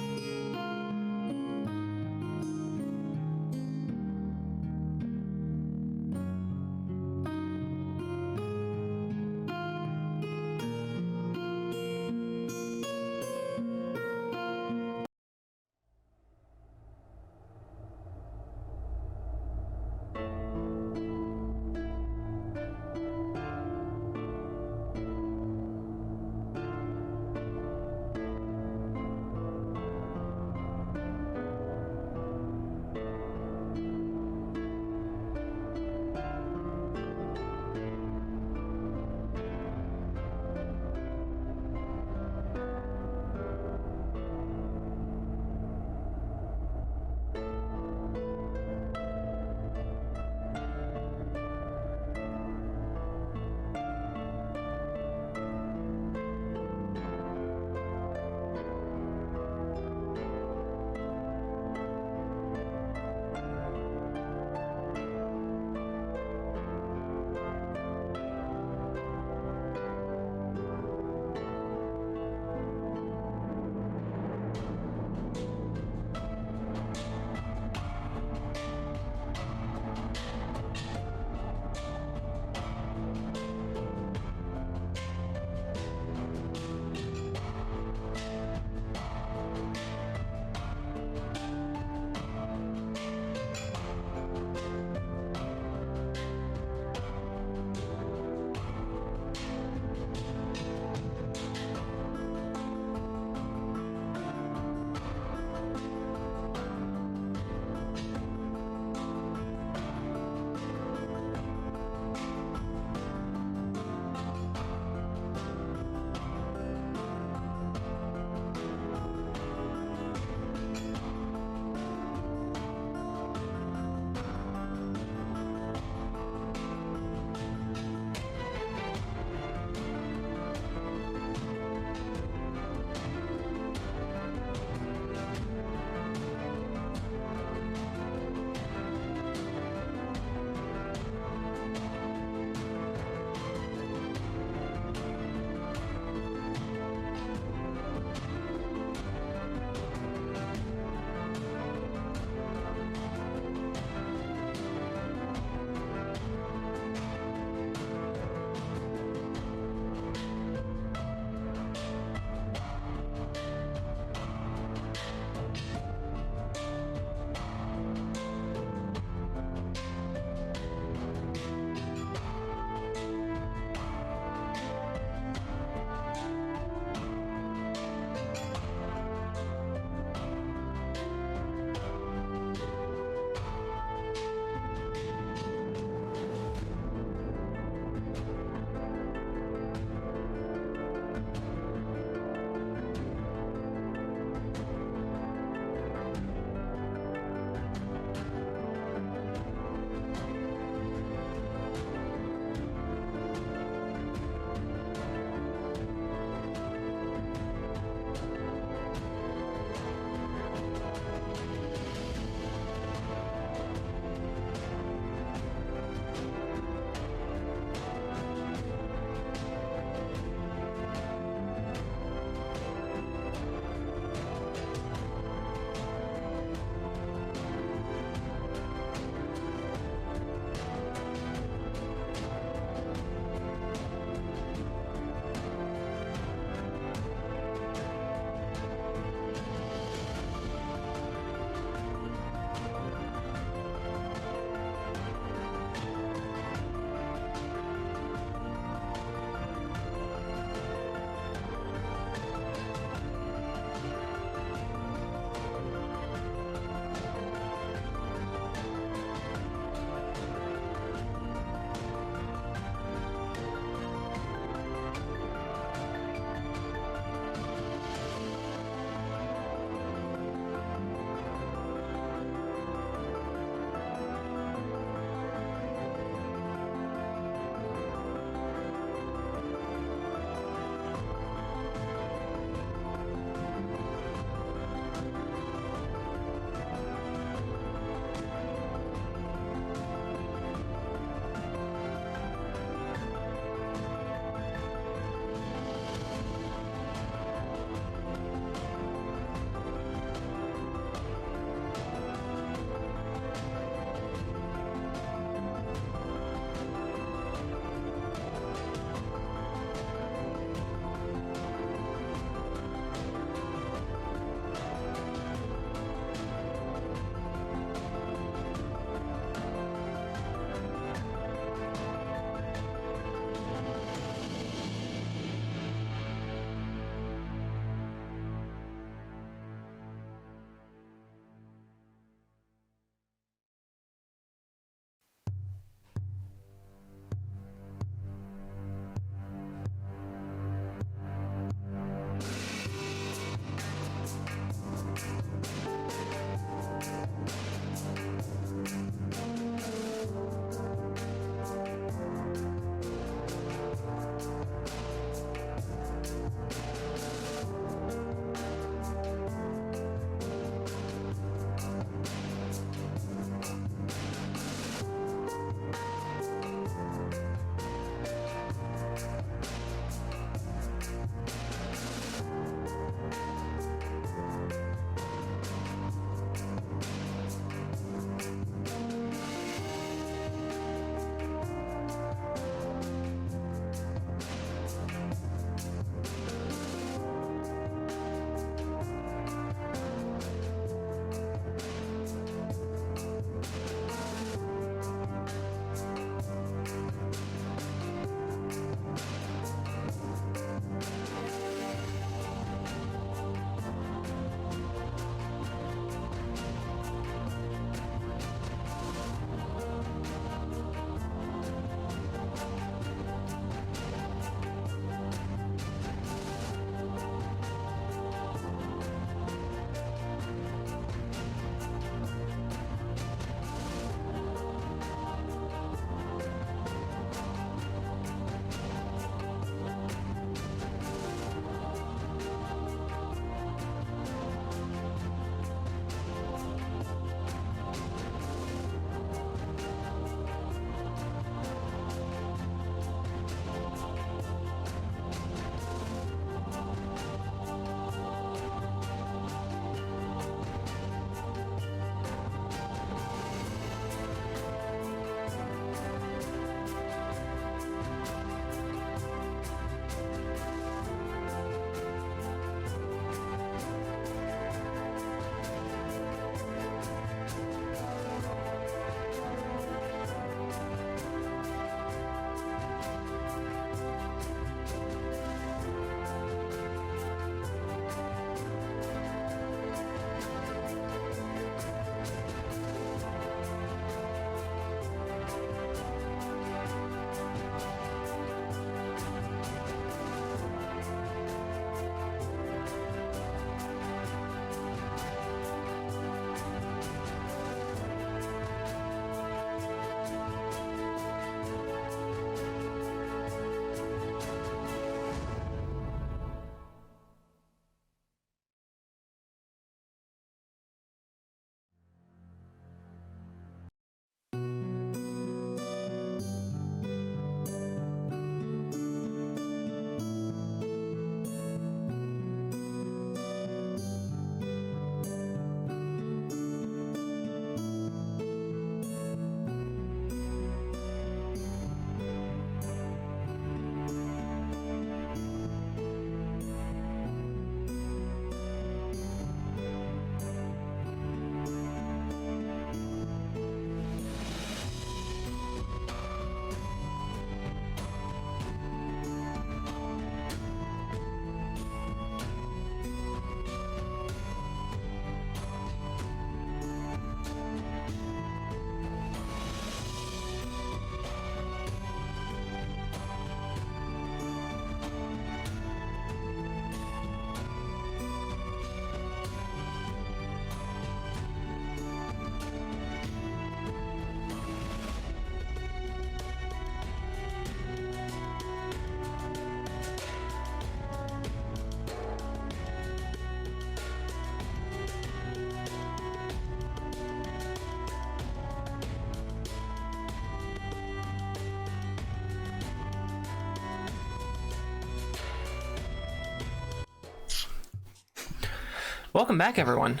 S1: Welcome back, everyone,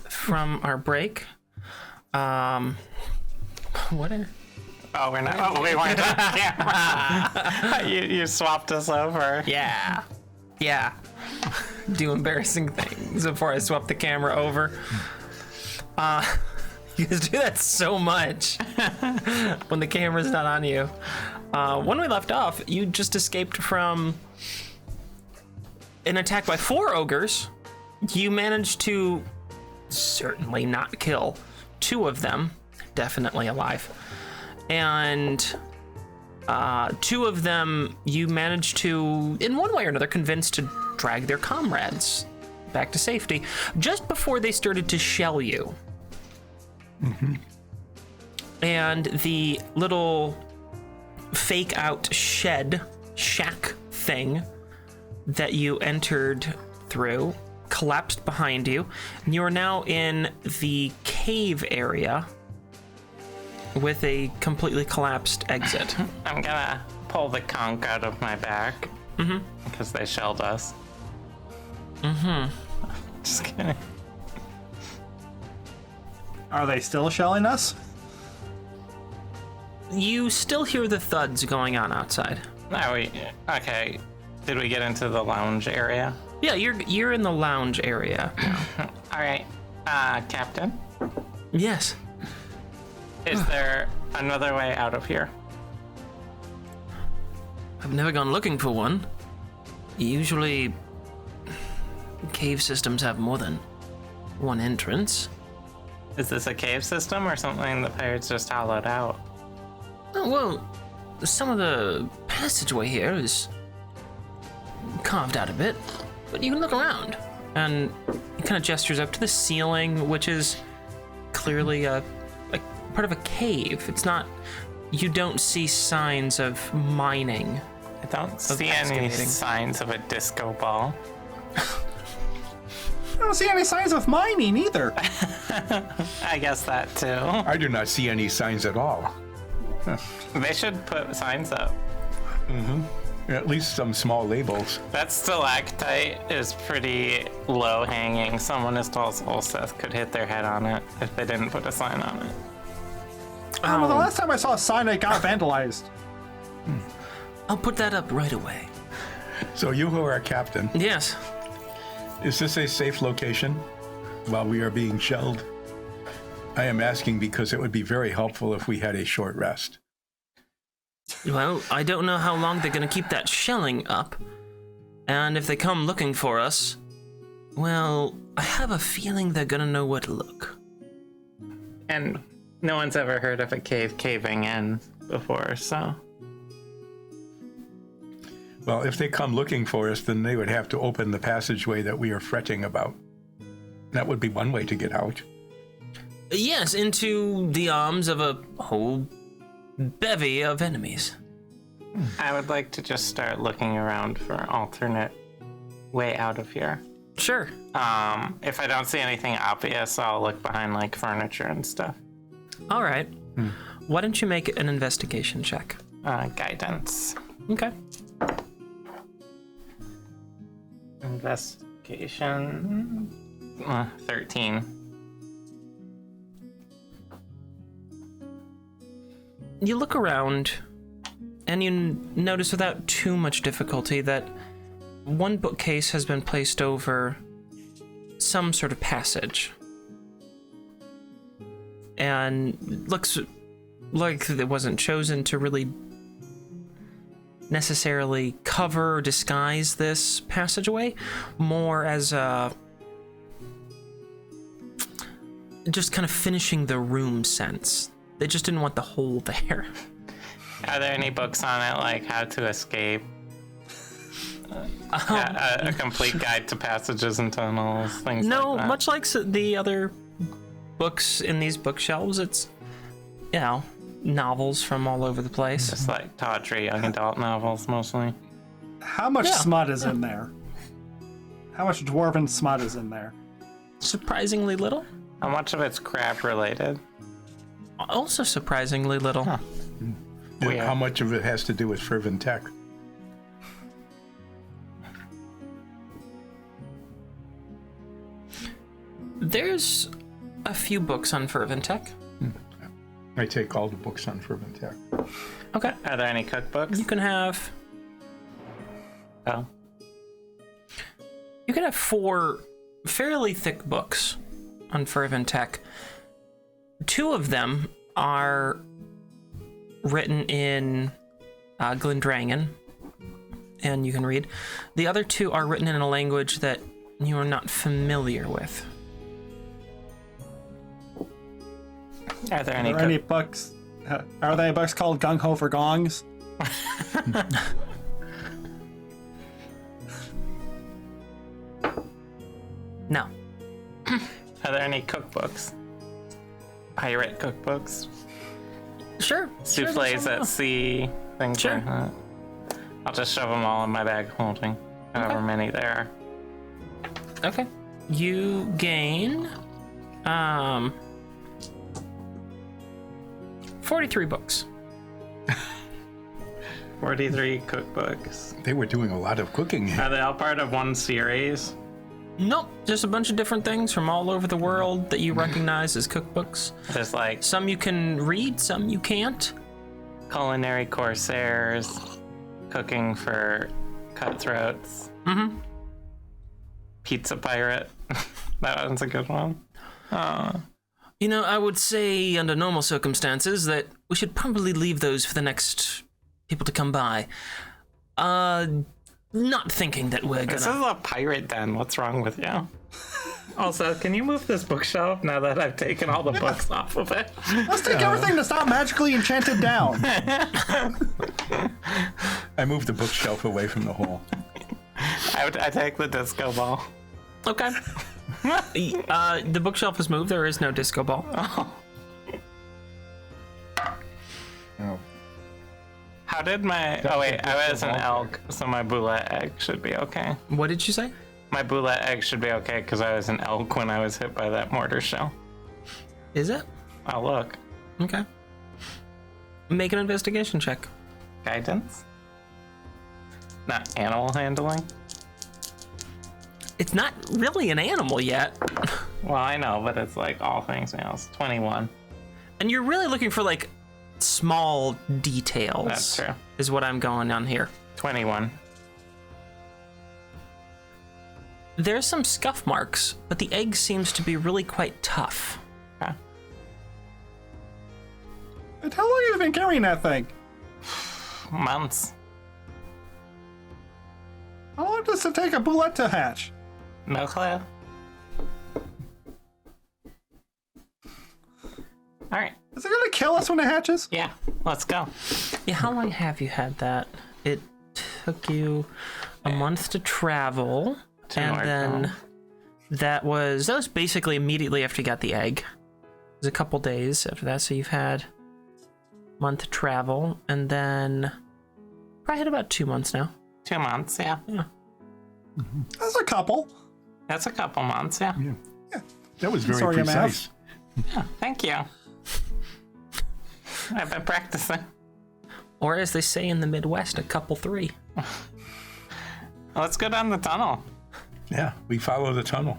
S1: from our break. What?
S3: Oh, we're not. Oh, we weren't on camera. You swapped us over.
S1: Yeah. Do embarrassing things before I swap the camera over. You guys do that so much when the camera's not on you. When we left off, you just escaped from an attack by 4 ogres. You managed to certainly not kill 2 of them, definitely alive. And 2 of them you managed to, in one way or another, convince to drag their comrades back to safety just before they started to shell you. Mm-hmm. And the little fake out shack thing that you entered through collapsed behind you, and you are now in the cave area with a completely collapsed exit.
S3: I'm gonna pull the conch out of my back because they shelled us. Just kidding.
S2: Are they still shelling us?
S1: You still hear the thuds going on outside.
S3: Okay. Did we get into the lounge area?
S1: Yeah, you're in the lounge area now.
S3: All right, Captain.
S1: Yes.
S3: Is there another way out of here?
S1: I've never gone looking for one. Usually, cave systems have more than one entrance.
S3: Is this a cave system or something the pirates just hollowed out?
S1: Oh, well, some of the passageway here is carved out a bit, but you can look around. And he kind of gestures up to the ceiling, which is clearly a part of a cave. It's not, you don't see signs of mining.
S3: I don't see any signs of a disco ball.
S2: I don't see any signs of mining either.
S3: I guess that too.
S4: I do not see any signs at all.
S3: They should put signs up.
S4: At least some small labels.
S3: That stalactite is pretty low hanging. Someone as tall as Olseth could hit their head on it if they didn't put a sign on it.
S2: Well, the last time I saw a sign, it got vandalized.
S1: I'll put that up right away.
S4: So you who are our captain,
S1: Yes.
S4: is this a safe location while we are being shelled? I am asking because it would be very helpful if we had a short rest.
S1: Well, I don't know how long they're going to keep that shelling up. And if they come looking for us, well, I have a feeling they're going to know where to look.
S3: And no one's ever heard of a cave caving in before, so.
S4: Well, if they come looking for us, then they would have to open the passageway that we are fretting about. That would be one way to get out.
S1: Yes, into the arms of a whole bevy of enemies.
S3: I would like to just start looking around for an alternate way out of here.
S1: Sure.
S3: If I don't see anything obvious, I'll look behind like furniture and stuff.
S1: All right. Why don't you make an investigation check?
S3: Guidance.
S1: Okay.
S3: Investigation. 13.
S1: You look around and you notice without too much difficulty that one bookcase has been placed over some sort of passage. And looks like it wasn't chosen to really necessarily cover or disguise this passageway, more as a just kind of finishing the room sense. They just didn't want the hole there.
S3: Are there any books on it, like How to Escape? A complete guide to passages and tunnels, things
S1: No,
S3: like that?
S1: much like the other books in these bookshelves, it's, novels from all over the place.
S3: Just like tawdry young adult novels, mostly.
S2: How much smut is in there? How much dwarven smut is in there?
S1: Surprisingly little.
S3: How much of it's crab related?
S1: Also surprisingly little.
S3: Huh.
S4: And how much of it has to do with fervent tech?
S1: There's a few books on Ferventech.
S4: I take all the books on Ferventech.
S1: Okay.
S3: Are there any cookbooks?
S1: You can have
S3: Oh.
S1: 4 fairly thick books on Ferventech. 2 of them are written in Glendrangan, and you can read. The other 2 are written in a language that you are not familiar with.
S3: Are there any,
S2: Are there any books? Are there any books called Gung Ho for Gongs?
S1: No.
S3: Are there any cookbooks? Pirate cookbooks?
S1: Sure.
S3: Souffles at sea, things
S1: Sure.
S3: like that. I'll just shove them all in my bag holding however many there are.
S1: Okay. You gain 43 books.
S3: 43 cookbooks.
S4: They were doing a lot of cooking.
S3: Are they all part of one series?
S1: Nope, just a bunch of different things from all over the world that you recognize as cookbooks.
S3: Just like
S1: Some you can read, some you can't.
S3: culinary corsairs, cooking for cutthroats.
S1: Mm-hmm.
S3: Pizza pirate. That one's a good one.
S1: You know, I would say under normal circumstances that we should probably leave those for the next people to come by. Not thinking that we're
S3: This is
S1: gonna...
S3: a pirate den. What's wrong with you? Also, can you move this bookshelf now that I've taken all the books off of it?
S2: Let's take everything that's not magically enchanted down.
S4: I moved the bookshelf away from the hole.
S3: I take the disco ball.
S1: Okay. The bookshelf is moved. There is no disco ball.
S4: Oh,
S3: How did my... Oh wait, I was an elk, so my boulette egg should be okay.
S1: What did you say?
S3: My boulette egg should be okay because I was an elk when I was hit by that mortar shell.
S1: Is it?
S3: Oh look.
S1: Okay. Make an investigation check.
S3: Guidance? Not animal handling?
S1: It's not really an animal yet.
S3: Well, I know, but it's like all things else. 21.
S1: And you're really looking for, like, small details.
S3: That's true.
S1: Is what I'm going on here.
S3: 21.
S1: There's some scuff marks, but the egg seems to be really quite tough.
S3: Okay.
S2: And how long have you been carrying that thing?
S3: Months.
S2: How long does it take a boulette to hatch?
S3: No clue. Alright.
S2: Is it gonna kill us when it hatches?
S3: Yeah, let's go.
S1: Yeah, how long have you had that? It took you a month to travel, and
S3: North
S1: then
S3: Pole.
S1: that was basically immediately after you got the egg. It was a couple days after that, so you've had month travel, and then probably had about 2 months now.
S3: 2 months, yeah.
S2: That's a couple.
S3: That's a couple months, yeah.
S4: that was very
S2: Sorry, I'm
S4: precise.
S3: Yeah, thank you. I've been practicing.
S1: Or as they say in the Midwest, a couple 3.
S3: Let's go down the tunnel.
S4: Yeah, we follow the tunnel.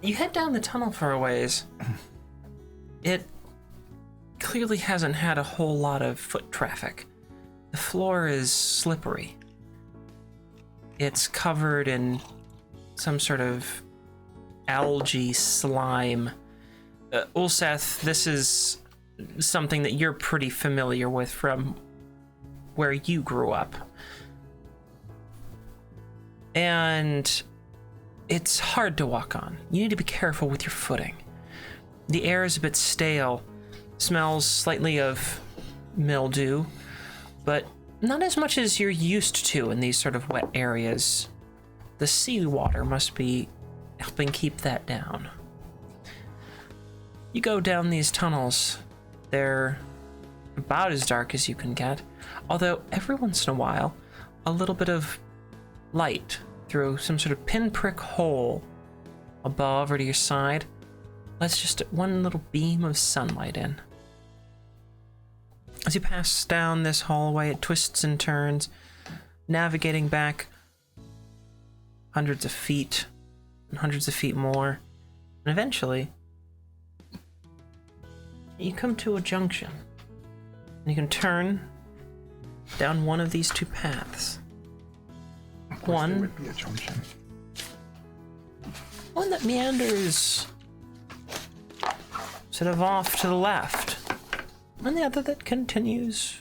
S1: You head down the tunnel for a ways. It clearly hasn't had a whole lot of foot traffic. The floor is slippery. It's covered in some sort of algae slime. Ulseth, this is something that you're pretty familiar with from where you grew up. And it's hard to walk on. You need to be careful with your footing. The air is a bit stale, smells slightly of mildew, but not as much as you're used to in these sort of wet areas. The seawater must be helping keep that down. You go down these tunnels. They're about as dark as you can get, although every once in a while, a little bit of light through some sort of pinprick hole above or to your side lets just one little beam of sunlight in. As you pass down this hallway, it twists and turns, navigating back hundreds of feet and hundreds of feet more. And eventually, you come to a junction. And you can turn down one of these two paths.
S4: Of course,
S1: One.
S4: there would be a junction.
S1: One that meanders sort of off to the left, and the other that continues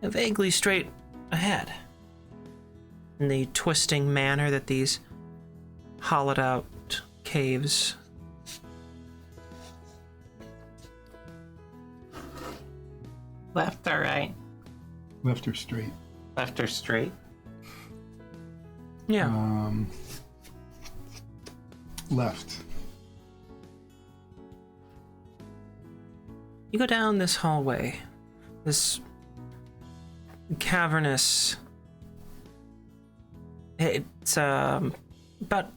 S1: vaguely straight ahead. In the twisting manner that these hollowed out caves
S3: Left or right?
S4: Left or straight?
S3: Left or straight?
S1: Yeah.
S4: Left.
S1: You go down this hallway, this cavernous. It's about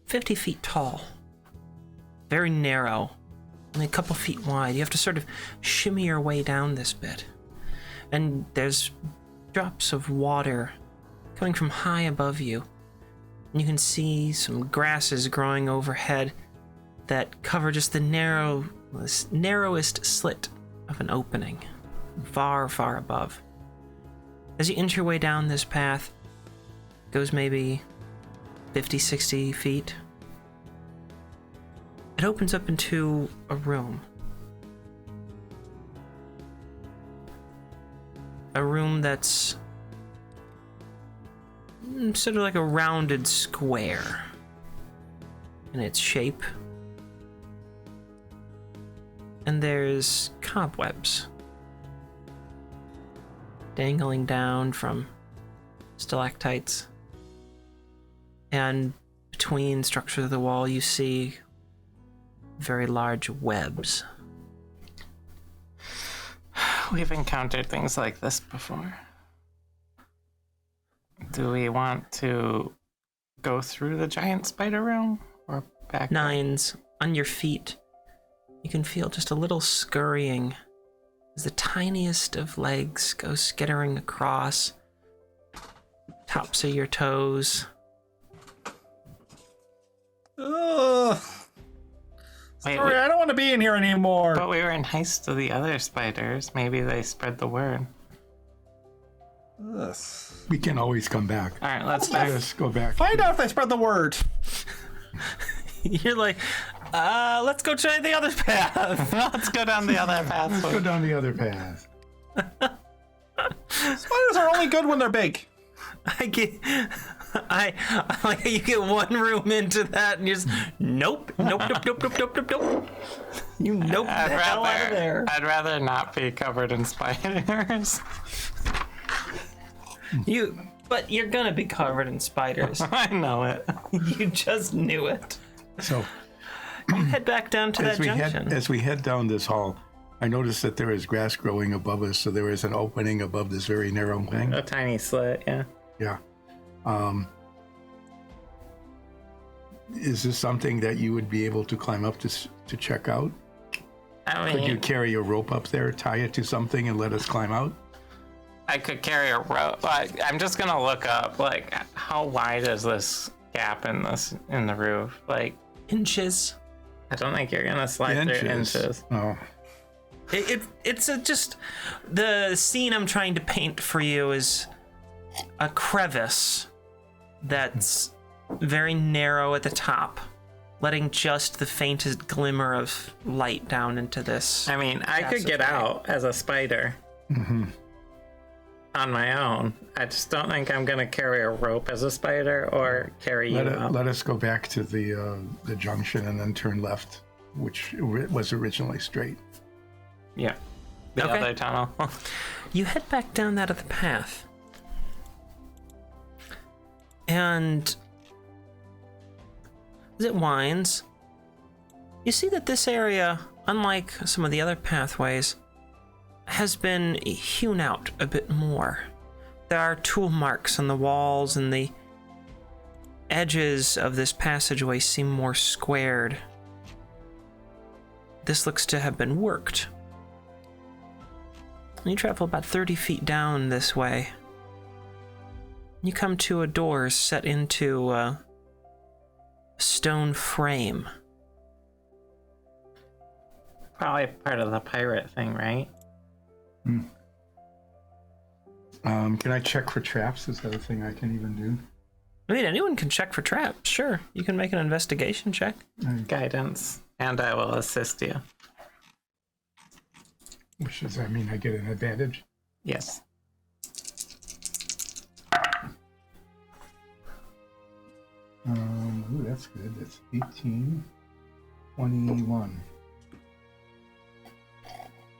S1: 50 feet tall, very narrow, only a couple feet wide. You have to sort of shimmy your way down this bit, and there's drops of water coming from high above you. And you can see some grasses growing overhead that cover just the narrowest slit of an opening, far, far above. As you inch your way down this path, it goes maybe 50, 60 feet. It opens up into a room. A room that's sort of like a rounded square in its shape. And there's cobwebs dangling down from stalactites. And between structures of the wall, you see very large webs.
S3: We've encountered things like this before. Do we want to go through the giant spider room or back?
S1: Nines on your feet. You can feel just a little scurrying as the tiniest of legs go skittering across tops of your toes.
S2: Ugh.
S3: Wait,
S2: Sorry, I don't want to be in here anymore.
S3: but we were in heist to the other spiders. Maybe they spread the word.
S2: Ugh.
S4: We can always come back.
S3: All right, let's
S4: Let
S3: back.
S4: us go back.
S2: Find out if they spread the word.
S1: You're like, let's go try the other path.
S3: Let's go down the other path.
S4: Let's go down the other path.
S2: Spiders are only good when they're big.
S1: I like you get one room into that and you're just nope. You nope the hell out of there.
S3: I'd rather not be covered in spiders.
S1: But you're gonna be covered in spiders.
S3: I know it.
S1: You just knew it.
S4: So
S1: You head back down to that junction.
S4: as we head down this hall, I noticed that there is grass growing above us, so there is an opening above this very narrow thing.
S3: A tiny slit, yeah.
S4: Yeah. Is this something that you would be able to climb up to check out?
S3: I
S4: Could you
S3: mean,
S4: carry a rope up there, tie it to something, and let us climb out?
S3: I could carry a rope. I'm just gonna look up, like, how wide is this gap in the roof? Like,
S1: Inches.
S3: I don't think you're gonna slide through inches.
S4: Oh,
S1: It's just the scene I'm trying to paint for you is a crevice that's very narrow at the top, letting just the faintest glimmer of light down into this.
S3: I mean, I could get
S1: Passageway.
S3: out as a spider on my own. I just don't think I'm gonna carry a rope as a spider or carry you up.
S4: let us go back to the junction and then turn left, which was originally straight.
S3: Yeah. The
S1: Okay.
S3: other tunnel.
S1: You head back down that other path. And as it winds, you see that this area, unlike some of the other pathways, has been hewn out a bit more. There are tool marks on the walls, and the edges of this passageway seem more squared. This looks to have been worked. You travel about 30 feet down this way. You come to a door set into stone frame.
S3: Probably part of the pirate thing, right?
S4: Can I check for traps? Is that a thing I can even do?
S1: I mean, anyone can check for traps. Sure, you can make an investigation check.
S3: Guidance, and I will assist you.
S4: Which does that mean I get an advantage?
S3: Yes.
S4: Ooh, that's good. That's 18, 21.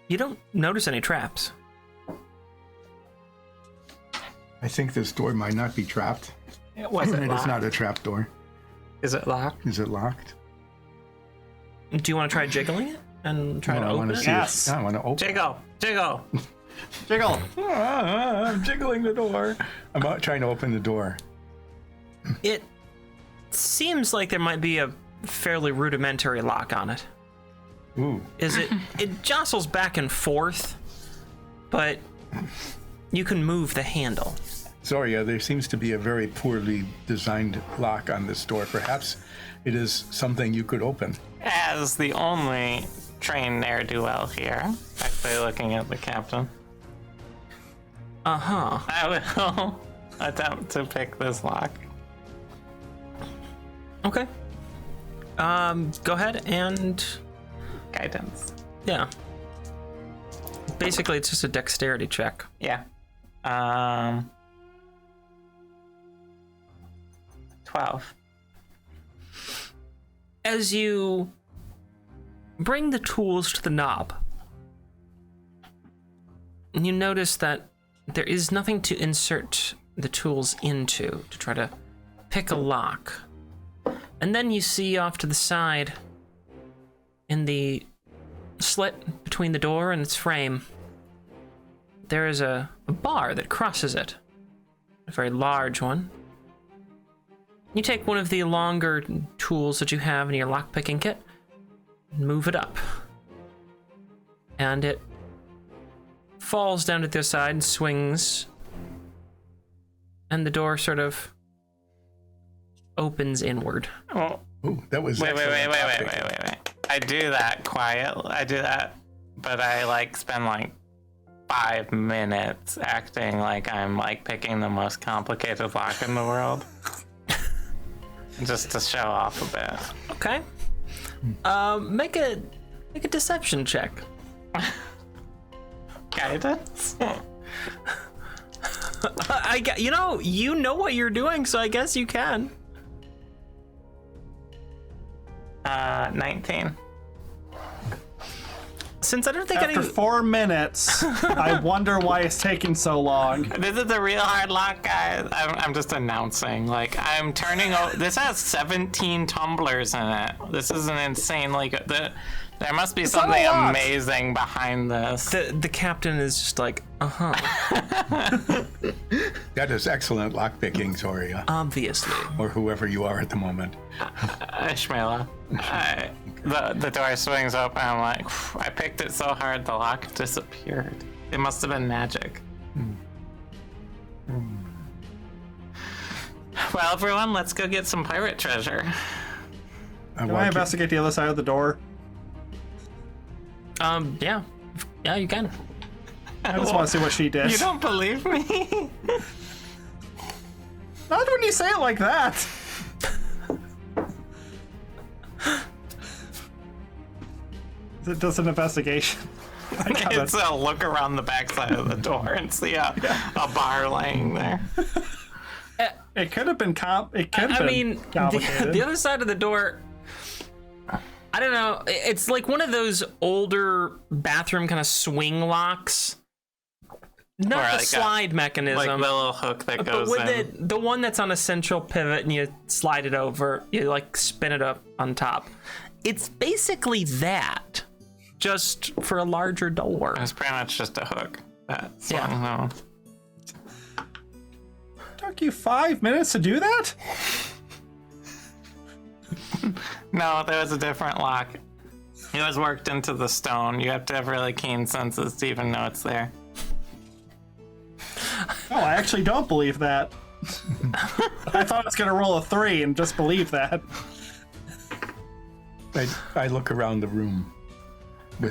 S1: You don't notice any traps.
S4: I think this door might not be trapped.
S3: Was it
S4: It is
S3: locked?
S4: not a trap door.
S3: Is it locked?
S4: Is it locked?
S1: Do you want to try jiggling it and try to
S4: I
S1: open
S4: want
S1: it?
S4: to see.
S2: Yes.
S4: I want to open.
S3: Jiggle! Jiggle!
S2: Jiggle.
S4: I'm jiggling the door. I'm trying to open the door.
S1: It seems like there might be a fairly rudimentary lock on it.
S4: Ooh.
S1: It jostles back and forth, but you can move the handle.
S4: Sorry, there seems to be a very poorly designed lock on this door. Perhaps it is something you could open.
S3: As the only trained ne'er-do-well here, actually looking at the captain,
S1: Uh-huh.
S3: I will attempt to pick this lock.
S1: Okay. Go ahead and
S3: Guidance.
S1: yeah. Basically, it's just a dexterity check.
S3: Yeah. 12.
S1: As you bring the tools to the knob, you notice that there is nothing to insert the tools into to try to pick a lock. And then you see off to the side, in the slit between the door and its frame, there is a bar that crosses it. A very large one. You take one of the longer tools that you have in your lockpicking kit, and move it up. And it falls down to the other side and swings. And the door sort of opens inward.
S3: Oh,
S4: Ooh, that was
S3: wait.
S4: excellent.
S3: I do that but I spend 5 minutes acting like I'm picking the most complicated lock in the world. Just to show off a bit.
S1: Okay. Make a deception check.
S3: Guidance?
S1: You know what you're doing, so I guess you can.
S3: 19.
S1: Since I don't think
S2: After
S1: any
S2: 4 minutes, I wonder why it's taking so long.
S3: This is a real hard lock, guys. I'm just announcing. I'm turning. This has 17 tumblers in it. This is an insane. There must be
S2: not
S3: something
S2: a lot.
S3: amazing behind this.
S1: the captain is just like,
S4: That is excellent lockpicking, Zoria,
S1: obviously.
S4: or whoever you are at the moment.
S3: Ishmaela. The door swings open. I'm like, I picked it so hard, the lock disappeared. It must have been magic. Well, everyone, let's go get some pirate treasure.
S2: Can I investigate the other side of the door?
S1: Yeah, you can.
S2: I just want to see what she did.
S3: You don't believe me?
S2: Not when you say it like that. It does an investigation.
S3: It's a look around the backside of the door and see a bar laying there.
S2: It could have been
S1: I mean,
S2: complicated.
S1: the other side of the door, I don't know. It's like one of those older bathroom kind of swing locks. Not
S3: Or
S1: the
S3: like a-
S1: slide mechanism.
S3: Like the little hook that
S1: but
S3: goes
S1: with
S3: in.
S1: the one that's on a central pivot and you slide it over, you spin it up on top. It's basically that, just for a larger door.
S3: It's pretty much just a hook. That's
S1: Yeah.
S2: Took you 5 minutes to do that?
S3: No, there was a different lock. It was worked into the stone. You have to have really keen senses to even know it's there.
S2: Oh, I actually don't believe that. I thought I was gonna roll a 3 and just believe that.
S4: I look around the room.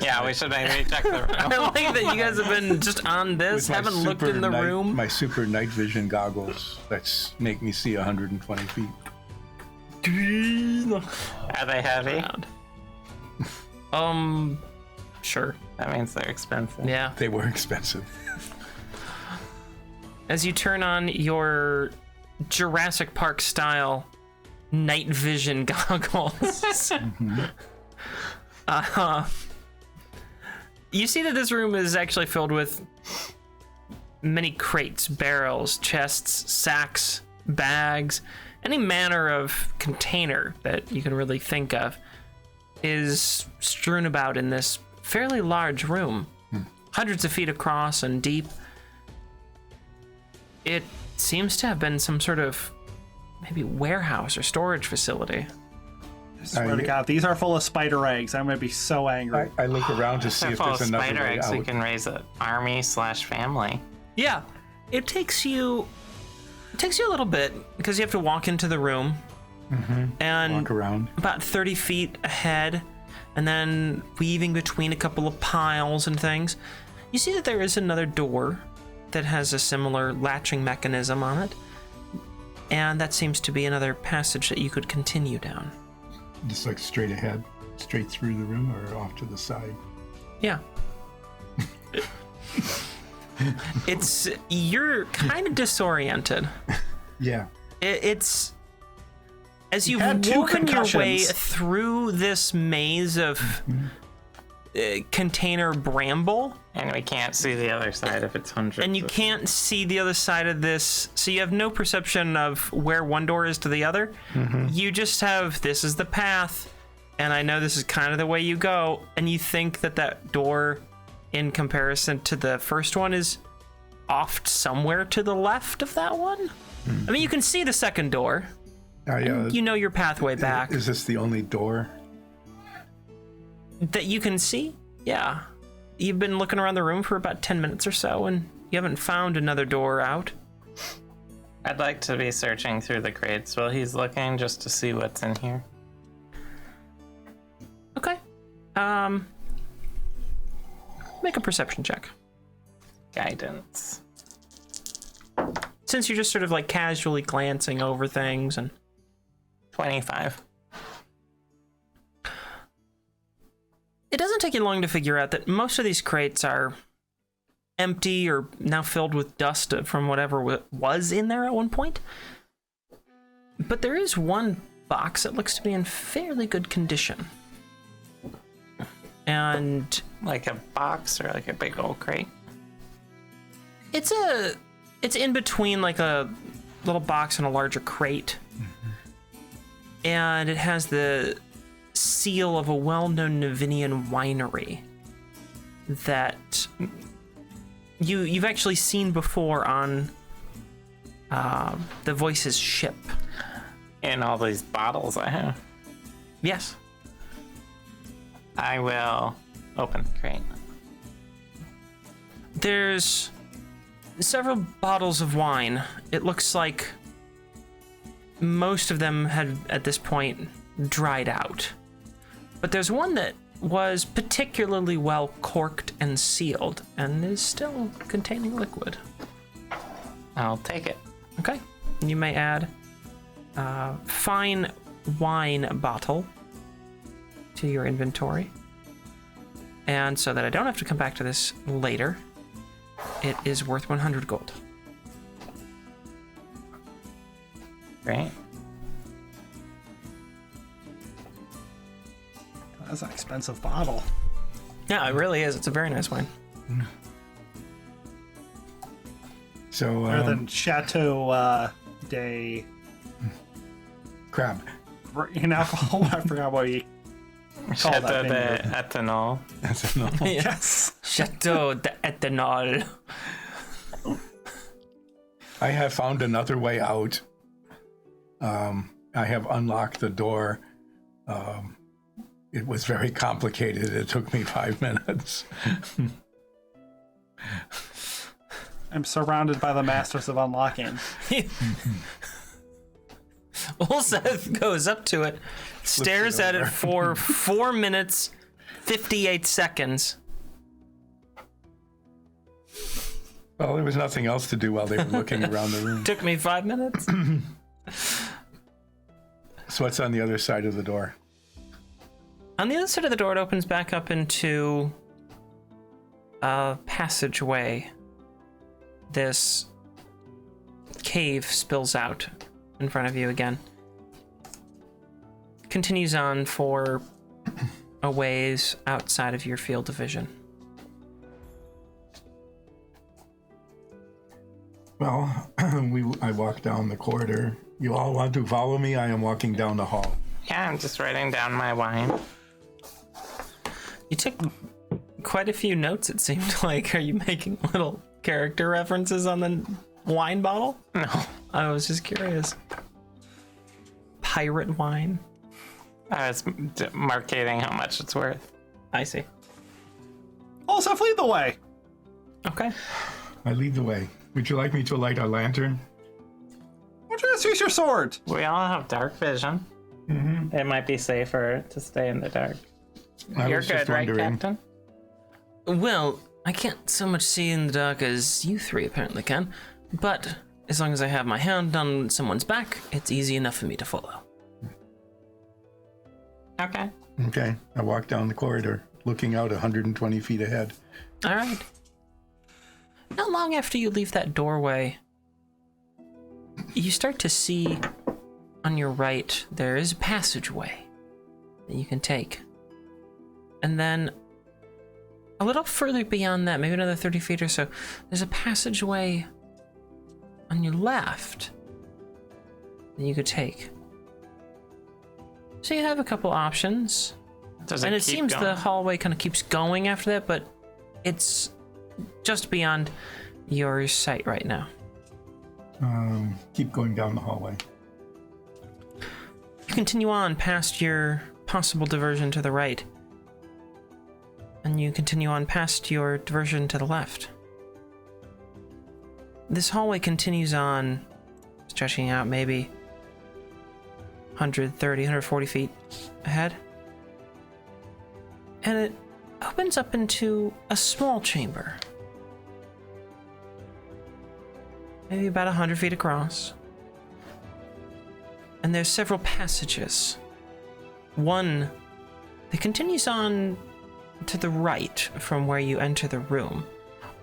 S3: Yeah, we should maybe check the room.
S1: I like that you guys have been just on this, haven't looked in the room.
S4: My super night vision goggles that make me see 120 feet.
S3: Are they heavy?
S1: Sure.
S3: That means they're expensive.
S1: Yeah.
S4: They were expensive.
S1: As you turn on your Jurassic Park style night vision goggles, you see that this room is actually filled with many crates, barrels, chests, sacks, bags, any manner of container that you can really think of is strewn about in this fairly large room, hundreds of feet across and deep. It seems to have been some sort of maybe warehouse or storage facility.
S2: I swear to God, these are full of spider eggs. I'm going to be so angry.
S4: I look around to see
S3: They're
S4: if
S3: full of
S4: there's another
S3: spider
S4: way
S3: eggs.
S4: out.
S3: We can raise an army/family.
S1: Yeah, it takes you a little bit because you have to walk into the room and
S4: Walk around.
S1: about 30 feet ahead, and then weaving between a couple of piles and things, you see that there is another door that has a similar latching mechanism on it, and that seems to be another passage that you could continue down.
S4: Just like straight ahead, straight through the room, or off to the side.
S1: Yeah. It's you're kind of disoriented.
S4: Yeah.
S1: It's as you've
S2: had 2
S1: woven your way
S2: concussions.
S1: through this maze of container bramble,
S3: And we can't see the other side if it's hundreds.
S1: and you can't see the other side of this, so you have no perception of where one door is to the other. You just have, this is the path, and I know this is kind of the way you go, and you think that that door, in comparison to the first one, is off somewhere to the left of that one. I mean, you can see the second door. You know your pathway back.
S4: Is this the only door?
S1: That you can see? Yeah. You've been looking around the room for about 10 minutes or so, and you haven't found another door out.
S3: I'd like to be searching through the crates while he's looking just to see what's in here.
S1: Okay. Make a perception check.
S3: Guidance.
S1: Since you're just sort of like casually glancing over things and
S3: 25.
S1: it doesn't take you long to figure out that most of these crates are empty or now filled with dust from whatever was in there at one point. But there is one box that looks to be in fairly good condition. And
S3: Like a box or like a big old crate?
S1: it's in between like a little box and a larger crate. And it has the seal of a well-known Navinian winery that you've actually seen before on the Voices ship.
S3: In all these bottles I have.
S1: Yes.
S3: I will open the crate.
S1: There's several bottles of wine. It looks like most of them had, at this point, dried out. But there's one that was particularly well corked and sealed and is still containing liquid.
S3: I'll take it.
S1: Okay. You may add fine wine bottle to your inventory. And so that I don't have to come back to this later, it is worth 100 gold.
S3: Great.
S2: That's an expensive bottle.
S1: Yeah, it really is. It's a very nice wine.
S4: So,
S2: Better than Chateau de
S4: crab.
S2: in alcohol. I forgot what you call that
S3: Chateau de
S2: vineyard.
S3: ethanol.
S4: That's enough.
S2: Yes.
S1: Chateau d'Ethanol.
S4: I have found another way out. I have unlocked the door. It was very complicated. It took me 5 minutes.
S2: I'm surrounded by the masters of unlocking.
S1: Ulseth goes up to it, stares at it for 4 minutes, 58 seconds.
S4: Well, there was nothing else to do while they were looking around the room.
S1: Took me 5 minutes.
S4: So what's on the other side of the door?
S1: On the other side of the door, it opens back up into a passageway. This cave spills out in front of you again. Continues on for a ways outside of your field of vision.
S4: Well, I walk down the corridor. You all want to follow me? I am walking down the hall.
S3: Yeah, I'm just writing down my wine.
S1: You took quite a few notes, it seemed like. Are you making little character references on the wine bottle?
S3: No.
S1: I was just curious. Pirate wine?
S3: I was marketing how much it's worth.
S1: I see.
S2: Also, lead the way.
S1: Okay.
S4: I lead the way. Would you like me to light a lantern?
S2: Why don't you just use your sword?
S3: We all have dark vision. Mm-hmm. It might be safer to stay in the dark. You're good, right, Captain?
S1: Well, I can't so much see in the dark as you three apparently can, but as long as I have my hand on someone's back, it's easy enough for me to follow.
S3: Okay.
S4: Okay. I walk down the corridor, looking out 120 feet ahead.
S1: All right. Not long after you leave that doorway, you start to see on your right there is a passageway that you can take. And then a little further beyond that, maybe another 30 feet or so, there's a passageway on your left that you could take. So you have a couple options. And it seems
S3: going?
S1: the hallway kind of keeps going after that, but it's just beyond your sight right now.
S4: Keep going down the hallway.
S1: You continue on past your possible diversion to the right. And you continue on past your diversion to the left. This hallway continues on, stretching out maybe 130, 140 feet ahead. And it opens up into a small chamber. Maybe about 100 feet across. And there's several passages. One that continues on to the right from where you enter the room,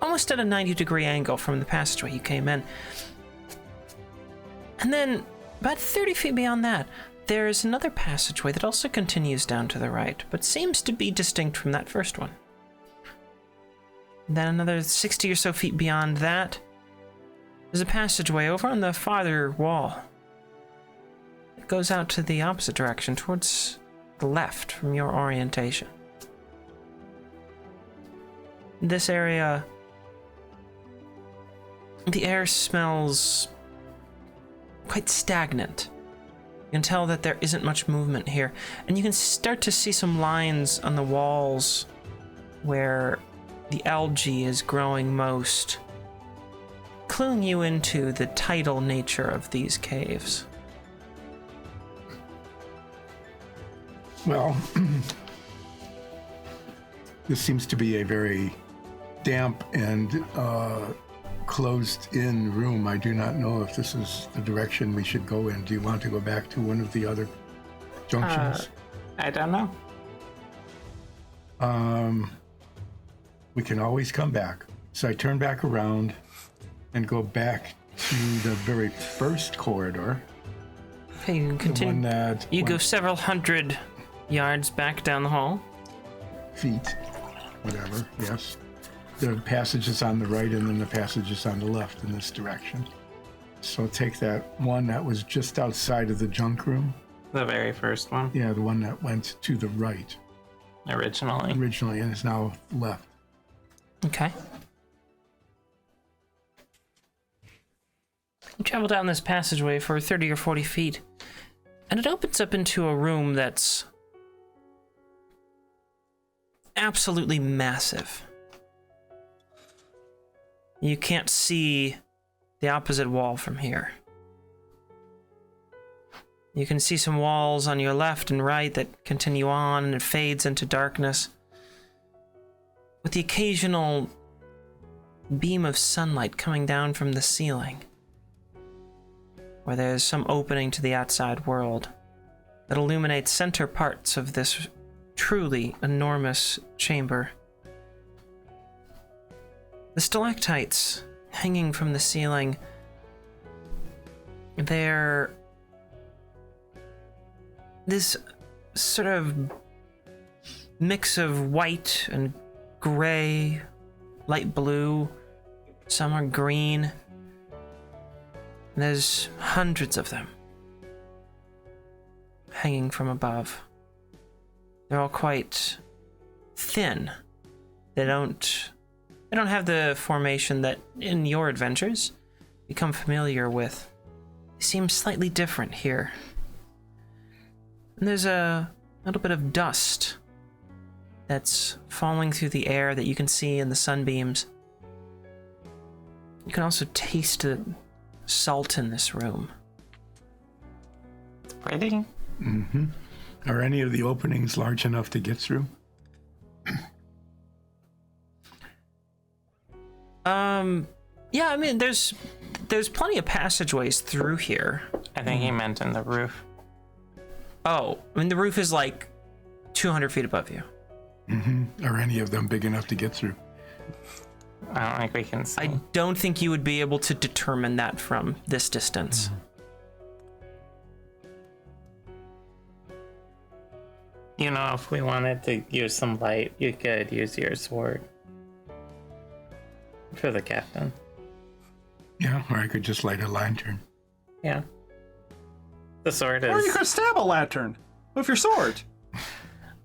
S1: almost at a 90-degree angle from the passageway you came in. And then, about 30 feet beyond that, there is another passageway that also continues down to the right, but seems to be distinct from that first one. And then another 60 or so feet beyond that, there's a passageway over on the farther wall. It goes out to the opposite direction, towards the left from your orientation. This area, the air smells quite stagnant. You can tell that there isn't much movement here, and you can start to see some lines on the walls where the algae is growing most, cluing you into the tidal nature of these caves.
S4: Well, this seems to be a very damp and closed-in room. I do not know if this is the direction we should go in. Do you want to go back to one of the other junctions?
S3: I don't know.
S4: We can always come back. So I turn back around and go back to the very first corridor.
S1: Okay, you can continue.
S4: The one that
S1: You go several hundred yards back down the hall.
S4: feet, whatever, yes. The passage is on the right and then the passage is on the left in this direction. So take that one that was just outside of the junk room.
S3: The very first one,
S4: Yeah, the one that went to the right
S3: originally.
S4: and is now left.
S1: Okay. You travel down this passageway for 30 or 40 feet, and it opens up into a room that's absolutely massive. You can't see the opposite wall from here. You can see some walls on your left and right that continue on, and it fades into darkness, with the occasional beam of sunlight coming down from the ceiling, where there's some opening to the outside world that illuminates center parts of this truly enormous chamber. The stalactites hanging from the ceiling, they're this sort of mix of white and gray, light blue, some are green. There's hundreds of them hanging from above. They're all quite thin. They don't have the formation that in your adventures become familiar with. They seem slightly different here. And there's a little bit of dust that's falling through the air that you can see in the sunbeams. You can also taste the salt in this room.
S3: It's pretty.
S4: Mm-hmm. Are any of the openings large enough to get through?
S1: Yeah, I mean, there's plenty of passageways through here.
S3: I think he meant in the roof.
S1: Oh, I mean, the roof is like 200 feet above you.
S4: Mm-hmm. Are any of them big enough to get through?
S3: I don't think we can see.
S1: I don't think you would be able to determine that from this distance.
S3: You know, if we wanted to use some light, you could use your sword. For the captain.
S4: Yeah, or I could just light a lantern.
S3: Yeah. The sword is...
S2: Or you could stab a lantern with your sword.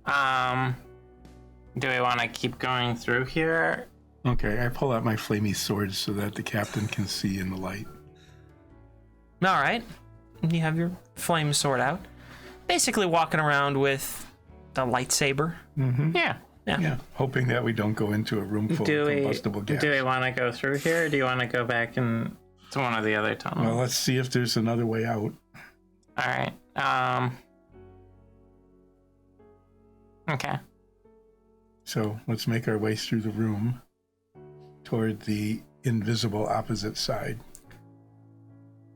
S3: Do we want to keep going through here?
S4: Okay, I pull out my flamey sword so that the captain can see in the light.
S1: All right. You have your flame sword out. Basically walking around with the lightsaber.
S4: Mm-hmm.
S3: Yeah.
S4: Yeah, hoping that we don't go into a room full of combustible gas.
S3: Do we want to go through here, or do you want to go back to one of the other tunnels?
S4: Well, let's see if there's another way out.
S3: All right. Okay.
S4: So let's make our way through the room toward the invisible opposite side.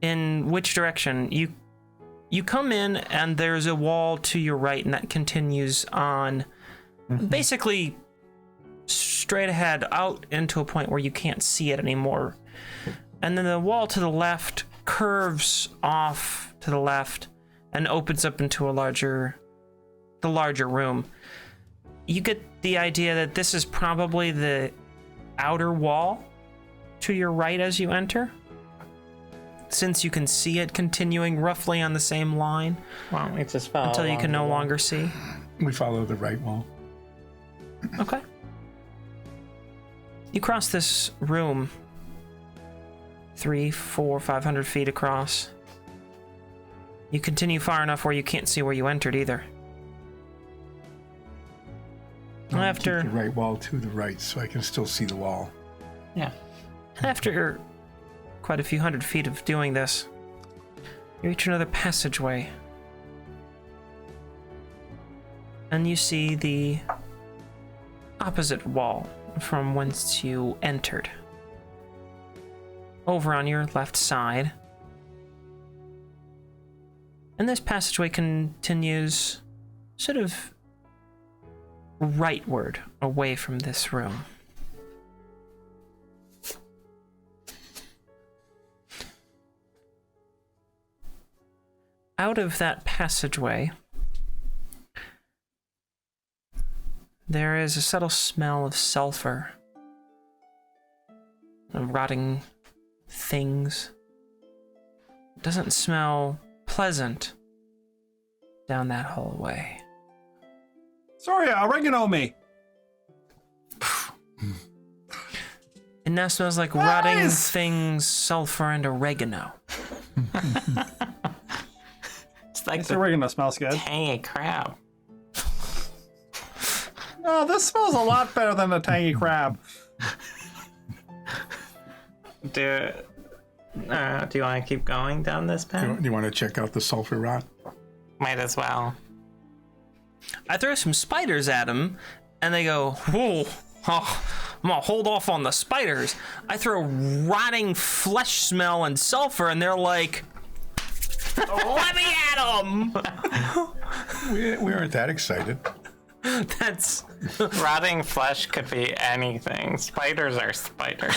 S1: In which direction? You come in, and there's a wall to your right, and that continues on. Basically straight ahead out into a point where you can't see it anymore. And then the wall to the left curves off to the left and opens up into the larger room. You get the idea that this is probably the outer wall to your right as you enter, since you can see it continuing roughly on the same line.
S3: Why don't we just follow
S1: until you can no longer see?
S4: We follow the right wall.
S1: Okay. You cross this room 300, 400, 500 feet across. You continue far enough where you can't see where you entered either. After
S4: keep the right wall to the right so I can still see the wall.
S3: Yeah.
S1: After quite a few hundred feet of doing this, you reach another passageway. And you see the opposite wall from whence you entered. Over on your left side. And this passageway continues sort of rightward away from this room. Out of that passageway, there is a subtle smell of sulfur, of rotting things. It doesn't smell pleasant down that hallway.
S2: Sorry, oregano me.
S1: It now smells like rotting things, sulfur, and oregano.
S3: It's like
S2: This
S3: the
S2: oregano smells good.
S3: tangy crab.
S2: Oh, this smells a lot better than the tangy crab.
S3: Do you want to keep going down this path?
S4: Do you want to check out the sulfur rot?
S3: Might as well.
S1: I throw some spiders at them, and they go, whoa, oh, I'm gonna hold off on the spiders. I throw rotting flesh smell and sulfur, and they're like, let me at them.
S4: We aren't that excited.
S1: That's
S3: Rotting flesh could be anything. Spiders are spiders.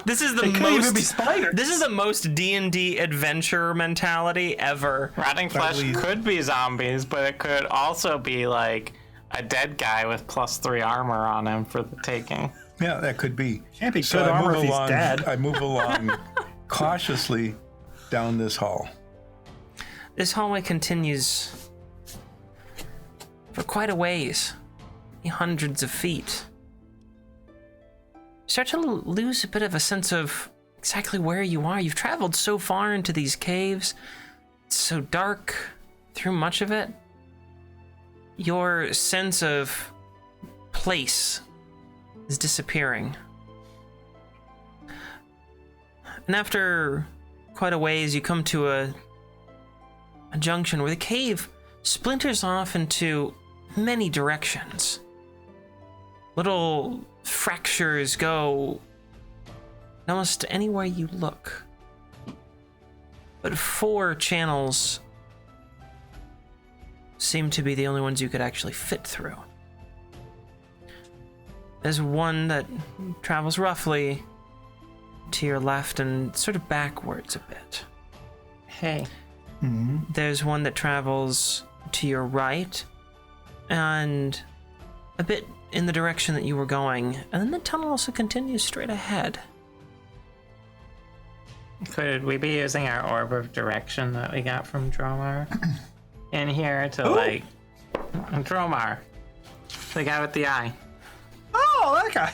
S1: this is the
S2: It could even be
S1: most.
S2: spiders.
S1: This is the most D&D adventure mentality ever.
S3: Rotting flesh
S4: Probably-
S3: could be zombies, but it could also be like a dead guy with +3 armor on him for the taking.
S4: Yeah, that could be.
S2: Can't be
S4: So
S2: good
S4: I
S2: armor
S4: move
S2: if he's
S4: along.
S2: dead.
S4: I move along cautiously down this hall.
S1: This hallway continues for quite a ways, hundreds of feet. You start to lose a bit of a sense of exactly where you are. You've traveled so far into these caves, it's so dark through much of it. Your sense of place is disappearing. And after quite a ways, you come to a junction where the cave splinters off into many directions. Little fractures go almost anywhere you look. But 4 channels seem to be the only ones you could actually fit through. There's one that travels roughly to your left and sort of backwards a bit.
S3: Hey.
S1: There's one that travels to your right and a bit in the direction that you were going, and then the tunnel also continues straight ahead.
S3: Could we be using our orb of direction that we got from Dromar in here to like Dromar, the guy with the eye?
S2: Oh, that guy.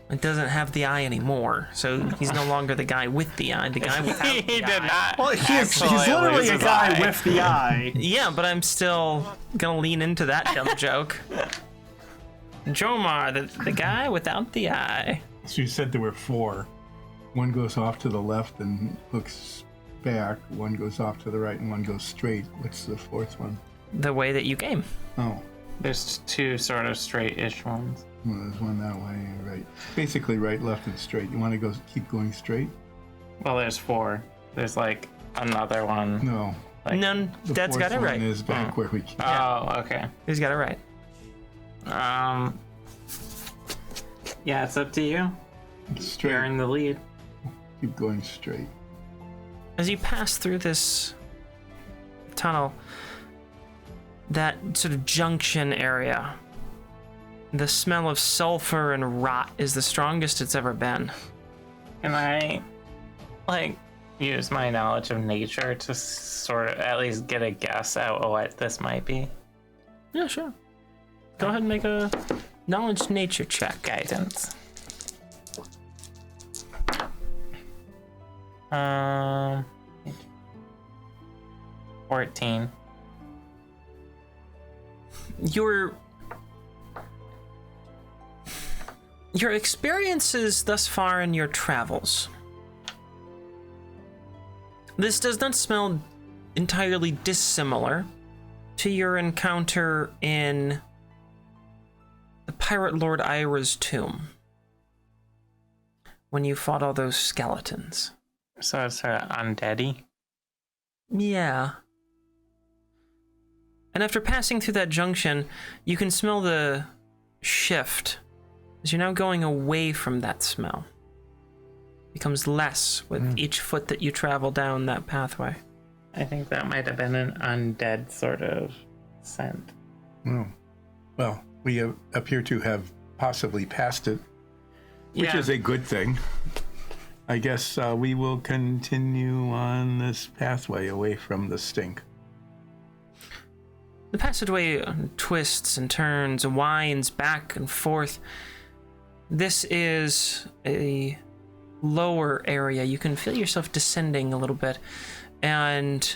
S1: It doesn't have the eye anymore, so he's no longer the guy with the eye. The guy without
S3: He
S1: the
S3: did
S1: eye.
S3: not.
S2: Well, he's
S3: actually
S2: literally
S3: lose
S2: a
S3: his
S2: guy
S3: eye.
S2: with the eye.
S1: Yeah, but I'm still gonna lean into that dumb joke. Jomar, the guy without the eye.
S4: So you said there were 4. One goes off to the left and looks back. One goes off to the right and one goes straight. What's the 4th one?
S1: The way that you came.
S4: Oh,
S3: There's 2 sort of straight-ish ones.
S4: well, there's one that way and right. Basically right, left, and straight. You want to go keep going straight?
S3: Well, there's 4. There's like another one.
S4: No.
S3: Like-
S1: None.
S4: The
S1: Dad's got
S4: 4th
S1: it
S4: one
S1: right.
S4: is back where we came.
S3: Oh, okay.
S1: He's got it right.
S3: Yeah, it's up to you.
S4: Straight.
S3: You're in the lead.
S4: Keep going straight.
S1: As you pass through this tunnel, that sort of junction area, the smell of sulfur and rot is the strongest it's ever been.
S3: Can I, like, use my knowledge of nature to sort of at least get a guess at what this might be?
S1: Yeah, sure. Go ahead and make a knowledge nature check.
S3: Guidance. 14.
S1: Your experiences thus far in your travels. This does not smell entirely dissimilar to your encounter in the Pirate Lord Ira's tomb when you fought all those skeletons.
S3: So it's sort of undeady.
S1: Yeah. And after passing through that junction, you can smell the shift as you're now going away from that smell. It becomes less with each foot that you travel down that pathway.
S3: I think that might have been an undead sort of scent.
S4: Oh. Well, we appear to have possibly passed it, which
S3: Yeah.
S4: is a good thing. I guess we will continue on this pathway away from the stink.
S1: The passageway twists and turns and winds back and forth. This is a lower area. You can feel yourself descending a little bit, and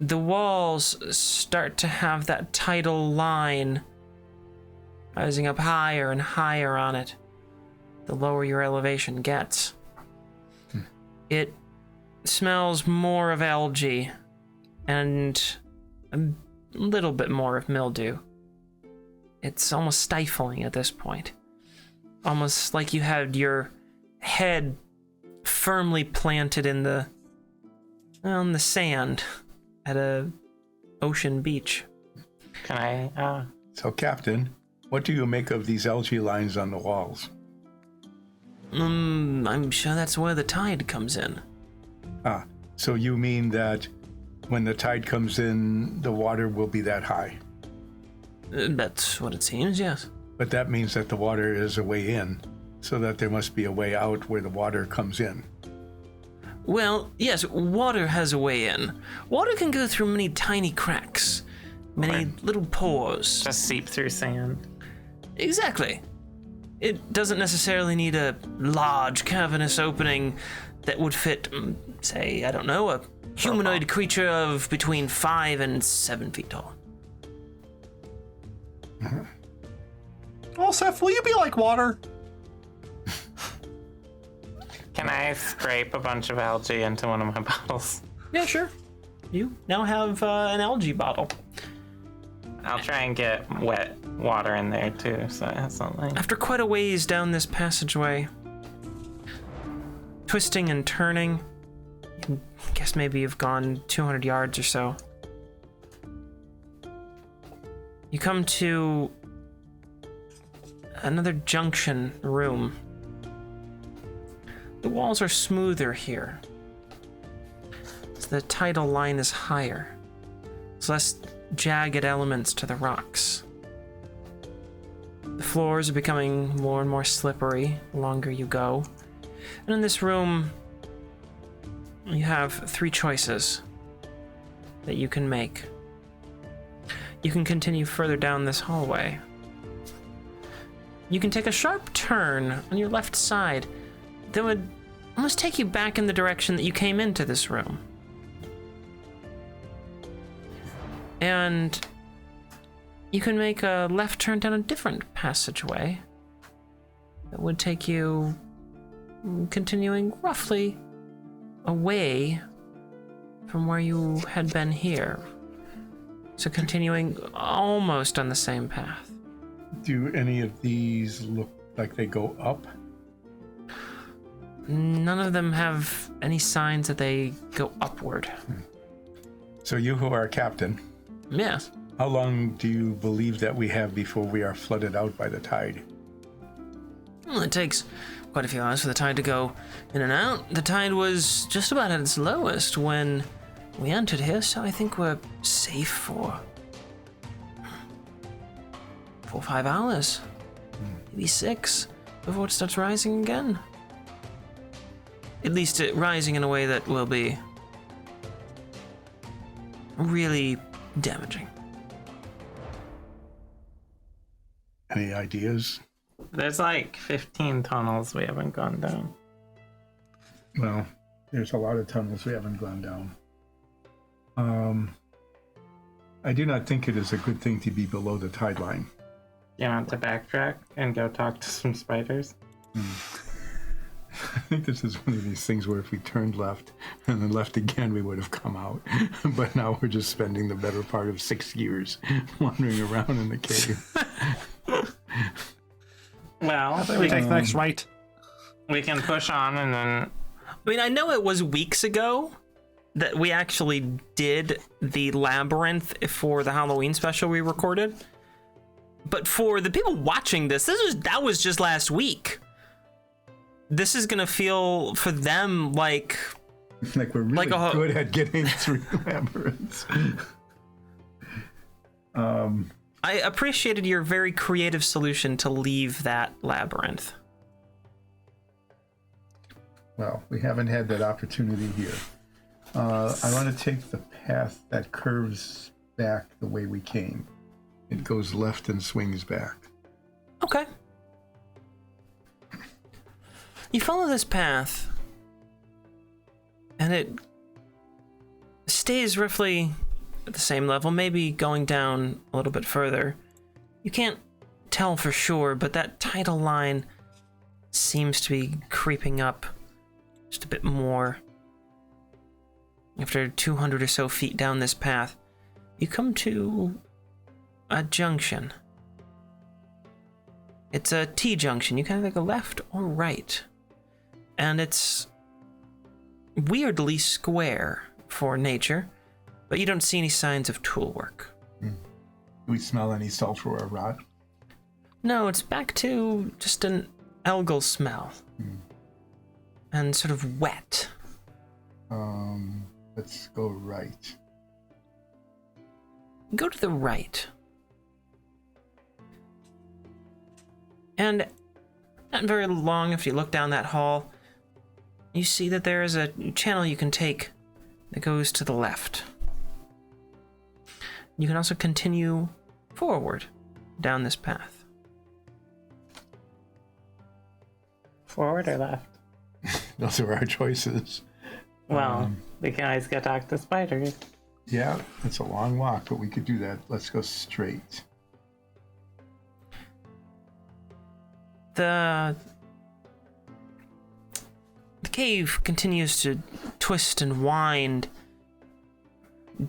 S1: the walls start to have that tidal line rising up higher and higher on it the lower your elevation gets. It smells more of algae and a little bit more of mildew. It's almost stifling at this point. Almost like you had your head firmly planted in the sand at a ocean beach.
S3: Can I,
S4: So, Captain, what do you make of these algae lines on the walls?
S1: I'm sure that's where the tide comes in.
S4: Ah, so you mean that when the tide comes in, the water will be that high?
S1: That's what it seems, yes.
S4: But that means that the water is a way in, so that there must be a way out where the water comes in.
S1: Well, yes, water has a way in. Water can go through many tiny cracks, many little pores.
S3: just seep through sand?
S1: Exactly. It doesn't necessarily need a large cavernous opening that would fit, say, I don't know, a humanoid creature of between 5 and 7 feet tall.
S2: Oh, Seth, will you be like water?
S3: Can I scrape a bunch of algae into one of my bottles?
S1: Yeah, sure. You now have an algae bottle.
S3: I'll try and get wet water in there too, so it has something.
S1: After quite a ways down this passageway, twisting and turning, I guess maybe you've gone 200 yards or so. You come to another junction room. The walls are smoother here. So the tidal line is higher. There's less jagged elements to the rocks. The floors are becoming more and more slippery the longer you go. And in this room, you have 3 choices that you can make. You can continue further down this hallway. You can take a sharp turn on your left side that would almost take you back in the direction that you came into this room. And you can make a left turn down a different passageway that would take you continuing roughly away from where you had been here. So continuing almost on the same path.
S4: Do any of these look like they go up?
S1: None of them have any signs that they go upward.
S4: So you who are captain,
S1: Yes.
S4: how long do you believe that we have before we are flooded out by the tide?
S1: Well, it takes quite a few hours for the tide to go in and out. The tide was just about at its lowest when we entered here, so I think we're safe for 4 or 5 hours. Maybe 6 before it starts rising again. At least rising in a way that will be really damaging.
S4: Any ideas?
S3: There's like 15 tunnels we haven't gone down.
S4: Well, there's a lot of tunnels we haven't gone down. I do not think it is a good thing to be below the tide line.
S3: You want to backtrack and go talk to some spiders?
S4: I think this is one of these things where if we turned left and then left again, we would have come out. But now we're just spending the better part of 6 years wandering around in the cave.
S3: Well,
S2: We take the next right.
S3: we can push on and then...
S1: I mean, I know it was weeks ago that we actually did the labyrinth for the Halloween special we recorded. But for the people watching this, that was just last week. This is gonna feel for them like
S4: Like we're really
S1: Like a
S4: good at getting through labyrinths.
S1: I appreciated your very creative solution to leave that labyrinth.
S4: Well, we haven't had that opportunity here. I want to take the path that curves back the way we came. It goes left and swings back.
S1: Okay. You follow this path, and it stays roughly at the same level, maybe going down a little bit further. You can't tell for sure, but that tidal line seems to be creeping up just a bit more. after 200 or so feet down this path, you come to a junction. It's a T-junction. You can either go left or right. And it's weirdly square for nature, but you don't see any signs of tool work.
S4: Do we smell any sulfur or rot?
S1: No, it's back to just an algal smell. And sort of wet.
S4: Let's go right.
S1: Go to the right. And not very long after you look down that hall, you see that there is a channel you can take that goes to the left. You can also continue forward down this path.
S3: Forward or left?
S4: Those are our choices.
S3: Well, we can always go talk to spiders.
S4: Yeah, it's a long walk, but we could do that. Let's go straight.
S1: The cave continues to twist and wind,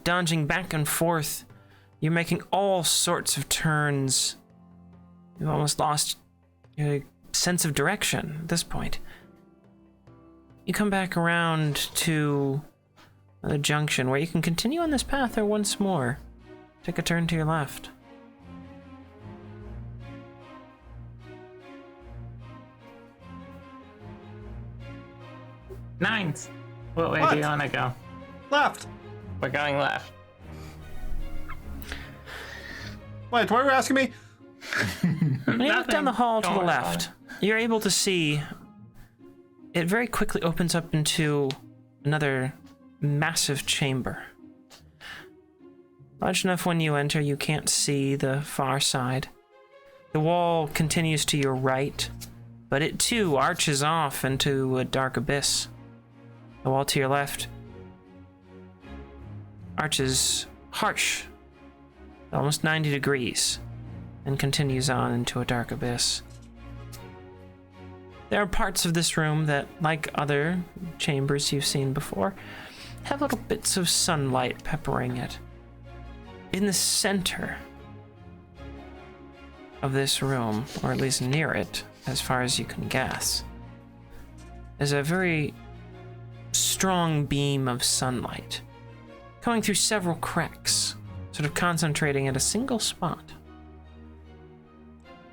S1: dodging back and forth. You're making all sorts of turns. You've almost lost your sense of direction at this point. You come back around to the junction where you can continue on this path there once more. Take a turn to your left.
S3: Nines. What way
S2: What?
S3: do you want to go?
S2: Left.
S3: We're going left.
S2: Wait, what were you asking me?
S1: When you look down the hall to
S3: Don't
S1: the
S3: worry about
S1: left, you're able to see it very quickly opens up into another massive chamber. Large enough when you enter you can't see the far side. The wall continues to your right, but it too arches off into a dark abyss. The wall to your left arches harsh, almost 90 degrees, and continues on into a dark abyss. There are parts of this room that, like other chambers you've seen before, have little bits of sunlight peppering it. In the center of this room, or at least near it, as far as you can guess, is a very strong beam of sunlight coming through several cracks, sort of concentrating at a single spot.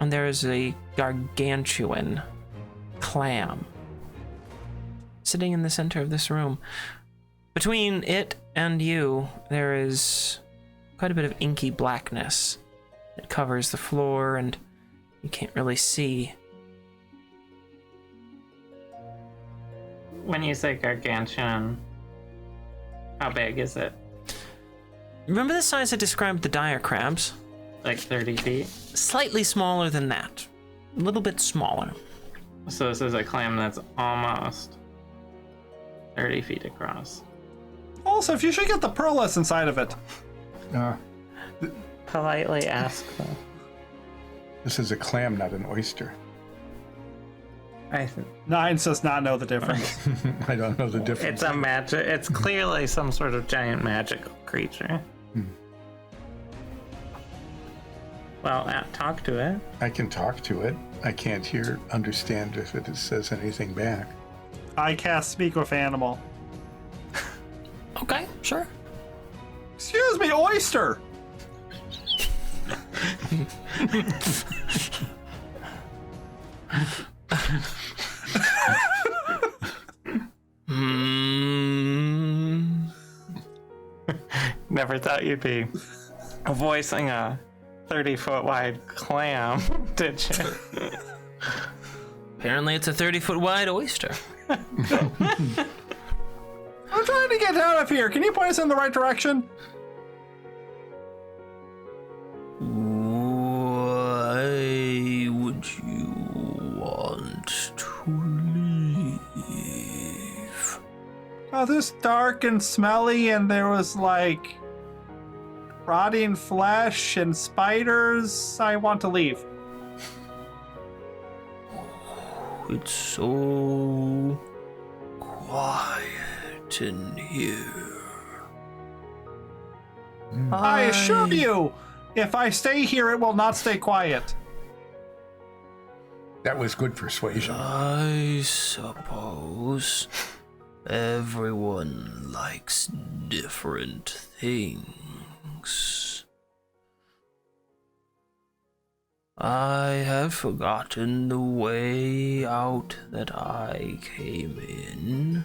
S1: And there is a gargantuan clam sitting in the center of this room. Between it and you, there is quite a bit of inky blackness that covers the floor, and you can't really see.
S3: When you say gargantuan, how big is it?
S1: Remember the size I described the dire crabs?
S3: Like 30 feet?
S1: Slightly smaller than that. A little bit smaller.
S3: So this is a clam that's almost 30 feet across.
S2: Also, if you should get the pearless inside of it.
S3: Politely ask them.
S4: This is a clam, not an oyster.
S2: Nines does not know the difference.
S4: I don't know the difference.
S3: It's a magic. It's clearly some sort of giant magical creature. Well, talk to it.
S4: I can talk to it. I can't understand if it says anything back.
S2: I cast Speak with Animal.
S1: Okay, sure.
S2: Excuse me, oyster!
S3: Never thought you'd be voicing a 30-foot wide clam, did you?
S1: Apparently it's a 30-foot wide oyster.
S2: I'm trying to get out of here. Can you point us in the right direction?
S1: Why would you want to leave?
S2: Oh, this dark and smelly, and there was like rotting flesh and spiders. I want to leave.
S1: It's so quiet in here.
S2: I assure you, if I stay here, it will not stay quiet.
S4: That was good persuasion.
S1: I suppose everyone likes different things. I have forgotten the way out that I came in.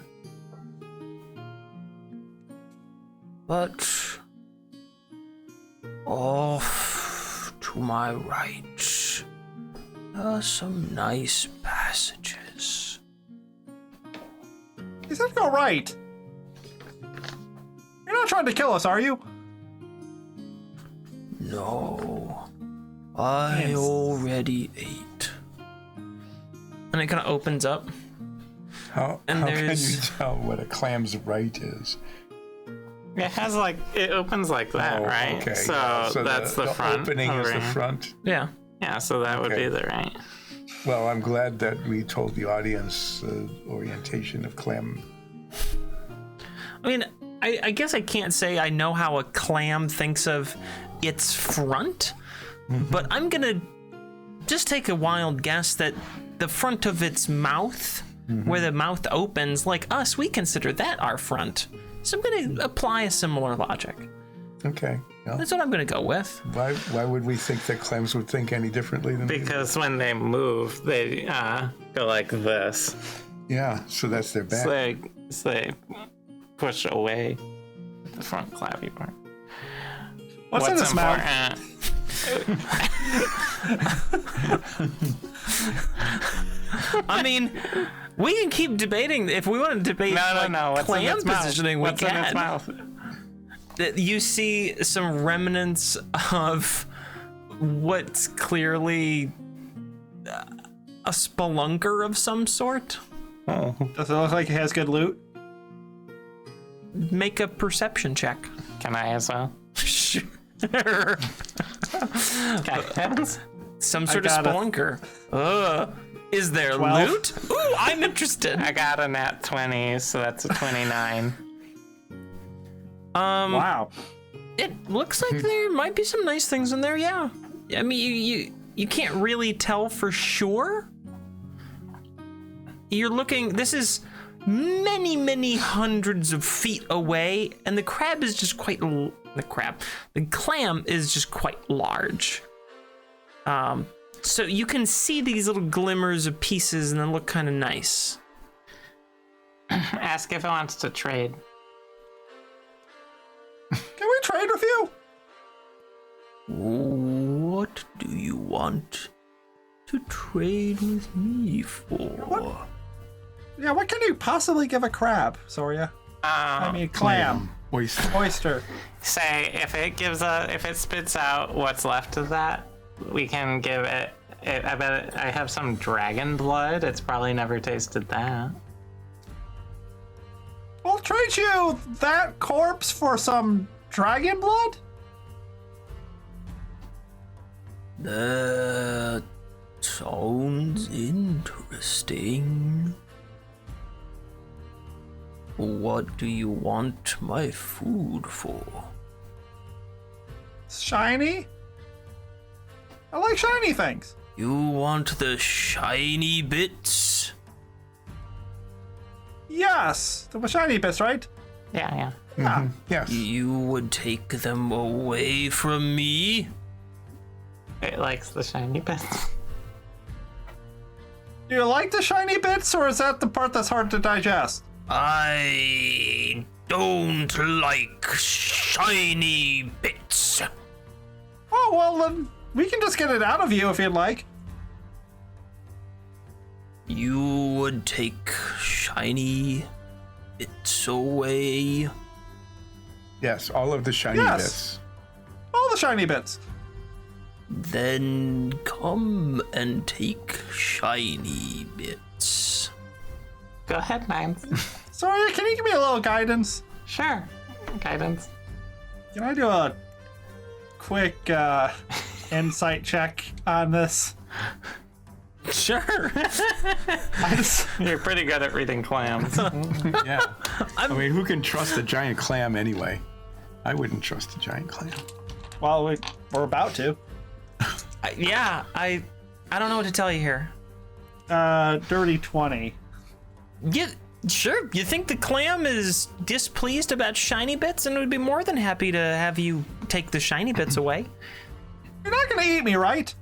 S1: But off to my right are some nice passages.
S2: He said go right. You're not trying to kill us, are you?
S1: No, I already ate. And it kind of opens up.
S4: How
S1: And
S4: can you
S1: there's-
S4: tell what a clam's right is?
S3: It has it opens like that, right?
S4: Okay.
S3: So,
S4: yeah.
S3: that's the front.
S4: opening is the
S3: over here.
S4: front.
S1: Yeah.
S3: Yeah, so that would
S4: Okay.
S3: be the right.
S4: Well, I'm glad that we told the audience the orientation of clam.
S1: I mean, I guess I can't say I know how a clam thinks of its front, but I'm gonna just take a wild guess that the front of its mouth, where the mouth opens, like us, we consider that our front. So I'm gonna apply a similar logic.
S4: Okay. Well,
S1: That's what I'm gonna go with.
S4: why would we think that clams would think any differently than we do?
S3: Because when they move, they go like this.
S4: Yeah, so that's their back.
S3: So they push away the front clavy part.
S2: What's in his mouth?
S1: I mean, we can keep debating if we want to debate
S3: No. What's in
S1: clam
S3: its mouth?
S1: positioning.
S3: What's
S1: we
S3: in its
S1: can.
S3: mouth?
S1: That you see some remnants of what's clearly a spelunker of some sort.
S2: Does it look like it has good loot?
S1: Make a perception check.
S3: Can I as well?
S1: Sure.
S3: Guidance?
S1: Some sort of
S2: got a-
S1: spelunker. Is there
S2: 12.
S1: loot? Ooh, I'm interested.
S3: I got a nat 20, so that's a 29.
S2: Wow.
S1: It looks like there might be some nice things in there. Yeah. I mean, you can't really tell for sure. You're looking. This is many hundreds of feet away, and the crab is just quite. The clam is just quite large. So you can see these little glimmers of pieces, and they look kind of nice.
S3: Ask if it wants to trade.
S2: Can we trade with you?
S1: What do you want to trade with me for?
S2: Yeah, what can you possibly give a crab, Soria? I mean, clam,
S4: Oyster.
S2: oyster.
S3: Say if it spits out what's left of that, we can give it. I bet I have some dragon blood. It's probably never tasted that.
S2: We'll trade you that corpse for some dragon blood?
S1: That sounds interesting. What do you want my food for?
S2: Shiny? I like shiny things.
S1: You want the shiny bits?
S2: Yes, the shiny bits, right?
S3: Yeah.
S2: Yeah.
S4: Yes.
S1: You would take them away from me?
S3: It likes the shiny bits.
S2: Do you like the shiny bits, or is that the part that's hard to digest?
S1: I don't like shiny bits.
S2: Oh, well, then we can just get it out of you if you'd like.
S1: You would take shiny bits away?
S4: Yes, all of the shiny
S2: Yes.
S4: bits.
S2: All the shiny bits.
S1: Then come and take shiny bits.
S3: Go ahead, Nines.
S2: Soria, can you give me a little guidance?
S3: Sure. Guidance.
S2: Can I do a quick insight check on this?
S1: Sure.
S3: You're pretty good at reading clams.
S4: Yeah. I mean, who can trust a giant clam anyway? I wouldn't trust a giant clam.
S2: Well, we're about to.
S1: I don't know what to tell you here.
S2: Dirty 20.
S1: Yeah, sure. You think the clam is displeased about shiny bits and would be more than happy to have you take the shiny bits away.
S2: You're not gonna eat me, right?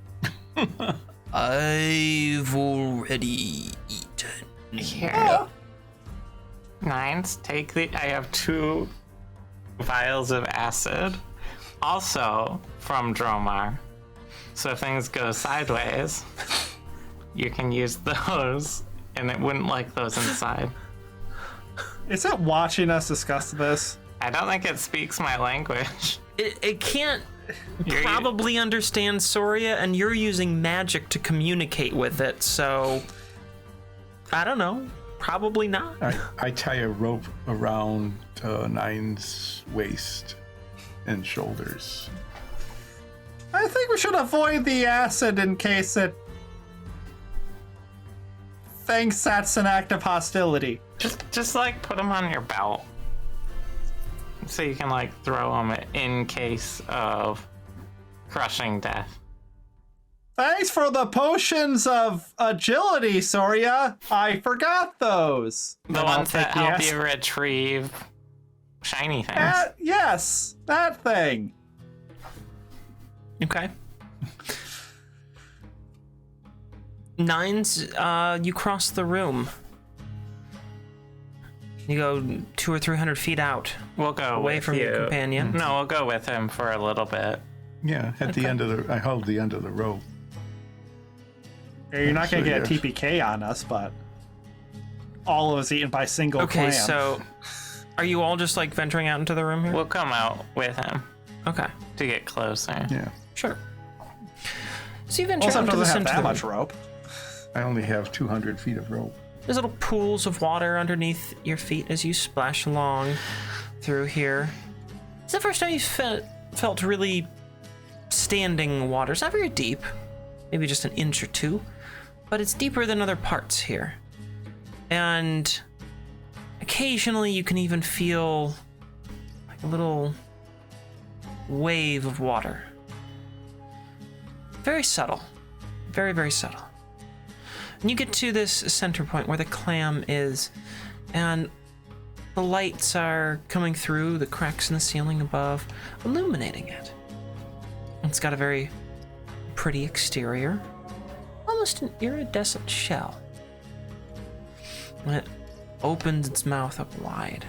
S1: I've already eaten.
S3: Here.
S2: Oh.
S3: Nines, take the. I have 2 vials of acid, also from Dromar. So if things go sideways, you can use those, and it wouldn't like those inside.
S2: Is it watching us discuss this?
S3: I don't think it speaks my language.
S1: It can't
S3: You're-
S1: probably understand Soria, and you're using magic to communicate with it, so I don't know. Probably not.
S4: I tie a rope around Nine's waist and shoulders.
S2: I think we should avoid the acid in case it thinks that's an act of hostility.
S3: Just like put them on your belt, so you can like throw them in case of crushing death.
S2: Thanks for the potions of agility, Soria. I forgot those.
S3: The
S2: And I'll
S3: ones that
S2: take the
S3: help
S2: acid.
S3: you retrieve shiny things.
S2: Yes, that thing.
S1: Okay. Nines, you cross the room. You go 200 or 300 feet out,
S3: We'll go
S1: away
S3: with
S1: from
S3: you.
S1: your companion.
S3: No, we'll go with him for a little bit.
S4: Yeah, at the end of the, I held the end of the rope.
S2: You're not gonna
S4: So,
S2: get a
S4: yes.
S2: TPK on us, but all of us eaten by single
S1: Okay,
S2: clam.
S1: so are you all just like venturing out into the room here?
S3: We'll come out with him
S1: Okay,
S3: to get closer.
S4: Yeah,
S1: sure. So you venture
S2: Also
S1: out into the
S2: doesn't have
S1: center
S2: that
S1: of the
S2: much
S1: room.
S2: rope.
S4: I only have 200 feet of rope.
S1: There's little pools of water underneath your feet as you splash along through here. It's the first time you felt really standing water. It's not very deep, maybe just an inch or 2, but it's deeper than other parts here. And occasionally you can even feel like a little wave of water. Very subtle, very, very subtle. And you get to this center point where the clam is, and the lights are coming through the cracks in the ceiling above, illuminating it. It's got a very pretty exterior, almost an iridescent shell. And it opens its mouth up wide.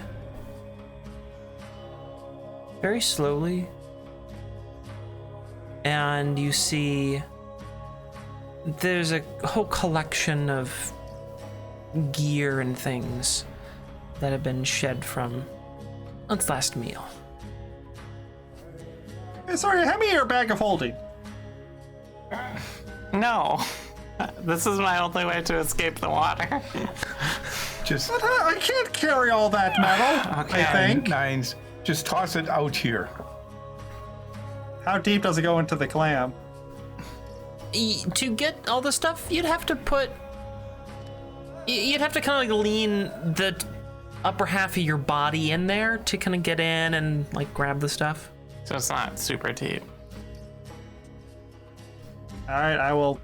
S1: Very slowly, and you see there's a whole collection of gear and things that have been shed from its last meal.
S2: Hey, sorry, hand me your bag of holding.
S3: No, this is my only way to escape the water.
S4: Just
S2: I can't carry all that metal,
S3: Okay.
S2: I think.
S4: Nines, just toss it out here.
S2: How deep does it go into the clam?
S1: To get all the stuff, you'd have to kind of like lean the upper half of your body in there to kind of get in and like grab the stuff.
S3: So it's not super deep.
S2: All right, I will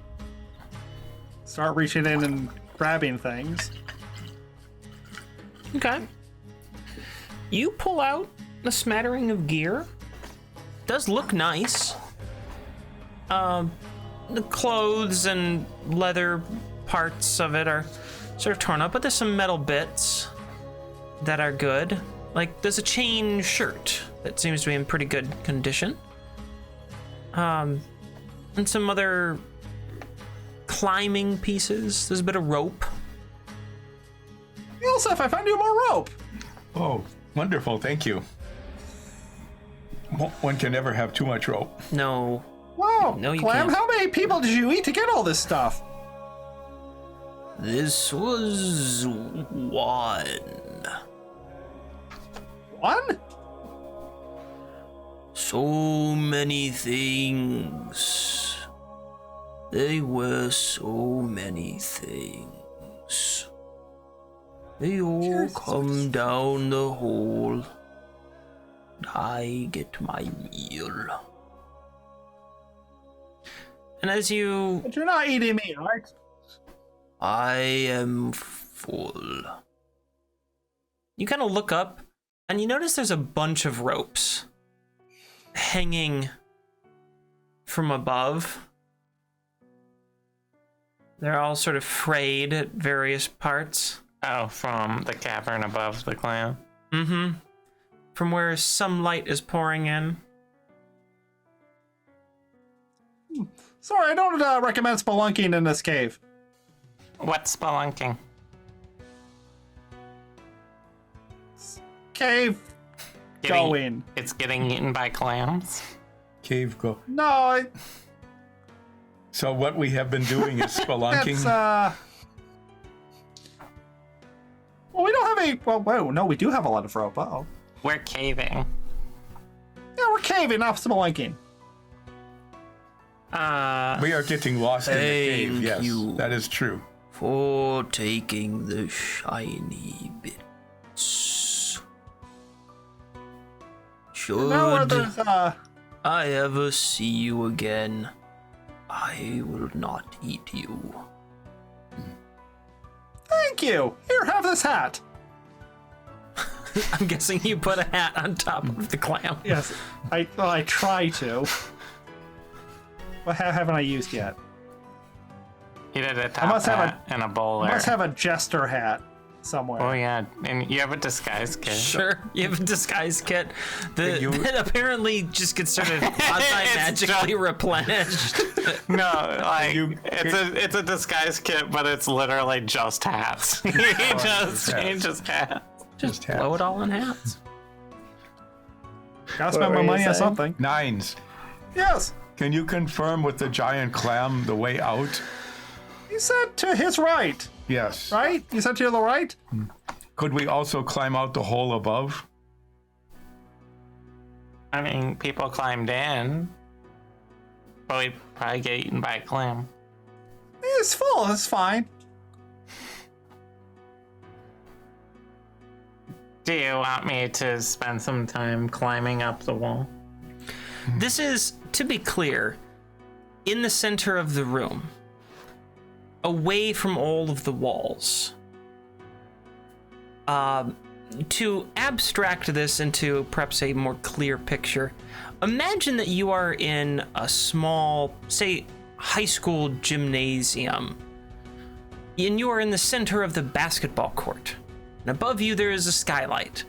S2: start reaching in and grabbing things.
S1: Okay. You pull out a smattering of gear. Does look nice. The clothes and leather parts of it are sort of torn up, but there's some metal bits that are good. Like there's a chain shirt that seems to be in pretty good condition. And some other climbing pieces. There's a bit of rope.
S2: Yosef, I found you more rope.
S4: Oh, wonderful, thank you. One can never have too much rope.
S1: No.
S2: Wow,
S1: No, you
S2: Clam,
S1: can't.
S2: how many people did you eat to get all this stuff?
S1: This was one.
S2: One?
S1: So many things. They were so many things. They all come down the hole. I get my meal. And as you...
S2: But you're not eating me, right?
S1: I am full. You kind of look up, and you notice there's a bunch of ropes hanging from above. They're all sort of frayed at various parts.
S3: Oh, from the cavern above the clam.
S1: Mm-hmm. From where some light is pouring in.
S2: Sorry, I don't recommend spelunking in this cave.
S3: What's spelunking?
S2: Cave going.
S3: It's getting eaten by clams.
S4: Cave go.
S2: No,
S4: So what we have been doing is spelunking.
S2: it's well, we don't have any. Well, whoa, no, we do have a lot of rope. Uh-oh.
S3: We're caving.
S2: Yeah, we're caving, not spelunking.
S4: We are getting lost in the cave.
S1: Thank
S4: Yes,
S1: you.
S4: that is true.
S1: For taking the shiny bits.
S2: Now
S1: Should
S2: there's
S1: I ever see you again, I will not eat you.
S2: Thank you. Here, have this hat.
S1: I'm guessing you put a hat on top of the clam.
S2: Yes, I try to. What haven't I used yet?
S3: You did a
S2: I
S3: top
S2: must have
S3: hat and a bowler.
S2: I must have a jester hat somewhere.
S3: Oh yeah, and you have a disguise kit.
S1: Sure, you have a disguise kit that apparently just gets sort of quasi-magically replenished.
S3: No, like it's a disguise kit, but it's literally just hats. He just changes hats.
S1: Just
S4: hats.
S1: blow it all in hats.
S2: Gotta spend my money on something.
S4: Nines.
S2: Yes.
S4: Can you confirm with the giant clam the way out?
S2: You said to his right,
S4: Yes.
S2: right? You said to the right?
S4: Could we also climb out the hole above?
S3: I mean, people climbed in, but we'd probably get eaten by a clam.
S2: It's full. It's fine.
S3: Do you want me to spend some time climbing up the wall?
S1: This is, to be clear, in the center of the room, away from all of the walls. To abstract this into perhaps a more clear picture, imagine that you are in a small, say, high school gymnasium, and you are in the center of the basketball court. And above you there is a skylight,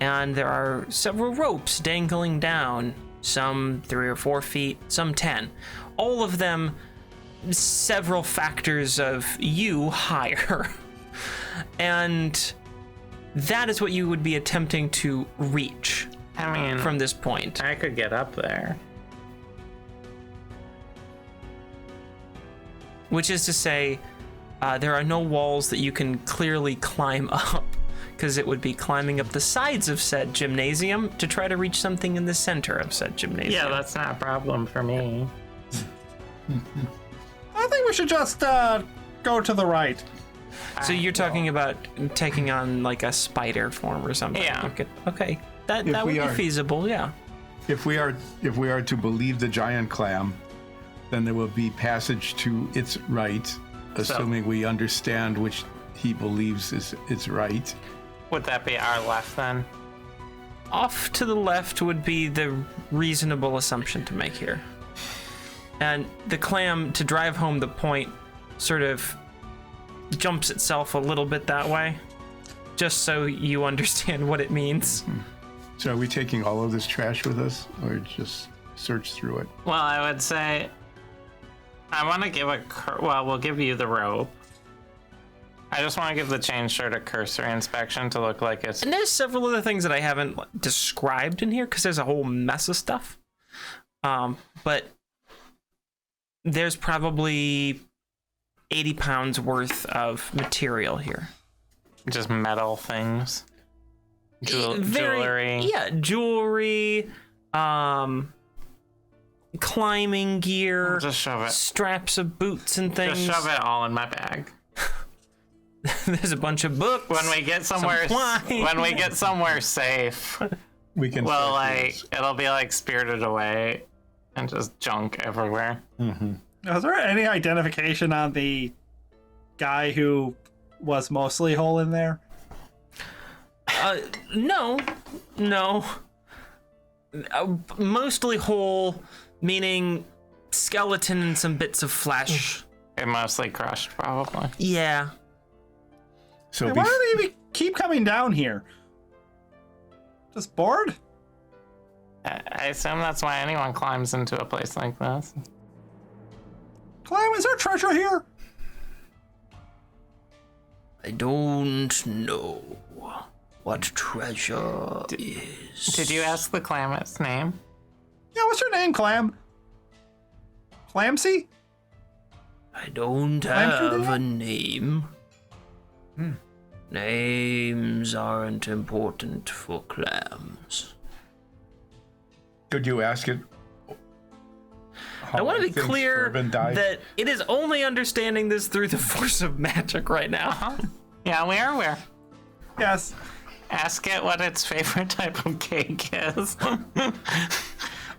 S1: and there are several ropes dangling down, some 3 or 4 feet, some 10. All of them several factors of you higher. And that is what you would be attempting to reach
S3: I mean,
S1: from this point.
S3: I could get up there.
S1: Which is to say, there are no walls that you can clearly climb up, because it would be climbing up the sides of said gymnasium to try to reach something in the center of said gymnasium.
S3: Yeah, that's not a problem for me.
S2: I think we should just go to the right.
S1: So you're talking about taking on like a spider form or something?
S3: Yeah.
S1: Okay. That would
S4: we
S1: be
S4: are-
S1: feasible. Yeah.
S4: If we are to believe the giant clam, then there will be passage to its right, assuming we understand which he believes is its right.
S3: Would that be our left then?
S1: Off to the left would be the reasonable assumption to make here. And the clam, to drive home the point, sort of jumps itself a little bit that way, just so you understand what it means.
S4: So are we taking all of this trash with us, or just search through it?
S3: Well, I would say I want to give we'll give you the rope. I just want to give the chain shirt a cursory inspection to look like it's...
S1: And there's several other things that I haven't described in here, because there's a whole mess of stuff. But there's probably 80 pounds worth of material here.
S3: just metal things. Jewelry.
S1: Yeah, jewelry, climbing gear,
S3: Just shove it.
S1: straps of boots and things.
S3: Just shove it all in my bag.
S1: There's a bunch of books.
S3: When we get somewhere,
S1: wine.
S3: when we get somewhere safe,
S4: We can.
S3: Well,
S4: start
S3: like
S4: these.
S3: it'll be like spirited away, and just junk everywhere.
S2: Is there any identification on the guy who was mostly whole in there?
S1: No. Mostly whole, meaning skeleton and some bits of flesh.
S3: It mostly crushed, probably.
S1: Yeah.
S4: So
S2: Hey, why do they even keep coming down here? Just bored?
S3: I assume that's why anyone climbs into a place like this.
S2: Clam, is there treasure here?
S1: I don't know what treasure is.
S3: Did you ask the clam its name?
S2: Yeah, what's your name, Clam? Clamsy?
S1: I don't
S2: Clam
S1: have
S2: Fruit
S1: a name. Names aren't important for clams.
S4: could you ask it?
S1: I want to be
S4: think
S1: clear
S4: Urban died?
S1: that it is only understanding this through the force of magic right now.
S3: Yeah, we are aware.
S2: Yes.
S3: Ask it what its favorite type of cake is.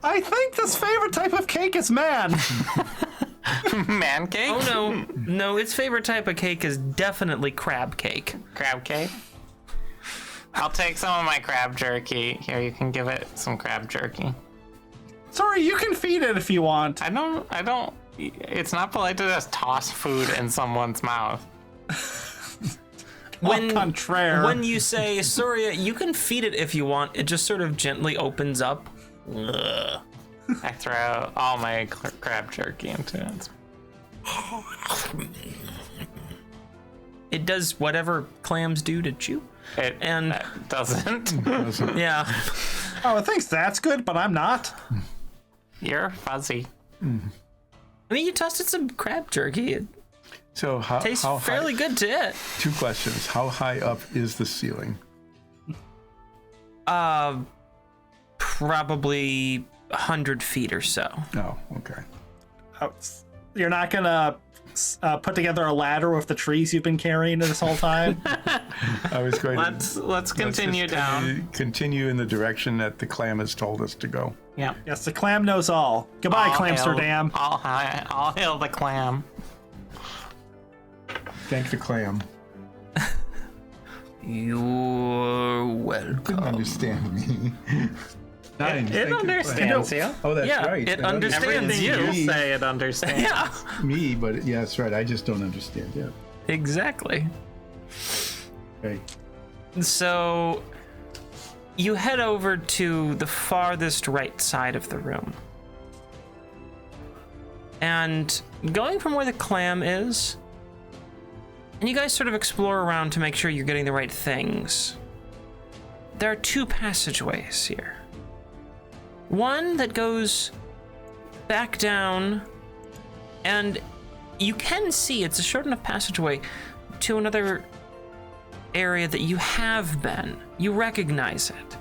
S2: I think this favorite type of cake is man.
S3: Man cake?
S1: Oh no, its favorite type of cake is definitely crab cake.
S3: Crab cake? I'll take some of my crab jerky. Here, you can give it some crab jerky.
S2: Sorry, you can feed it if you want.
S3: I don't, it's not polite to just toss food in someone's mouth.
S2: Au contraire.
S1: When you say, Soria, you can feed it if you want, it just sort of gently opens up. Ugh.
S3: I throw all my crab jerky into it.
S1: It does whatever clams do to chew.
S3: It
S1: And-
S3: doesn't.
S1: Yeah.
S2: Oh, it thinks that's good, but I'm not.
S3: You're fuzzy.
S1: I mean, you tossed it some crab jerky. It
S4: So how
S1: tastes
S4: how
S1: fairly
S4: high,
S1: good to it.
S4: Two questions. How high up is the ceiling?
S1: Probably 100 feet or so.
S4: Oh, okay.
S2: Oh, you're not gonna put together a ladder with the trees you've been carrying this whole time?
S4: I was going
S3: Let's continue down.
S4: Continue in the direction that the clam has told us to go.
S3: Yeah.
S2: Yes, the clam knows all. Goodbye, Clamsterdam.
S3: I'll hail the clam.
S4: Thank the clam.
S1: You're welcome.
S4: Didn't understand me.
S3: It understands you.
S4: Oh, that's
S1: Yeah,
S4: right.
S1: it understands
S3: Everything
S1: you.
S3: you say, it understands.
S1: Yeah,
S4: me, but yeah, that's right. I just don't understand. Yeah.
S1: exactly.
S4: Okay.
S1: So you head over to the farthest right side of the room. And going from where the clam is, and you guys sort of explore around to make sure you're getting the right things. There are two passageways here. One that goes back down, and you can see it's a short enough passageway to another area that you have been. You recognize it.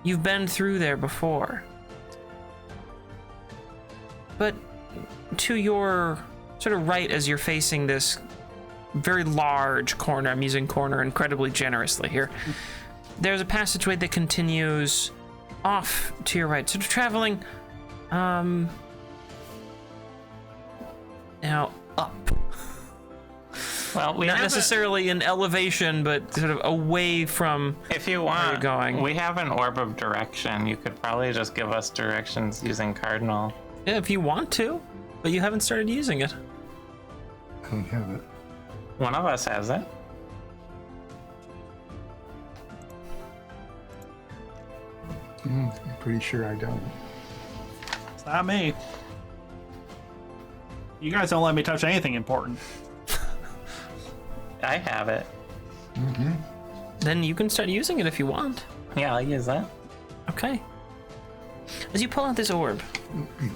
S1: You've been through there before. But to your sort of right, as you're facing this very large corner, I'm using corner incredibly generously here, there's a passageway that continues off to your right, sort of traveling now up.
S3: Well, we
S1: Not
S3: have
S1: necessarily in elevation, but sort of away from
S3: if you want,
S1: you're going.
S3: we have an orb of direction. You could probably just give us directions using cardinal.
S1: Yeah, if you want to, but you haven't started using it.
S4: I don't have it.
S3: One of us has it.
S4: I'm pretty sure I don't.
S2: It's not me. You guys don't let me touch anything important.
S3: I have it.
S1: Then you can start using it if you want.
S3: Yeah, I'll use that.
S1: Okay. As you pull out this orb,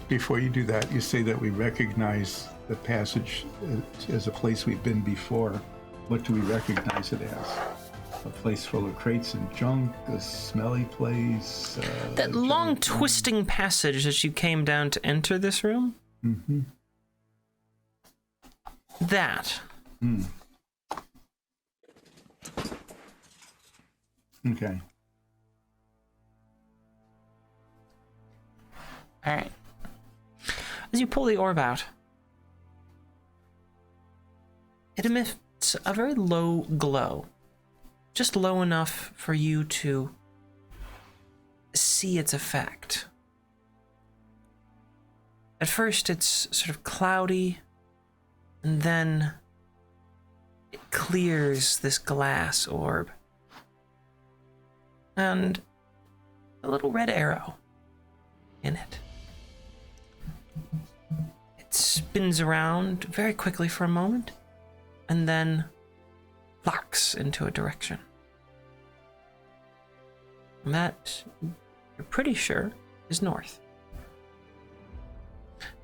S4: Before you do that, you say that we recognize the passage as a place we've been before. What do we recognize it as? A place full of crates and junk, a smelly place.
S1: that long twisting passage as you came down to enter this room. That.
S4: Okay.
S1: As you pull the orb out, it emits a very low glow, just low enough for you to see its effect. At first, it's sort of cloudy, and then it clears this glass orb. And a little red arrow in it. It spins around very quickly for a moment, and then locks into a direction. And that, you're pretty sure, is north.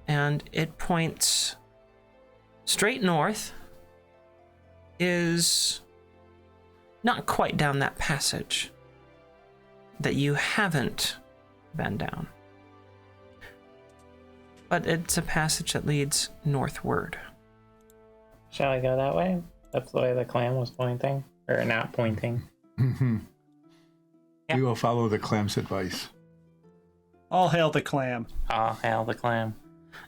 S1: And it points straight north, is not quite down that passage that you haven't been down. But it's a passage that leads northward.
S3: Shall I go that way? That's the way the clam was pointing. Or not pointing.
S4: We will follow the clam's advice.
S2: All hail the clam.
S3: All hail the clam.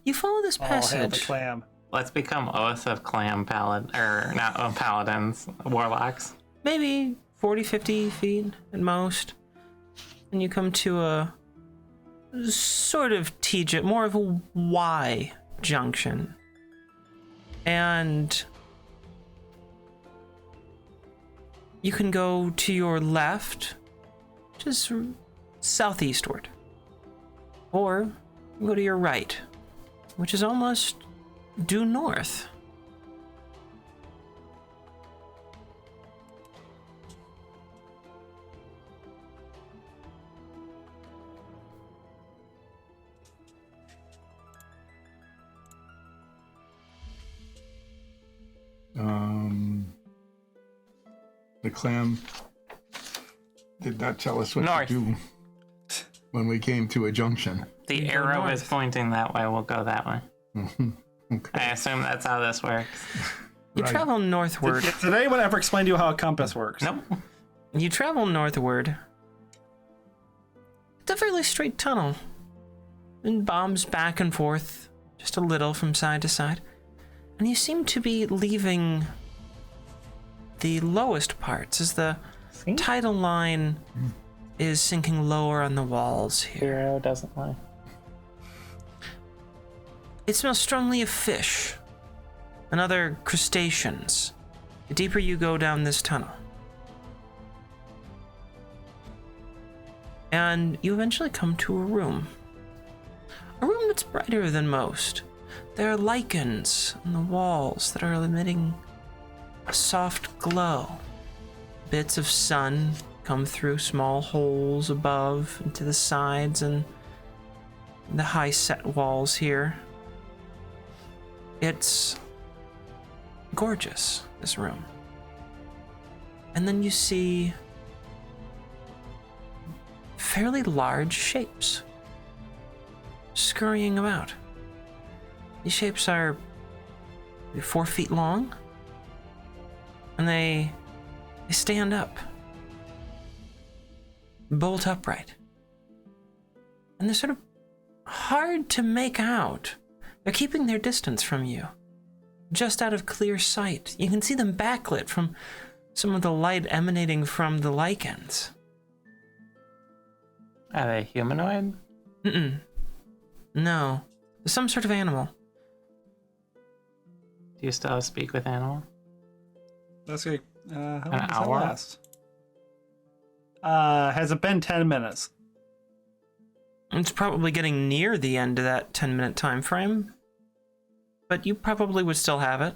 S1: You follow this
S2: All hail the
S1: passage.
S2: clam.
S3: Let's become oath of clam paladins, warlocks.
S1: Maybe 40, 50 feet at most. And you come to a sort of T, more of a Y junction. And you can go to your left, just southeastward. Or you can go to your right, which is almost due north.
S4: The clam did not tell us what
S3: North.
S4: to do when we came to a junction.
S3: The
S1: go
S3: arrow
S1: north.
S3: is pointing that way. We'll go that way.
S4: Okay.
S3: I assume that's how this works.
S1: You
S4: Right.
S1: travel northward.
S2: Did anyone ever explain to you how a compass works?
S3: Nope.
S1: You travel northward. It's a fairly straight tunnel. And bombs back and forth, just a little from side to side. And you seem to be leaving the lowest parts as the
S3: See?
S1: tidal line is sinking lower on the walls
S3: The
S1: here.
S3: arrow doesn't lie.
S1: It smells strongly of fish and other crustaceans the deeper you go down this tunnel. And you eventually come to a room. A room that's brighter than most. There are lichens on the walls that are emitting a soft glow. Bits of sun come through small holes above and to the sides and the high set walls here. It's gorgeous, this room. And then you see fairly large shapes scurrying about. These shapes are maybe 4 feet long, and they stand up, bolt upright. And they're sort of hard to make out. They're keeping their distance from you, just out of clear sight. You can see them backlit from some of the light emanating from the lichens.
S3: Are they humanoid?
S1: No, some sort of animal.
S3: Do you still speak with animal?
S2: That's good. How long
S3: An
S2: does that
S3: hour?
S2: last? Has it been 10 minutes?
S1: It's probably getting near the end of that 10-minute time frame, but you probably would still have it.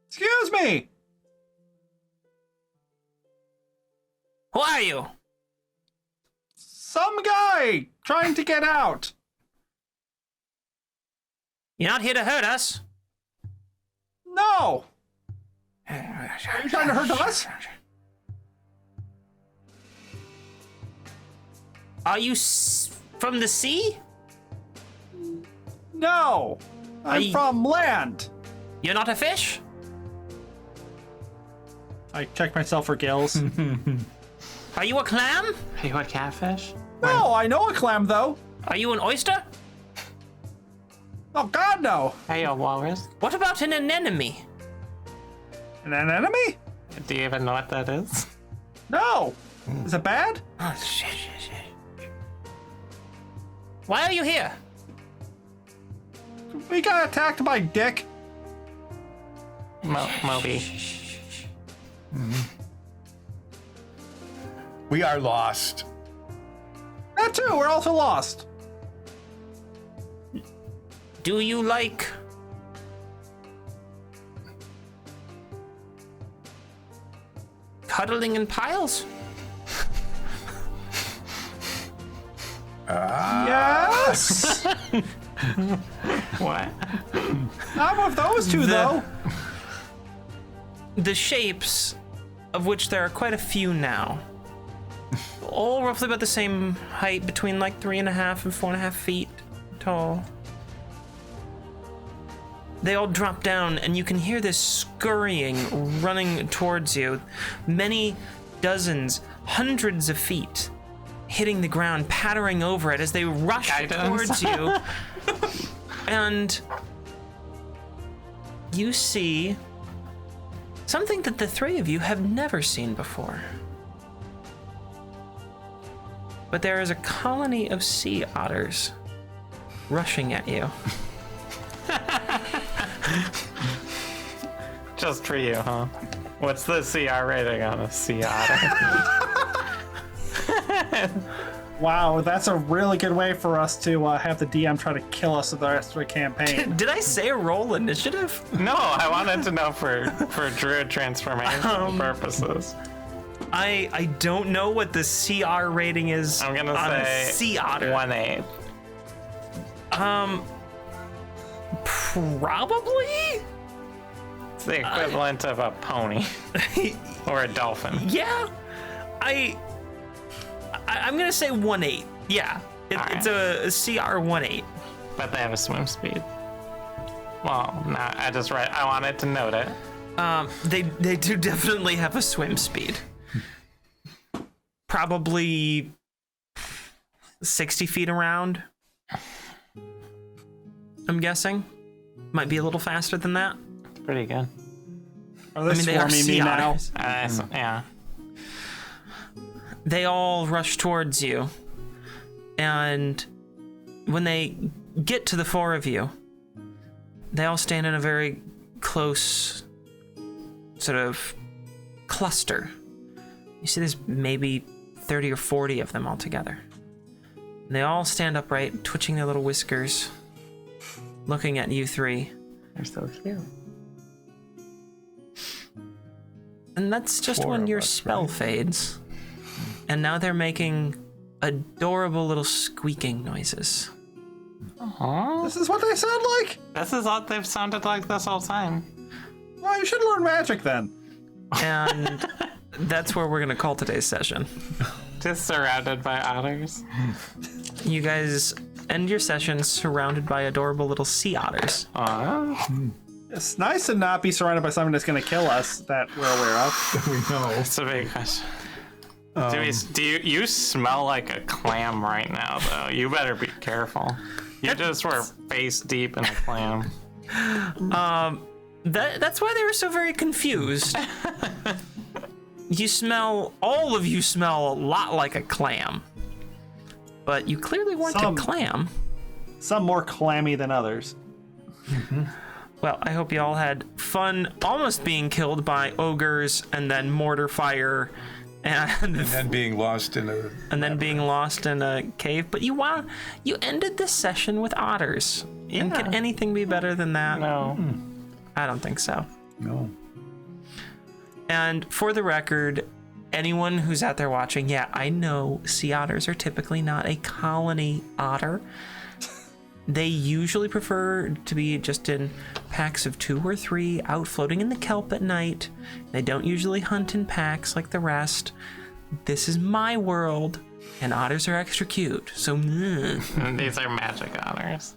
S2: Excuse me!
S1: Who are you?
S2: Some guy trying to get out.
S1: You're not here to hurt us.
S2: No! Are you trying to hurt us?
S1: Are you from the sea?
S2: No! I'm
S1: I-
S2: from land.
S1: You're not a fish?
S2: I check myself for gills.
S1: Are you a clam?
S3: Are you a catfish?
S2: No, I know a clam though.
S1: Are you an oyster?
S2: Oh God, no!
S3: Hey, yo, walrus.
S1: What about an anemone?
S2: An enemy?
S3: Do you even know what that is?
S2: No. Is it bad?
S1: Oh, shit. Why are you here?
S2: We got attacked by Dick.
S3: Moby.
S4: We are lost.
S2: That too. We're also lost.
S1: Do you like cuddling in piles?
S2: Yes.
S3: What?
S2: I'm with those two though.
S1: The shapes, of which there are quite a few now, all roughly about the same height, between like 3.5 and 4.5 feet tall. They all drop down, and you can hear this scurrying running towards you. Many dozens, hundreds of feet hitting the ground, pattering over it as they rush towards you. And you see something that the three of you have never seen before. But there is a colony of sea otters rushing at you.
S3: Just for you, huh? What's the CR rating on a sea otter?
S2: Wow, that's a really good way for us to have the DM try to kill us for the rest of the campaign.
S1: Did I say roll initiative?
S3: No, I wanted to know for druid transformation purposes.
S1: I don't know what the CR rating is.
S3: I'm gonna
S1: on
S3: say
S1: a sea otter.
S3: 1/8.
S1: Probably.
S3: It's the equivalent of a pony or a dolphin.
S1: Yeah, I'm gonna say 1/8. Yeah, it's a CR 1/8.
S3: But they have a swim speed. Well, nah, I wanted to note it.
S1: They do definitely have a swim speed. Probably 60 feet around. I'm guessing. Might be a little faster than that.
S3: Pretty good.
S2: Are they
S1: they are
S2: swarming me
S1: sea
S2: now?
S1: otters.
S3: Yeah.
S1: They all rush towards you, and when they get to the four of you, they all stand in a very close sort of cluster. You see there's maybe 30 or 40 of them all together. And they all stand upright, twitching their little whiskers, looking at you three.
S3: They're so cute.
S1: And that's just
S4: Four
S1: when
S4: of
S1: your
S4: us,
S1: spell
S4: right?
S1: fades. And now they're making adorable little squeaking noises.
S3: Aww.
S2: This is what they sound like?
S3: This is what they've sounded like this whole time.
S2: Well, you should learn magic then.
S1: And that's where we're going to call today's session.
S3: Just surrounded by otters.
S1: You guys end your session surrounded by adorable little sea otters.
S3: Aww.
S2: It's nice to not be surrounded by something that's going to kill us that we're aware of.
S4: We know.
S3: It's a big question. Do you smell like a clam right now, though? You better be careful. You just were face deep in a clam.
S1: That's why they were so very confused. All of you smell a lot like a clam. But you clearly weren't a clam.
S2: Some more clammy than others.
S1: Well, I hope you all had fun almost being killed by ogres and then mortar fire and
S4: then being lost in a
S1: cave. But you ended this session with otters.
S3: Yeah.
S1: And can anything be better than that?
S3: No.
S1: I don't think so.
S4: No.
S1: And for the record, anyone who's out there watching, yeah, I know sea otters are typically not a colony otter. They usually prefer to be just in packs of 2 or 3 out floating in the kelp at night. They don't usually hunt in packs like the rest. This is my world, and otters are extra cute, so
S3: These are magic otters.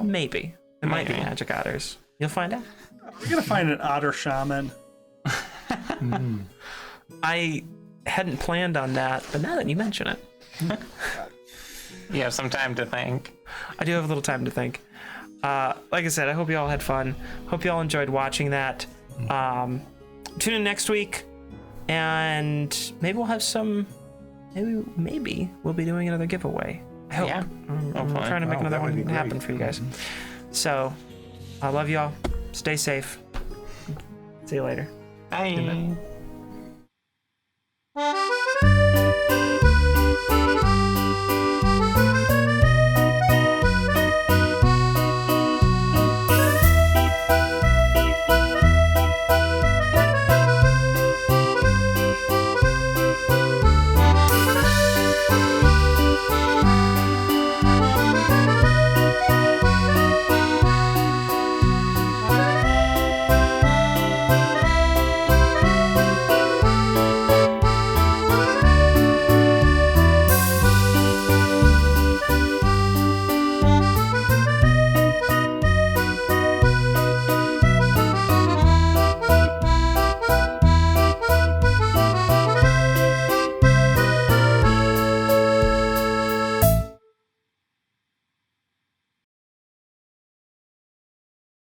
S1: maybe. It might be
S3: Maybe.
S1: magic otters. You'll find out.
S2: We're going to find an otter shaman.
S1: I hadn't planned on that, but now that you mention it.
S3: You have some time to think.
S1: I do have a little time to think. Like I said, I hope you all had fun. Hope you all enjoyed watching that. Tune in next week, and maybe we'll have some. Maybe we'll be doing another giveaway. I hope.
S3: Yeah,
S1: I'm
S3: hopefully.
S1: trying to make another
S4: that would
S1: one
S4: be great.
S1: happen for you guys. So, I love y'all. Stay safe. See you later.
S3: Bye.